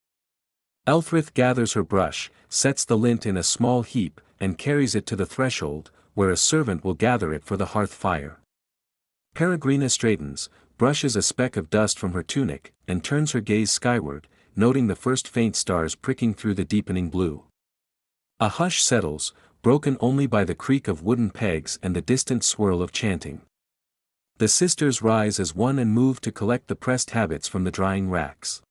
Elfrith gathers her brush, sets the lint in a small heap, and carries it to the threshold, where a servant will gather it for the hearth fire. Peregrina straightens, brushes a speck of dust from her tunic, and turns her gaze skyward, noting the first faint stars pricking through the deepening blue. A hush settles, broken only by the creak of wooden pegs and the distant swirl of chanting. The sisters rise as one and move to collect the pressed habits from the drying racks.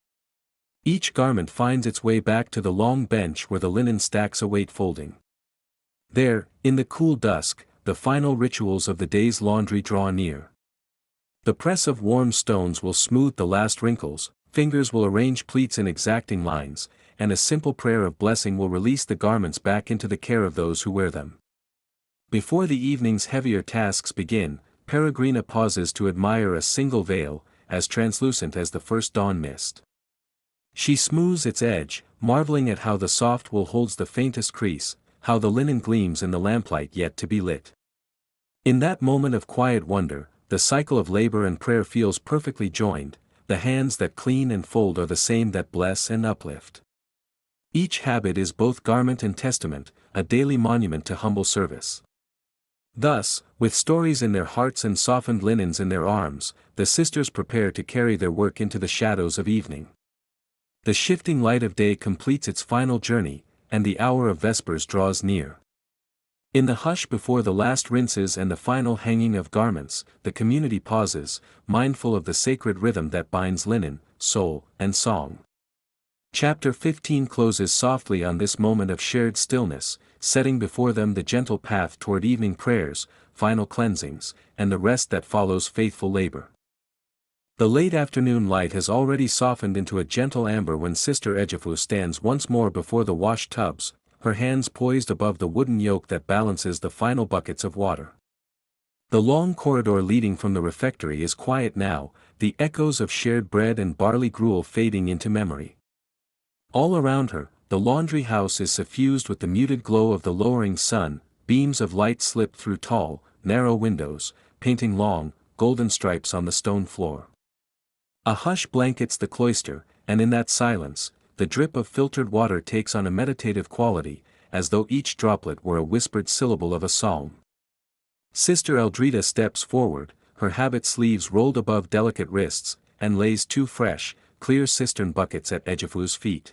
Each garment finds its way back to the long bench where the linen stacks await folding. There, in the cool dusk, the final rituals of the day's laundry draw near. The press of warm stones will smooth the last wrinkles, fingers will arrange pleats in exacting lines, and a simple prayer of blessing will release the garments back into the care of those who wear them. Before the evening's heavier tasks begin, Peregrina pauses to admire a single veil, as translucent as the first dawn mist. She smooths its edge, marveling at how the soft wool holds the faintest crease, how the linen gleams in the lamplight yet to be lit. In that moment of quiet wonder, the cycle of labor and prayer feels perfectly joined. The hands that clean and fold are the same that bless and uplift. Each habit is both garment and testament, a daily monument to humble service. Thus, with stories in their hearts and softened linens in their arms, the sisters prepare to carry their work into the shadows of evening. The shifting light of day completes its final journey, and the hour of vespers draws near. In the hush before the last rinses and the final hanging of garments, the community pauses, mindful of the sacred rhythm that binds linen, soul, and song. Chapter 15 closes softly on this moment of shared stillness, setting before them the gentle path toward evening prayers, final cleansings, and the rest that follows faithful labor. The late afternoon light has already softened into a gentle amber when Sister Ejiofor stands once more before the wash tubs, her hands poised above the wooden yoke that balances the final buckets of water. The long corridor leading from the refectory is quiet now, the echoes of shared bread and barley gruel fading into memory. All around her, the laundry house is suffused with the muted glow of the lowering sun, beams of light slip through tall, narrow windows, painting long, golden stripes on the stone floor. A hush blankets the cloister, and in that silence, the drip of filtered water takes on a meditative quality, as though each droplet were a whispered syllable of a psalm. Sister Eldrida steps forward, her habit sleeves rolled above delicate wrists, and lays two fresh, clear cistern buckets at Ejiofor's feet.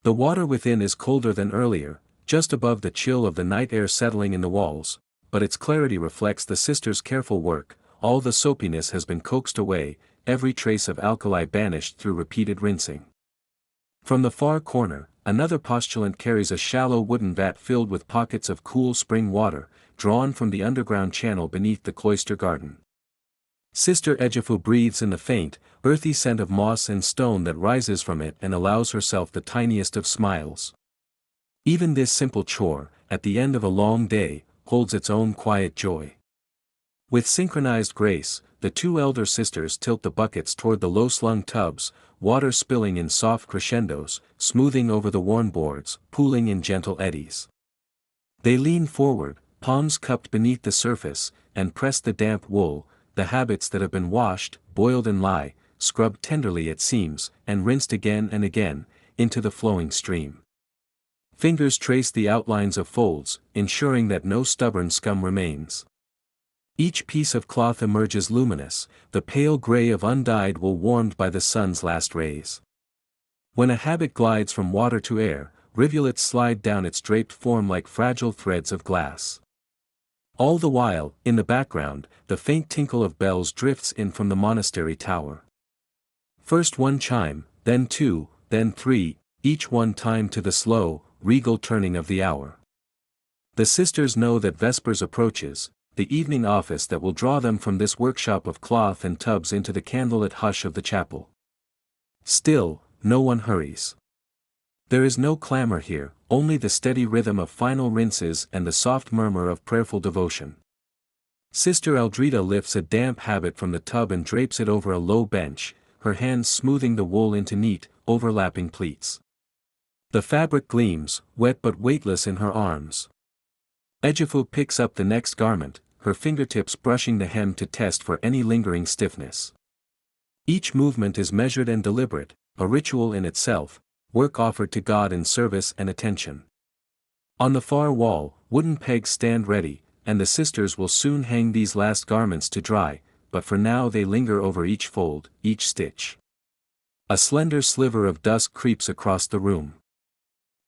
The water within is colder than earlier, just above the chill of the night air settling in the walls, but its clarity reflects the sister's careful work. All the soapiness has been coaxed away, every trace of alkali banished through repeated rinsing. From the far corner, another postulant carries a shallow wooden vat filled with pockets of cool spring water, drawn from the underground channel beneath the cloister garden. Sister Ejiofor breathes in the faint, earthy scent of moss and stone that rises from it and allows herself the tiniest of smiles. Even this simple chore, at the end of a long day, holds its own quiet joy. With synchronized grace, the two elder sisters tilt the buckets toward the low-slung tubs, water spilling in soft crescendos, smoothing over the worn boards, pooling in gentle eddies. They lean forward, palms cupped beneath the surface, and press the damp wool, the habits that have been washed, boiled and lye, scrubbed tenderly at seams, and rinsed again and again, into the flowing stream. Fingers trace the outlines of folds, ensuring that no stubborn scum remains. Each piece of cloth emerges luminous, the pale gray of undyed wool warmed by the sun's last rays. When a habit glides from water to air, rivulets slide down its draped form like fragile threads of glass. All the while, in the background, the faint tinkle of bells drifts in from the monastery tower. First one chime, then two, then three, each one timed to the slow, regal turning of the hour. The sisters know that vespers approaches, the evening office that will draw them from this workshop of cloth and tubs into the candlelit hush of the chapel. Still, no one hurries. There is no clamor here, only the steady rhythm of final rinses and the soft murmur of prayerful devotion. Sister Eldreda lifts a damp habit from the tub and drapes it over a low bench, her hands smoothing the wool into neat, overlapping pleats. The fabric gleams, wet but weightless in her arms. Ejiofor picks up the next garment, her fingertips brushing the hem to test for any lingering stiffness. Each movement is measured and deliberate, a ritual in itself, work offered to God in service and attention. On the far wall, wooden pegs stand ready, and the sisters will soon hang these last garments to dry, but for now they linger over each fold, each stitch. A slender sliver of dusk creeps across the room.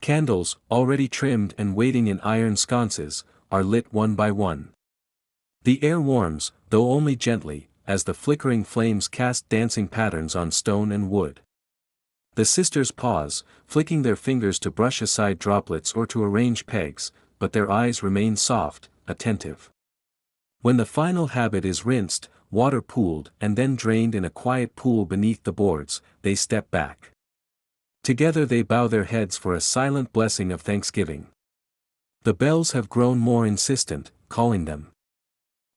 Candles, already trimmed and waiting in iron sconces, are lit one by one. The air warms, though only gently, as the flickering flames cast dancing patterns on stone and wood. The sisters pause, flicking their fingers to brush aside droplets or to arrange pegs, but their eyes remain soft, attentive. When the final habit is rinsed, water pooled and then drained in a quiet pool beneath the boards, they step back. Together they bow their heads for a silent blessing of thanksgiving. The bells have grown more insistent, calling them.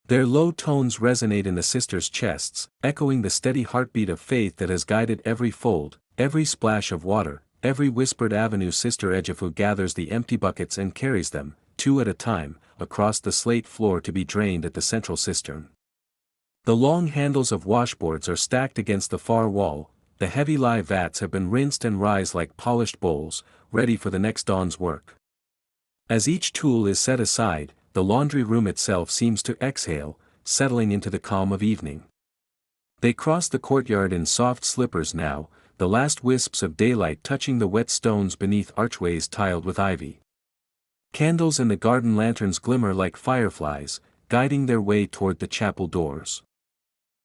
Their low tones resonate in the sisters' chests, echoing the steady heartbeat of faith that has guided every fold, every splash of water, every whispered avenue. Sister Ejiofor gathers the empty buckets and carries them, two at a time, across the slate floor to be drained at the central cistern. The long handles of washboards are stacked against the far wall, the heavy lye vats have been rinsed and rise like polished bowls, ready for the next dawn's work. As each tool is set aside, the laundry room itself seems to exhale, settling into the calm of evening. They cross the courtyard in soft slippers now, the last wisps of daylight touching the wet stones beneath archways tiled with ivy. Candles and the garden lanterns glimmer like fireflies, guiding their way toward the chapel doors.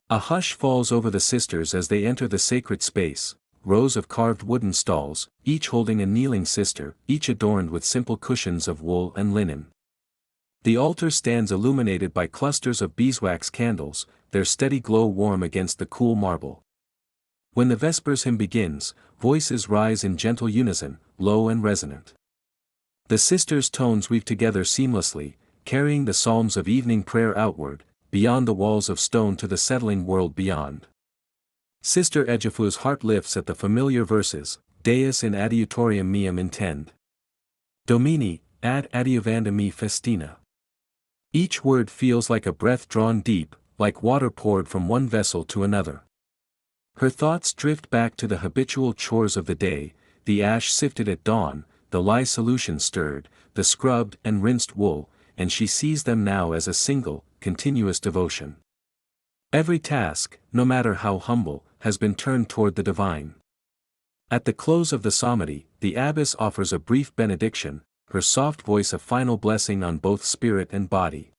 A hush falls over the sisters as they enter the sacred space, rows of carved wooden stalls, each holding a kneeling sister, each adorned with simple cushions of wool and linen. The altar stands illuminated by clusters of beeswax candles, their steady glow warm against the cool marble. When the Vespers hymn begins, voices rise in gentle unison, low and resonant. The sisters' tones weave together seamlessly, carrying the psalms of evening prayer outward, beyond the walls of stone to the settling world beyond. Sister Ejiofor's heart lifts at the familiar verses, Deus in adiutorium meum intend. Domini, ad adiuvanda me festina. Each word feels like a breath drawn deep, like water poured from one vessel to another. Her thoughts drift back to the habitual chores of the day, the ash sifted at dawn, the lye solution stirred, the scrubbed and rinsed wool, and she sees them now as a single, continuous devotion. Every task, no matter how humble, has been turned toward the divine. At the close of the psalmody, the abbess offers a brief benediction, her soft voice a final blessing on both spirit and body.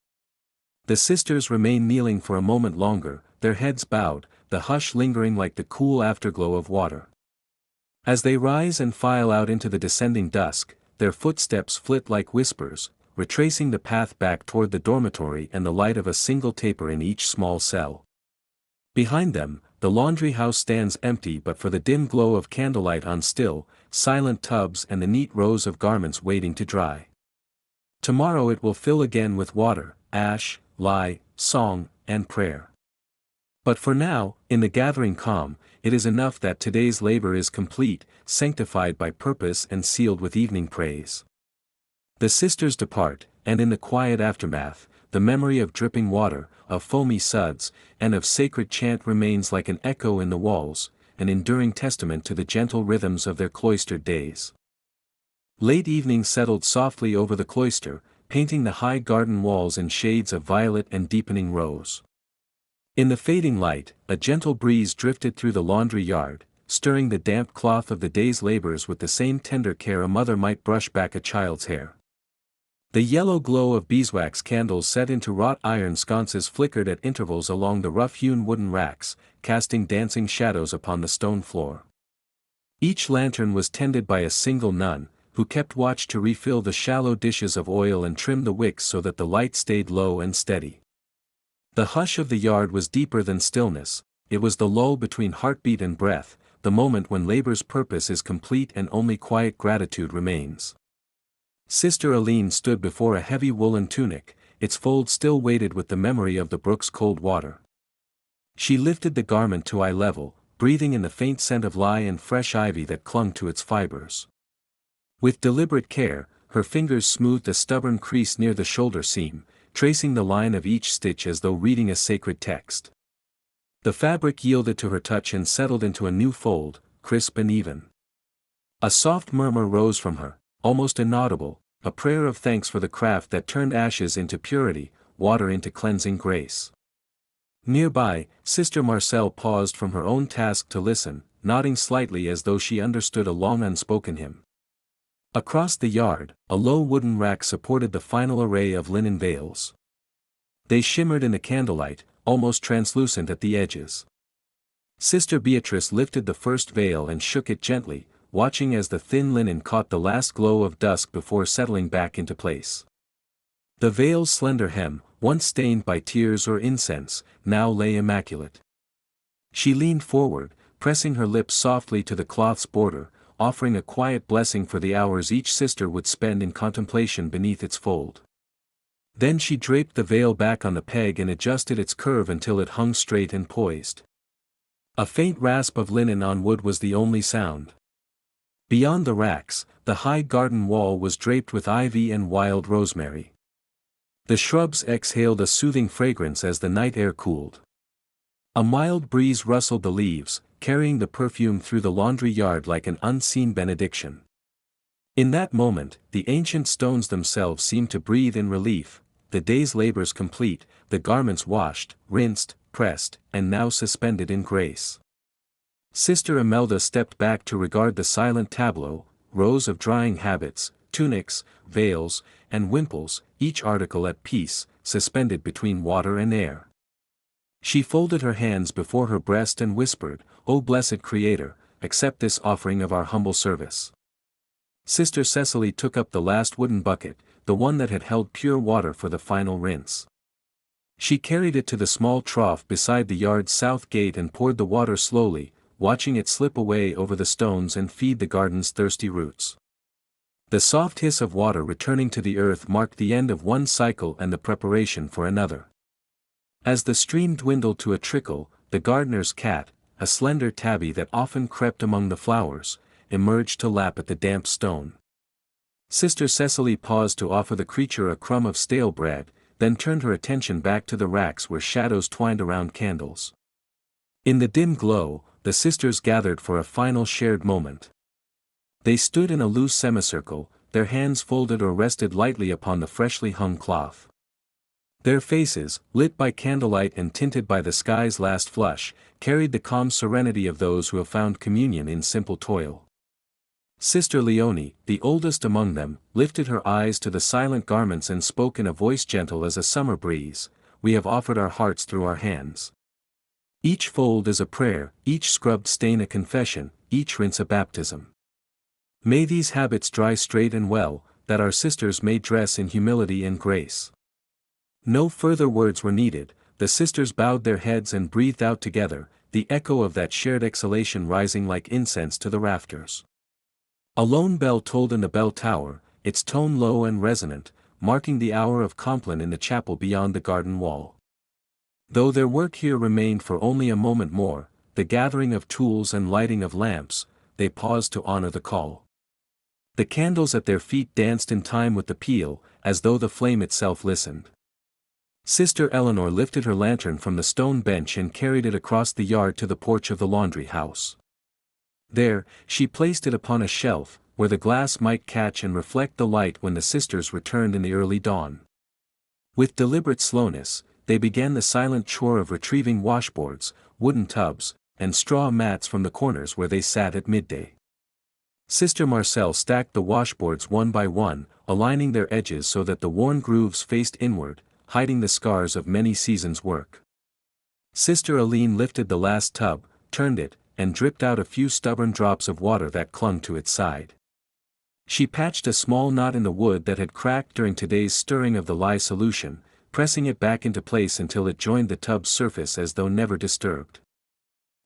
The sisters remain kneeling for a moment longer, their heads bowed, the hush lingering like the cool afterglow of water. As they rise and file out into the descending dusk, their footsteps flit like whispers, retracing the path back toward the dormitory and the light of a single taper in each small cell. Behind them, the laundry house stands empty but for the dim glow of candlelight on still, silent tubs and the neat rows of garments waiting to dry. Tomorrow it will fill again with water, ash, lye, song, and prayer. But for now, in the gathering calm, it is enough that today's labor is complete, sanctified by purpose and sealed with evening praise. The sisters depart, and in the quiet aftermath, the memory of dripping water, of foamy suds, and of sacred chant remains like an echo in the walls, an enduring testament to the gentle rhythms of their cloistered days. Late evening settled softly over the cloister, painting the high garden walls in shades of violet and deepening rose. In the fading light, a gentle breeze drifted through the laundry yard, stirring the damp cloth of the day's labors with the same tender care a mother might brush back a child's hair. The yellow glow of beeswax candles set into wrought iron sconces flickered at intervals along the rough-hewn wooden racks, casting dancing shadows upon the stone floor. Each lantern was tended by a single nun, who kept watch to refill the shallow dishes of oil and trim the wicks so that the light stayed low and steady. The hush of the yard was deeper than stillness, it was the lull between heartbeat and breath, the moment when labor's purpose is complete and only quiet gratitude remains. Sister Aline stood before a heavy woolen tunic, its folds still weighted with the memory of the brook's cold water. She lifted the garment to eye level, breathing in the faint scent of lye and fresh ivy that clung to its fibers. With deliberate care, her fingers smoothed a stubborn crease near the shoulder seam, tracing the line of each stitch as though reading a sacred text. The fabric yielded to her touch and settled into a new fold, crisp and even. A soft murmur rose from her, almost inaudible, a prayer of thanks for the craft that turned ashes into purity, water into cleansing grace. Nearby, Sister Marcel paused from her own task to listen, nodding slightly as though she understood a long unspoken hymn. Across the yard, a low wooden rack supported the final array of linen veils. They shimmered in the candlelight, almost translucent at the edges. Sister Beatrice lifted the first veil and shook it gently, watching as the thin linen caught the last glow of dusk before settling back into place. The veil's slender hem, once stained by tears or incense, now lay immaculate. She leaned forward, pressing her lips softly to the cloth's border, offering a quiet blessing for the hours each sister would spend in contemplation beneath its fold. Then she draped the veil back on the peg and adjusted its curve until it hung straight and poised. A faint rasp of linen on wood was the only sound. Beyond the racks, the high garden wall was draped with ivy and wild rosemary. The shrubs exhaled a soothing fragrance as the night air cooled. A mild breeze rustled the leaves, carrying the perfume through the laundry yard like an unseen benediction. In that moment, the ancient stones themselves seemed to breathe in relief, the day's labors complete, the garments washed, rinsed, pressed, and now suspended in grace. Sister Imelda stepped back to regard the silent tableau, rows of drying habits, tunics, veils, and wimples, each article at peace, suspended between water and air. She folded her hands before her breast and whispered, "O blessed Creator, accept this offering of our humble service." Sister Cecily took up the last wooden bucket, the one that had held pure water for the final rinse. She carried it to the small trough beside the yard's south gate and poured the water slowly, watching it slip away over the stones and feed the garden's thirsty roots. The soft hiss of water returning to the earth marked the end of one cycle and the preparation for another. As the stream dwindled to a trickle, the gardener's cat, a slender tabby that often crept among the flowers, emerged to lap at the damp stone. Sister Cecily paused to offer the creature a crumb of stale bread, then turned her attention back to the racks where shadows twined around candles. In the dim glow, the sisters gathered for a final shared moment. They stood in a loose semicircle, their hands folded or rested lightly upon the freshly hung cloth. Their faces, lit by candlelight and tinted by the sky's last flush, carried the calm serenity of those who have found communion in simple toil. Sister Leonie, the oldest among them, lifted her eyes to the silent garments and spoke in a voice gentle as a summer breeze, "We have offered our hearts through our hands. Each fold is a prayer, each scrubbed stain a confession, each rinse a baptism. May these habits dry straight and well, that our sisters may dress in humility and grace." No further words were needed, the sisters bowed their heads and breathed out together, the echo of that shared exhalation rising like incense to the rafters. A lone bell tolled in the bell tower, its tone low and resonant, marking the hour of Compline in the chapel beyond the garden wall. Though their work here remained for only a moment more, the gathering of tools and lighting of lamps, they paused to honor the call. The candles at their feet danced in time with the peal, as though the flame itself listened. Sister Eleanor lifted her lantern from the stone bench and carried it across the yard to the porch of the laundry house. There, she placed it upon a shelf, where the glass might catch and reflect the light when the sisters returned in the early dawn. With deliberate slowness, they began the silent chore of retrieving washboards, wooden tubs, and straw mats from the corners where they sat at midday. Sister Marcel stacked the washboards one by one, aligning their edges so that the worn grooves faced inward, hiding the scars of many seasons' work. Sister Aline lifted the last tub, turned it, and dripped out a few stubborn drops of water that clung to its side. She patched a small knot in the wood that had cracked during today's stirring of the lye solution, pressing it back into place until it joined the tub's surface as though never disturbed.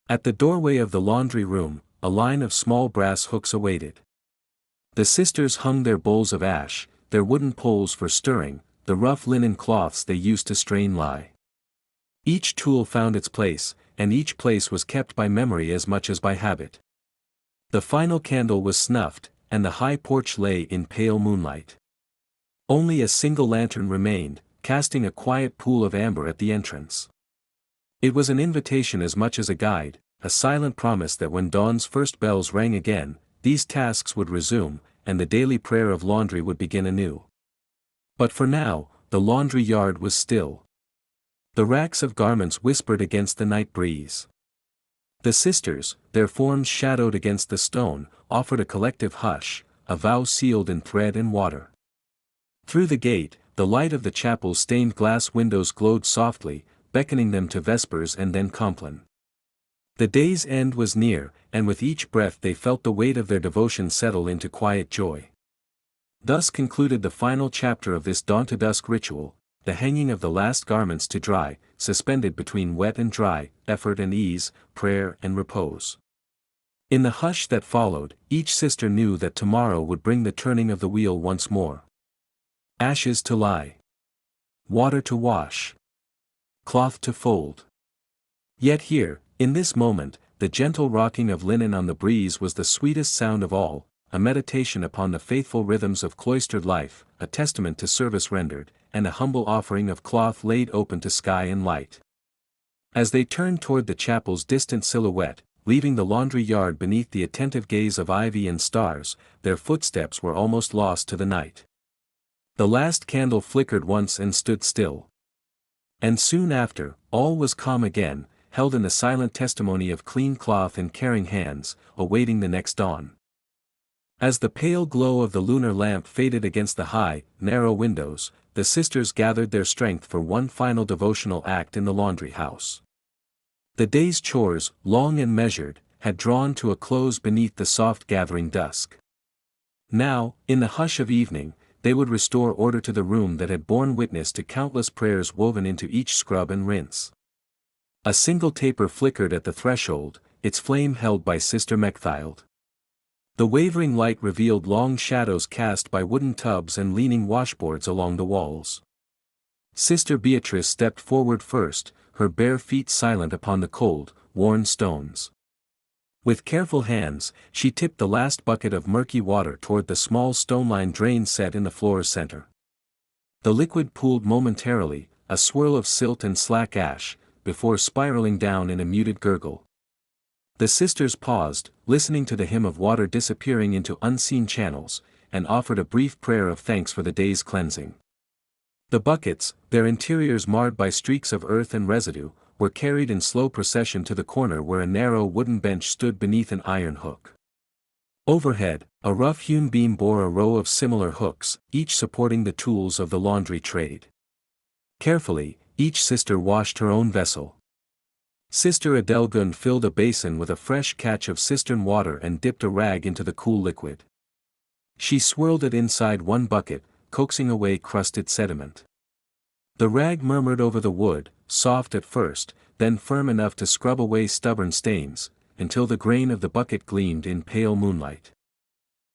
At the doorway of the laundry room, a line of small brass hooks awaited. The sisters hung their bowls of ash, their wooden poles for stirring, the rough linen cloths they used to strain lye. Each tool found its place, and each place was kept by memory as much as by habit. The final candle was snuffed, and the high porch lay in pale moonlight. Only a single lantern remained, casting a quiet pool of amber at the entrance. It was an invitation as much as a guide, a silent promise that when dawn's first bells rang again, these tasks would resume, and the daily prayer of laundry would begin anew. But for now, the laundry yard was still. The racks of garments whispered against the night breeze. The sisters, their forms shadowed against the stone, offered a collective hush, a vow sealed in thread and water. Through the gate, the light of the chapel's stained glass windows glowed softly, beckoning them to vespers and then compline. The day's end was near, and with each breath they felt the weight of their devotion settle into quiet joy. Thus concluded the final chapter of this dawn-to-dusk ritual, the hanging of the last garments to dry, suspended between wet and dry, effort and ease, prayer and repose. In the hush that followed, each sister knew that tomorrow would bring the turning of the wheel once more. Ashes to lie. Water to wash. Cloth to fold. Yet here, in this moment, the gentle rocking of linen on the breeze was the sweetest sound of all, a meditation upon the faithful rhythms of cloistered life, a testament to service rendered, and a humble offering of cloth laid open to sky and light. As they turned toward the chapel's distant silhouette, leaving the laundry yard beneath the attentive gaze of ivy and stars, their footsteps were almost lost to the night. The last candle flickered once and stood still. And soon after, all was calm again, held in the silent testimony of clean cloth and caring hands, awaiting the next dawn. As the pale glow of the lunar lamp faded against the high, narrow windows, the sisters gathered their strength for one final devotional act in the laundry house. The day's chores, long and measured, had drawn to a close beneath the soft gathering dusk. Now, in the hush of evening, they would restore order to the room that had borne witness to countless prayers woven into each scrub and rinse. A single taper flickered at the threshold, its flame held by Sister Mechthild. The wavering light revealed long shadows cast by wooden tubs and leaning washboards along the walls. Sister Beatrice stepped forward first, her bare feet silent upon the cold, worn stones. With careful hands, she tipped the last bucket of murky water toward the small stone-lined drain set in the floor's center. The liquid pooled momentarily, a swirl of silt and slack ash, before spiraling down in a muted gurgle. The sisters paused, listening to the hymn of water disappearing into unseen channels, and offered a brief prayer of thanks for the day's cleansing. The buckets, their interiors marred by streaks of earth and residue, were carried in slow procession to the corner where a narrow wooden bench stood beneath an iron hook. Overhead, a rough-hewn beam bore a row of similar hooks, each supporting the tools of the laundry trade. Carefully, each sister washed her own vessel. Sister Adelgun filled a basin with a fresh catch of cistern water and dipped a rag into the cool liquid. She swirled it inside one bucket, coaxing away crusted sediment. The rag murmured over the wood, soft at first, then firm enough to scrub away stubborn stains, until the grain of the bucket gleamed in pale moonlight.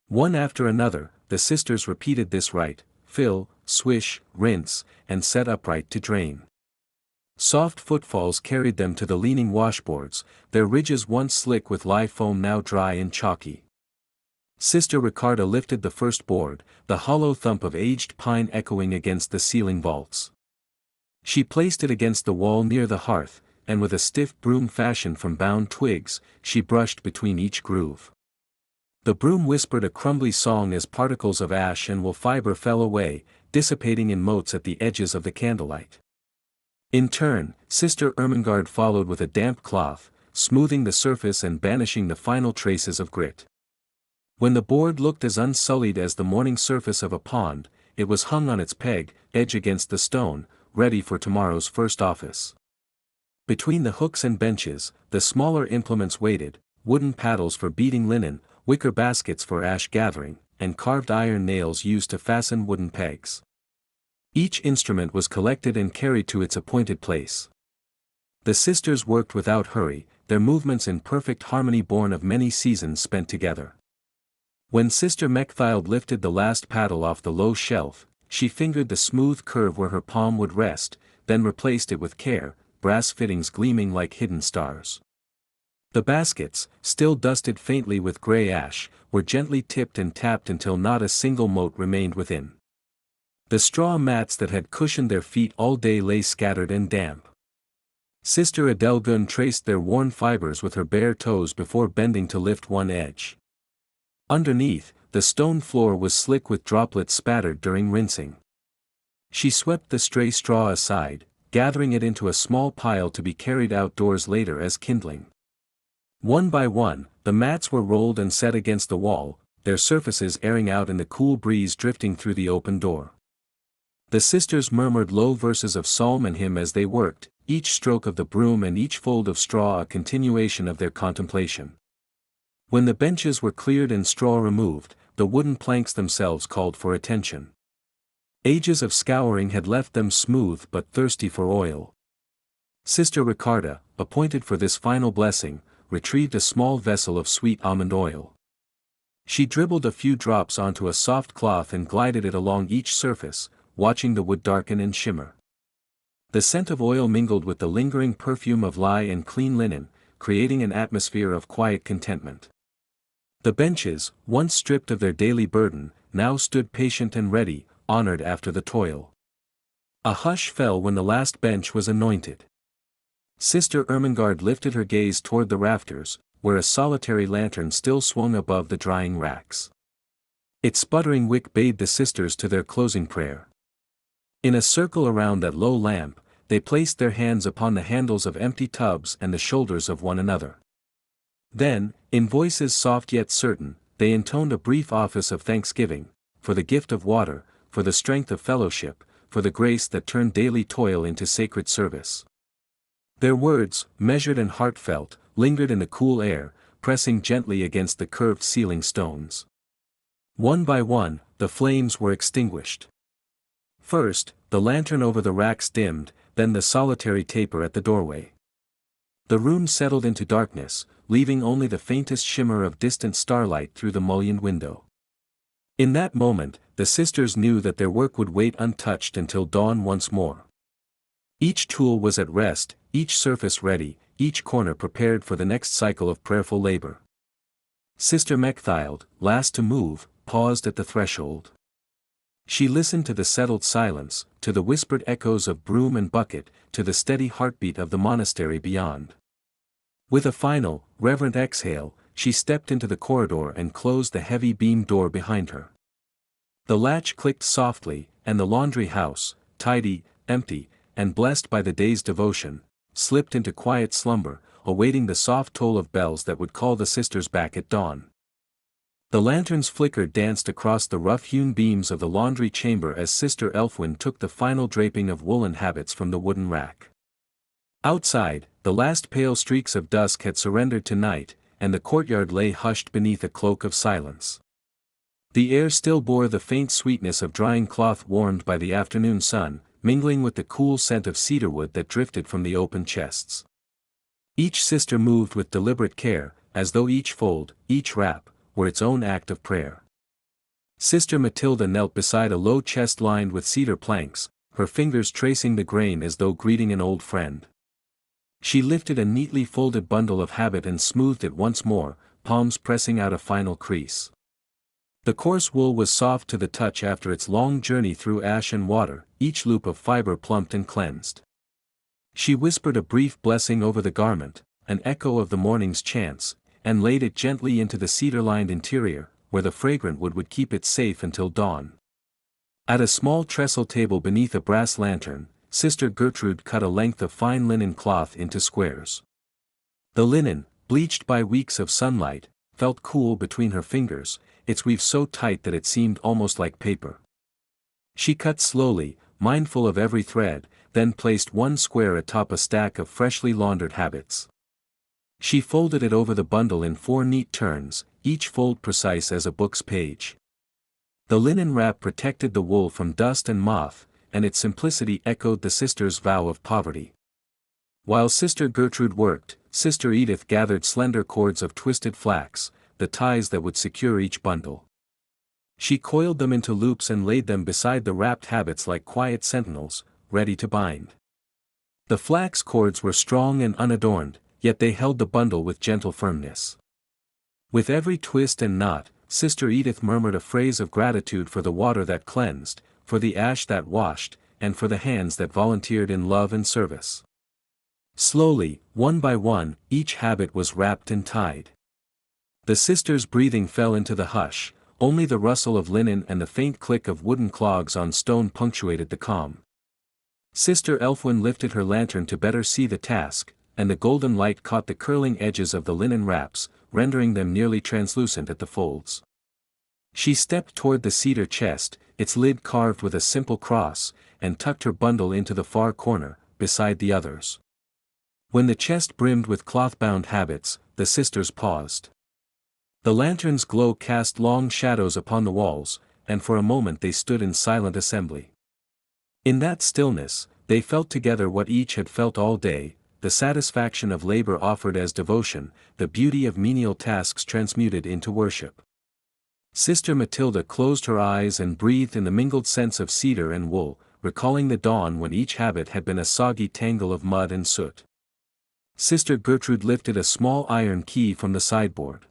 One after another, the sisters repeated this rite: fill, swish, rinse, and set upright to drain. Soft footfalls carried them to the leaning washboards, their ridges once slick with lye foam now dry and chalky. Sister Ricarda lifted the first board, the hollow thump of aged pine echoing against the ceiling vaults. She placed it against the wall near the hearth, and with a stiff broom fashioned from bound twigs, she brushed between each groove. The broom whispered a crumbly song as particles of ash and wool fiber fell away, dissipating in motes at the edges of the candlelight. In turn, Sister Ermengarde followed with a damp cloth, smoothing the surface and banishing the final traces of grit. When the board looked as unsullied as the morning surface of a pond, it was hung on its peg, edge against the stone, ready for tomorrow's first office. Between the hooks and benches, the smaller implements waited: wooden paddles for beating linen, wicker baskets for ash gathering, and carved iron nails used to fasten wooden pegs. Each instrument was collected and carried to its appointed place. The sisters worked without hurry, their movements in perfect harmony born of many seasons spent together. When Sister Mechthild lifted the last paddle off the low shelf, she fingered the smooth curve where her palm would rest, then replaced it with care, brass fittings gleaming like hidden stars. The baskets, still dusted faintly with gray ash, were gently tipped and tapped until not a single mote remained within. The straw mats that had cushioned their feet all day lay scattered and damp. Sister Adelgun traced their worn fibers with her bare toes before bending to lift one edge. Underneath, the stone floor was slick with droplets spattered during rinsing. She swept the stray straw aside, gathering it into a small pile to be carried outdoors later as kindling. One by one, the mats were rolled and set against the wall, their surfaces airing out in the cool breeze drifting through the open door. The sisters murmured low verses of psalm and hymn as they worked, each stroke of the broom and each fold of straw a continuation of their contemplation. When the benches were cleared and straw removed, the wooden planks themselves called for attention. Ages of scouring had left them smooth but thirsty for oil. Sister Ricarda, appointed for this final blessing, retrieved a small vessel of sweet almond oil. She dribbled a few drops onto a soft cloth and glided it along each surface, watching the wood darken and shimmer. The scent of oil mingled with the lingering perfume of lye and clean linen, creating an atmosphere of quiet contentment. The benches, once stripped of their daily burden, now stood patient and ready, honored after the toil. A hush fell when the last bench was anointed. Sister Ermengarde lifted her gaze toward the rafters, where a solitary lantern still swung above the drying racks. Its sputtering wick bade the sisters to their closing prayer. In a circle around that low lamp, they placed their hands upon the handles of empty tubs and the shoulders of one another. Then, in voices soft yet certain, they intoned a brief office of thanksgiving, for the gift of water, for the strength of fellowship, for the grace that turned daily toil into sacred service. Their words, measured and heartfelt, lingered in the cool air, pressing gently against the curved ceiling stones. One by one, the flames were extinguished. First, the lantern over the racks dimmed, then the solitary taper at the doorway. The room settled into darkness, leaving only the faintest shimmer of distant starlight through the mullioned window. In that moment, the sisters knew that their work would wait untouched until dawn once more. Each tool was at rest, each surface ready, each corner prepared for the next cycle of prayerful labor. Sister Mechthild, last to move, paused at the threshold. She listened to the settled silence, to the whispered echoes of broom and bucket, to the steady heartbeat of the monastery beyond. With a final, reverent exhale, she stepped into the corridor and closed the heavy beam door behind her. The latch clicked softly, and the laundry house, tidy, empty, and blessed by the day's devotion, slipped into quiet slumber, awaiting the soft toll of bells that would call the sisters back at dawn. The lantern's flicker danced across the rough-hewn beams of the laundry chamber as Sister Elfwin took the final draping of woolen habits from the wooden rack. Outside, the last pale streaks of dusk had surrendered to night, and the courtyard lay hushed beneath a cloak of silence. The air still bore the faint sweetness of drying cloth warmed by the afternoon sun, mingling with the cool scent of cedarwood that drifted from the open chests. Each sister moved with deliberate care, as though each fold, each wrap, were its own act of prayer. Sister Matilda knelt beside a low chest lined with cedar planks, her fingers tracing the grain as though greeting an old friend. She lifted a neatly folded bundle of habit and smoothed it once more, palms pressing out a final crease. The coarse wool was soft to the touch after its long journey through ash and water, each loop of fiber plumped and cleansed. She whispered a brief blessing over the garment, an echo of the morning's chants, and laid it gently into the cedar-lined interior, where the fragrant wood would keep it safe until dawn. At a small trestle table beneath a brass lantern, Sister Gertrude cut a length of fine linen cloth into squares. The linen, bleached by weeks of sunlight, felt cool between her fingers, its weave so tight that it seemed almost like paper. She cut slowly, mindful of every thread, then placed one square atop a stack of freshly laundered habits. She folded it over the bundle in 4 neat turns, each fold precise as a book's page. The linen wrap protected the wool from dust and moth, and its simplicity echoed the sister's vow of poverty. While Sister Gertrude worked, Sister Edith gathered slender cords of twisted flax, the ties that would secure each bundle. She coiled them into loops and laid them beside the wrapped habits like quiet sentinels, ready to bind. The flax cords were strong and unadorned, yet they held the bundle with gentle firmness. With every twist and knot, Sister Edith murmured a phrase of gratitude for the water that cleansed, for the ash that washed, and for the hands that volunteered in love and service. Slowly, one by one, each habit was wrapped and tied. The sister's breathing fell into the hush, only the rustle of linen and the faint click of wooden clogs on stone punctuated the calm. Sister Elfwin lifted her lantern to better see the task, and the golden light caught the curling edges of the linen wraps, rendering them nearly translucent at the folds. She stepped toward the cedar chest, its lid carved with a simple cross, and tucked her bundle into the far corner, beside the others. When the chest brimmed with cloth-bound habits, the sisters paused. The lantern's glow cast long shadows upon the walls, and for a moment they stood in silent assembly. In that stillness, they felt together what each had felt all day, the satisfaction of labor offered as devotion, the beauty of menial tasks transmuted into worship. Sister Matilda closed her eyes and breathed in the mingled scents of cedar and wool, recalling the dawn when each habit had been a soggy tangle of mud and soot. Sister Gertrude lifted a small iron key from the sideboard.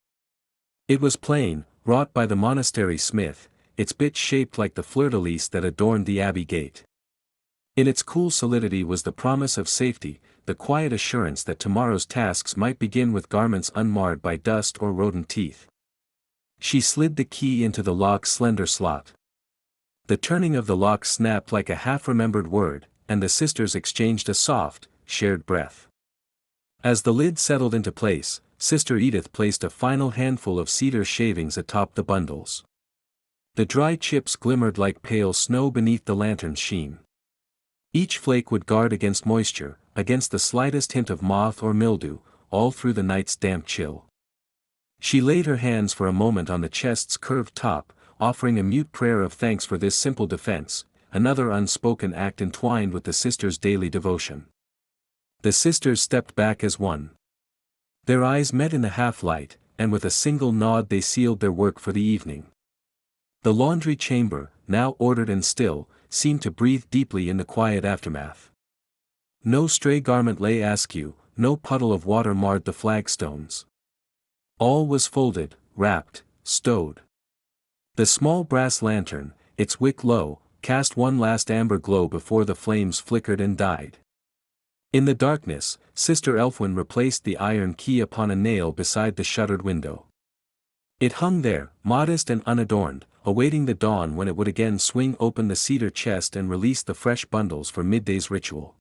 It was plain, wrought by the monastery smith, its bit shaped like the fleur-de-lis that adorned the abbey gate. In its cool solidity was the promise of safety, the quiet assurance that tomorrow's tasks might begin with garments unmarred by dust or rodent teeth. She slid the key into the lock's slender slot. The turning of the lock snapped like a half-remembered word, and the sisters exchanged a soft, shared breath. As the lid settled into place, Sister Edith placed a final handful of cedar shavings atop the bundles. The dry chips glimmered like pale snow beneath the lantern's sheen. Each flake would guard against moisture, against the slightest hint of moth or mildew, all through the night's damp chill. She laid her hands for a moment on the chest's curved top, offering a mute prayer of thanks for this simple defense, another unspoken act entwined with the sisters' daily devotion. The sisters stepped back as one. Their eyes met in the half-light, and with a single nod they sealed their work for the evening. The laundry chamber, now ordered and still, seemed to breathe deeply in the quiet aftermath. No stray garment lay askew, no puddle of water marred the flagstones. All was folded, wrapped, stowed. The small brass lantern, its wick low, cast one last amber glow before the flames flickered and died. In the darkness, Sister Elfwin replaced the iron key upon a nail beside the shuttered window. It hung there, modest and unadorned, awaiting the dawn when it would again swing open the cedar chest and release the fresh bundles for midday's ritual.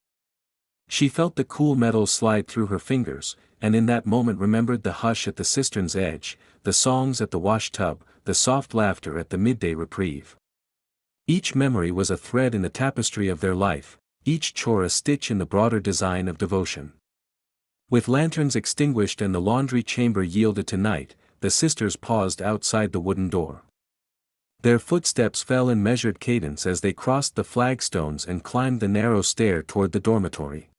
She felt the cool metal slide through her fingers, and in that moment remembered the hush at the cistern's edge, the songs at the wash-tub, the soft laughter at the midday reprieve. Each memory was a thread in the tapestry of their life, each chore a stitch in the broader design of devotion. With lanterns extinguished and the laundry chamber yielded to night, the sisters paused outside the wooden door. Their footsteps fell in measured cadence as they crossed the flagstones and climbed the narrow stair toward the dormitory.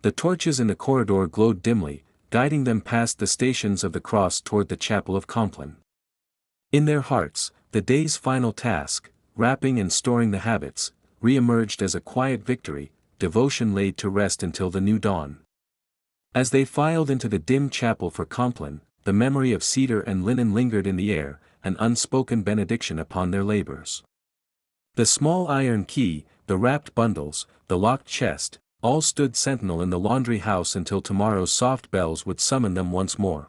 The torches in the corridor glowed dimly, guiding them past the stations of the cross toward the chapel of Compline. In their hearts, the day's final task, wrapping and storing the habits, re-emerged as a quiet victory, devotion laid to rest until the new dawn. As they filed into the dim chapel for Compline, the memory of cedar and linen lingered in the air, an unspoken benediction upon their labors. The small iron key, the wrapped bundles, the locked chest, all stood sentinel in the laundry house until tomorrow's soft bells would summon them once more.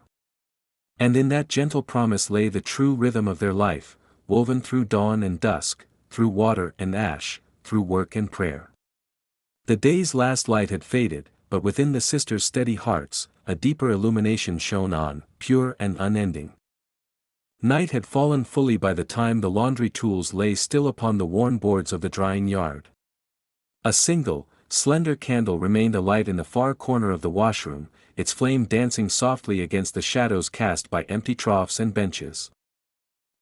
And in that gentle promise lay the true rhythm of their life, woven through dawn and dusk, through water and ash, through work and prayer. The day's last light had faded, but within the sisters' steady hearts, a deeper illumination shone on, pure and unending. Night had fallen fully by the time the laundry tools lay still upon the worn boards of the drying yard. A single, slender candle remained alight in the far corner of the washroom, its flame dancing softly against the shadows cast by empty troughs and benches.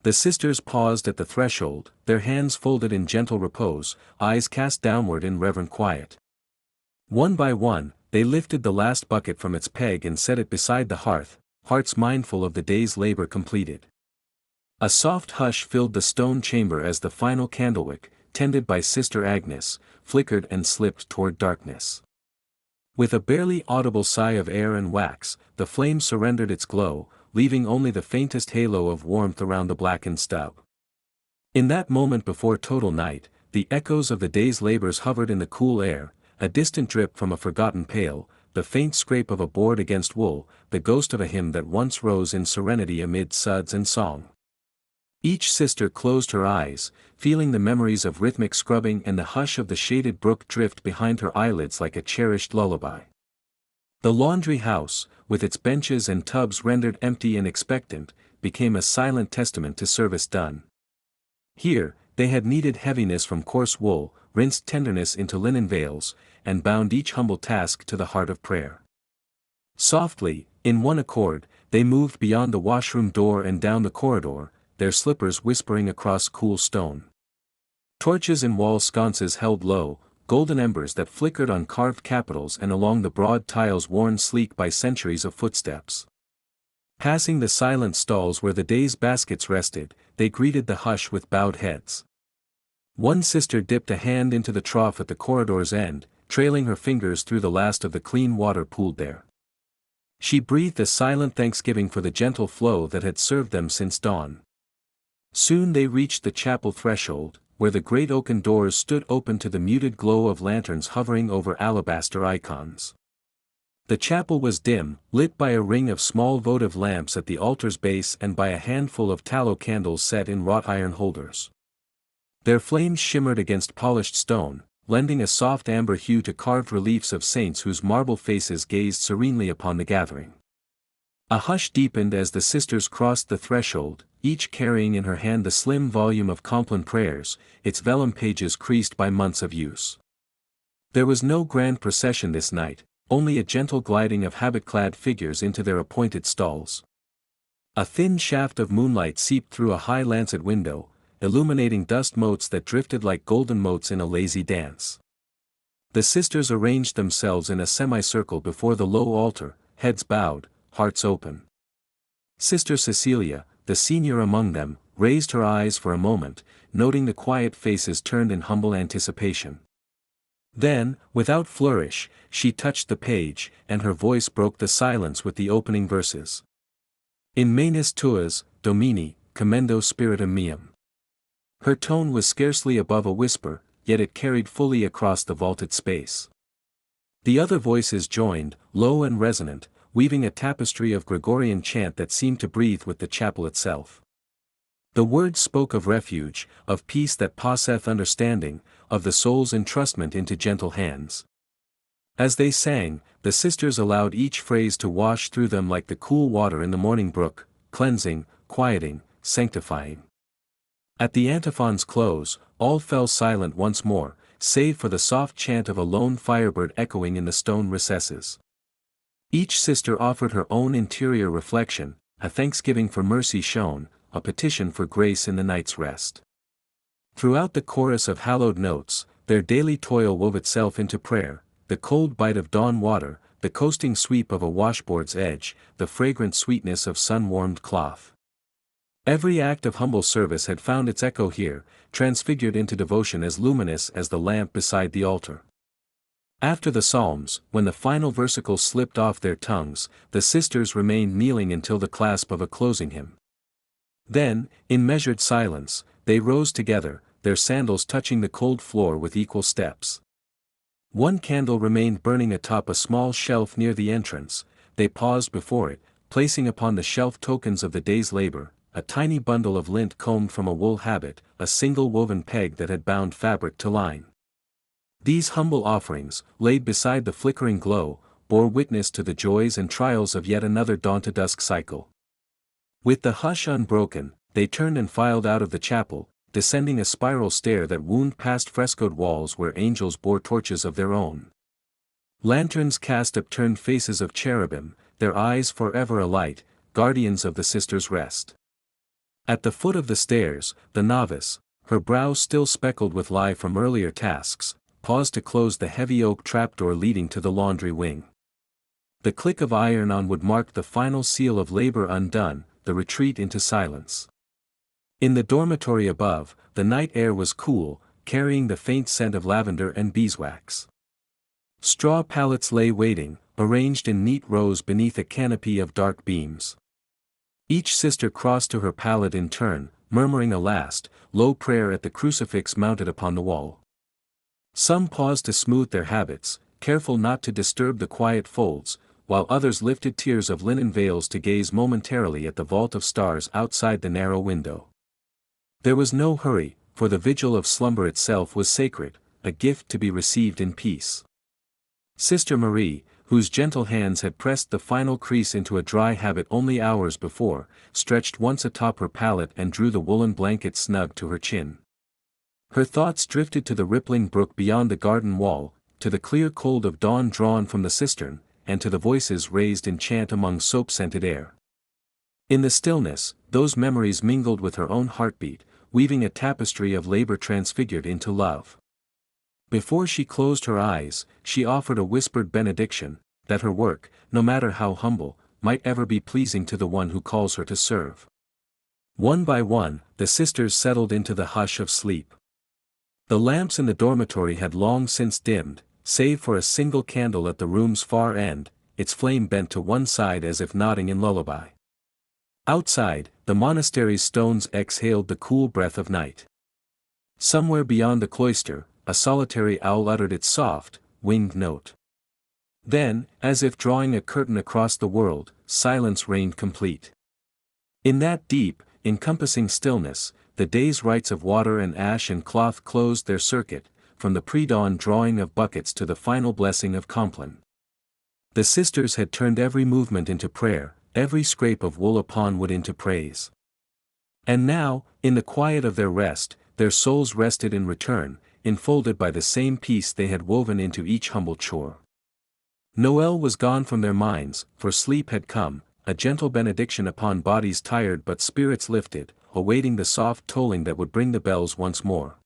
The sisters paused at the threshold, their hands folded in gentle repose, eyes cast downward in reverent quiet. One by one, they lifted the last bucket from its peg and set it beside the hearth, hearts mindful of the day's labor completed. A soft hush filled the stone chamber as the final candlewick, tended by Sister Agnes, flickered and slipped toward darkness. With a barely audible sigh of air and wax, the flame surrendered its glow, leaving only the faintest halo of warmth around the blackened stub. In that moment before total night, the echoes of the day's labors hovered in the cool air, a distant drip from a forgotten pail, the faint scrape of a board against wool, the ghost of a hymn that once rose in serenity amid suds and song. Each sister closed her eyes, feeling the memories of rhythmic scrubbing and the hush of the shaded brook drift behind her eyelids like a cherished lullaby. The laundry house, with its benches and tubs rendered empty and expectant, became a silent testament to service done. Here, they had kneaded heaviness from coarse wool, rinsed tenderness into linen veils, and bound each humble task to the heart of prayer. Softly, in one accord, they moved beyond the washroom door and down the corridor, their slippers whispering across cool stone. Torches in wall sconces held low, golden embers that flickered on carved capitals and along the broad tiles worn sleek by centuries of footsteps. Passing the silent stalls where the day's baskets rested, they greeted the hush with bowed heads. One sister dipped a hand into the trough at the corridor's end, trailing her fingers through the last of the clean water pooled there. She breathed a silent thanksgiving for the gentle flow that had served them since dawn. Soon they reached the chapel threshold, where the great oaken doors stood open to the muted glow of lanterns hovering over alabaster icons. The chapel was dim, lit by a ring of small votive lamps at the altar's base and by a handful of tallow candles set in wrought iron holders. Their flames shimmered against polished stone, lending a soft amber hue to carved reliefs of saints whose marble faces gazed serenely upon the gathering. A hush deepened as the sisters crossed the threshold, each carrying in her hand the slim volume of Compline prayers, its vellum pages creased by months of use. There was no grand procession this night, only a gentle gliding of habit-clad figures into their appointed stalls. A thin shaft of moonlight seeped through a high lancet window, illuminating dust motes that drifted like golden motes in a lazy dance. The sisters arranged themselves in a semicircle before the low altar, heads bowed, hearts open. Sister Cecilia, the senior among them, raised her eyes for a moment, noting the quiet faces turned in humble anticipation. Then, without flourish, she touched the page, and her voice broke the silence with the opening verses. In menis tuas, Domini, commendo spiritum meum. Her tone was scarcely above a whisper, yet it carried fully across the vaulted space. The other voices joined, low and resonant, weaving a tapestry of Gregorian chant that seemed to breathe with the chapel itself. The words spoke of refuge, of peace that passeth understanding, of the soul's entrustment into gentle hands. As they sang, the sisters allowed each phrase to wash through them like the cool water in the morning brook, cleansing, quieting, sanctifying. At the antiphon's close, all fell silent once more, save for the soft chant of a lone firebird echoing in the stone recesses. Each sister offered her own interior reflection, a thanksgiving for mercy shown, a petition for grace in the night's rest. Throughout the chorus of hallowed notes, their daily toil wove itself into prayer, the cold bite of dawn water, the coasting sweep of a washboard's edge, the fragrant sweetness of sun-warmed cloth. Every act of humble service had found its echo here, transfigured into devotion as luminous as the lamp beside the altar. After the psalms, when the final versicles slipped off their tongues, the sisters remained kneeling until the clasp of a closing hymn. Then, in measured silence, they rose together, their sandals touching the cold floor with equal steps. One candle remained burning atop a small shelf near the entrance. They paused before it, placing upon the shelf tokens of the day's labor, a tiny bundle of lint combed from a wool habit, a single woven peg that had bound fabric to line. These humble offerings, laid beside the flickering glow, bore witness to the joys and trials of yet another dawn-to-dusk cycle. With the hush unbroken, they turned and filed out of the chapel, descending a spiral stair that wound past frescoed walls where angels bore torches of their own. Lanterns cast upturned faces of cherubim, their eyes forever alight, guardians of the sisters' rest. At the foot of the stairs, the novice, her brow still speckled with lie from earlier tasks, paused to close the heavy oak trapdoor leading to the laundry wing. The click of iron on would mark the final seal of labor undone, the retreat into silence. In the dormitory above, the night air was cool, carrying the faint scent of lavender and beeswax. Straw pallets lay waiting, arranged in neat rows beneath a canopy of dark beams. Each sister crossed to her pallet in turn, murmuring a last, low prayer at the crucifix mounted upon the wall. Some paused to smooth their habits, careful not to disturb the quiet folds, while others lifted tiers of linen veils to gaze momentarily at the vault of stars outside the narrow window. There was no hurry, for the vigil of slumber itself was sacred, a gift to be received in peace. Sister Marie, whose gentle hands had pressed the final crease into a dry habit only hours before, stretched once atop her pallet and drew the woolen blanket snug to her chin. Her thoughts drifted to the rippling brook beyond the garden wall, to the clear cold of dawn drawn from the cistern, and to the voices raised in chant among soap-scented air. In the stillness, those memories mingled with her own heartbeat, weaving a tapestry of labor transfigured into love. Before she closed her eyes, she offered a whispered benediction, that her work, no matter how humble, might ever be pleasing to the one who calls her to serve. One by one, the sisters settled into the hush of sleep. The lamps in the dormitory had long since dimmed, save for a single candle at the room's far end, its flame bent to one side as if nodding in lullaby. Outside, the monastery's stones exhaled the cool breath of night. Somewhere beyond the cloister, a solitary owl uttered its soft, winged note. Then, as if drawing a curtain across the world, silence reigned complete. In that deep, encompassing stillness, the day's rites of water and ash and cloth closed their circuit, from the pre-dawn drawing of buckets to the final blessing of Compline. The sisters had turned every movement into prayer, every scrape of wool upon wood into praise. And now, in the quiet of their rest, their souls rested in return, enfolded by the same peace they had woven into each humble chore. Noel was gone from their minds, for sleep had come, a gentle benediction upon bodies tired but spirits lifted, awaiting the soft tolling that would bring the bells once more.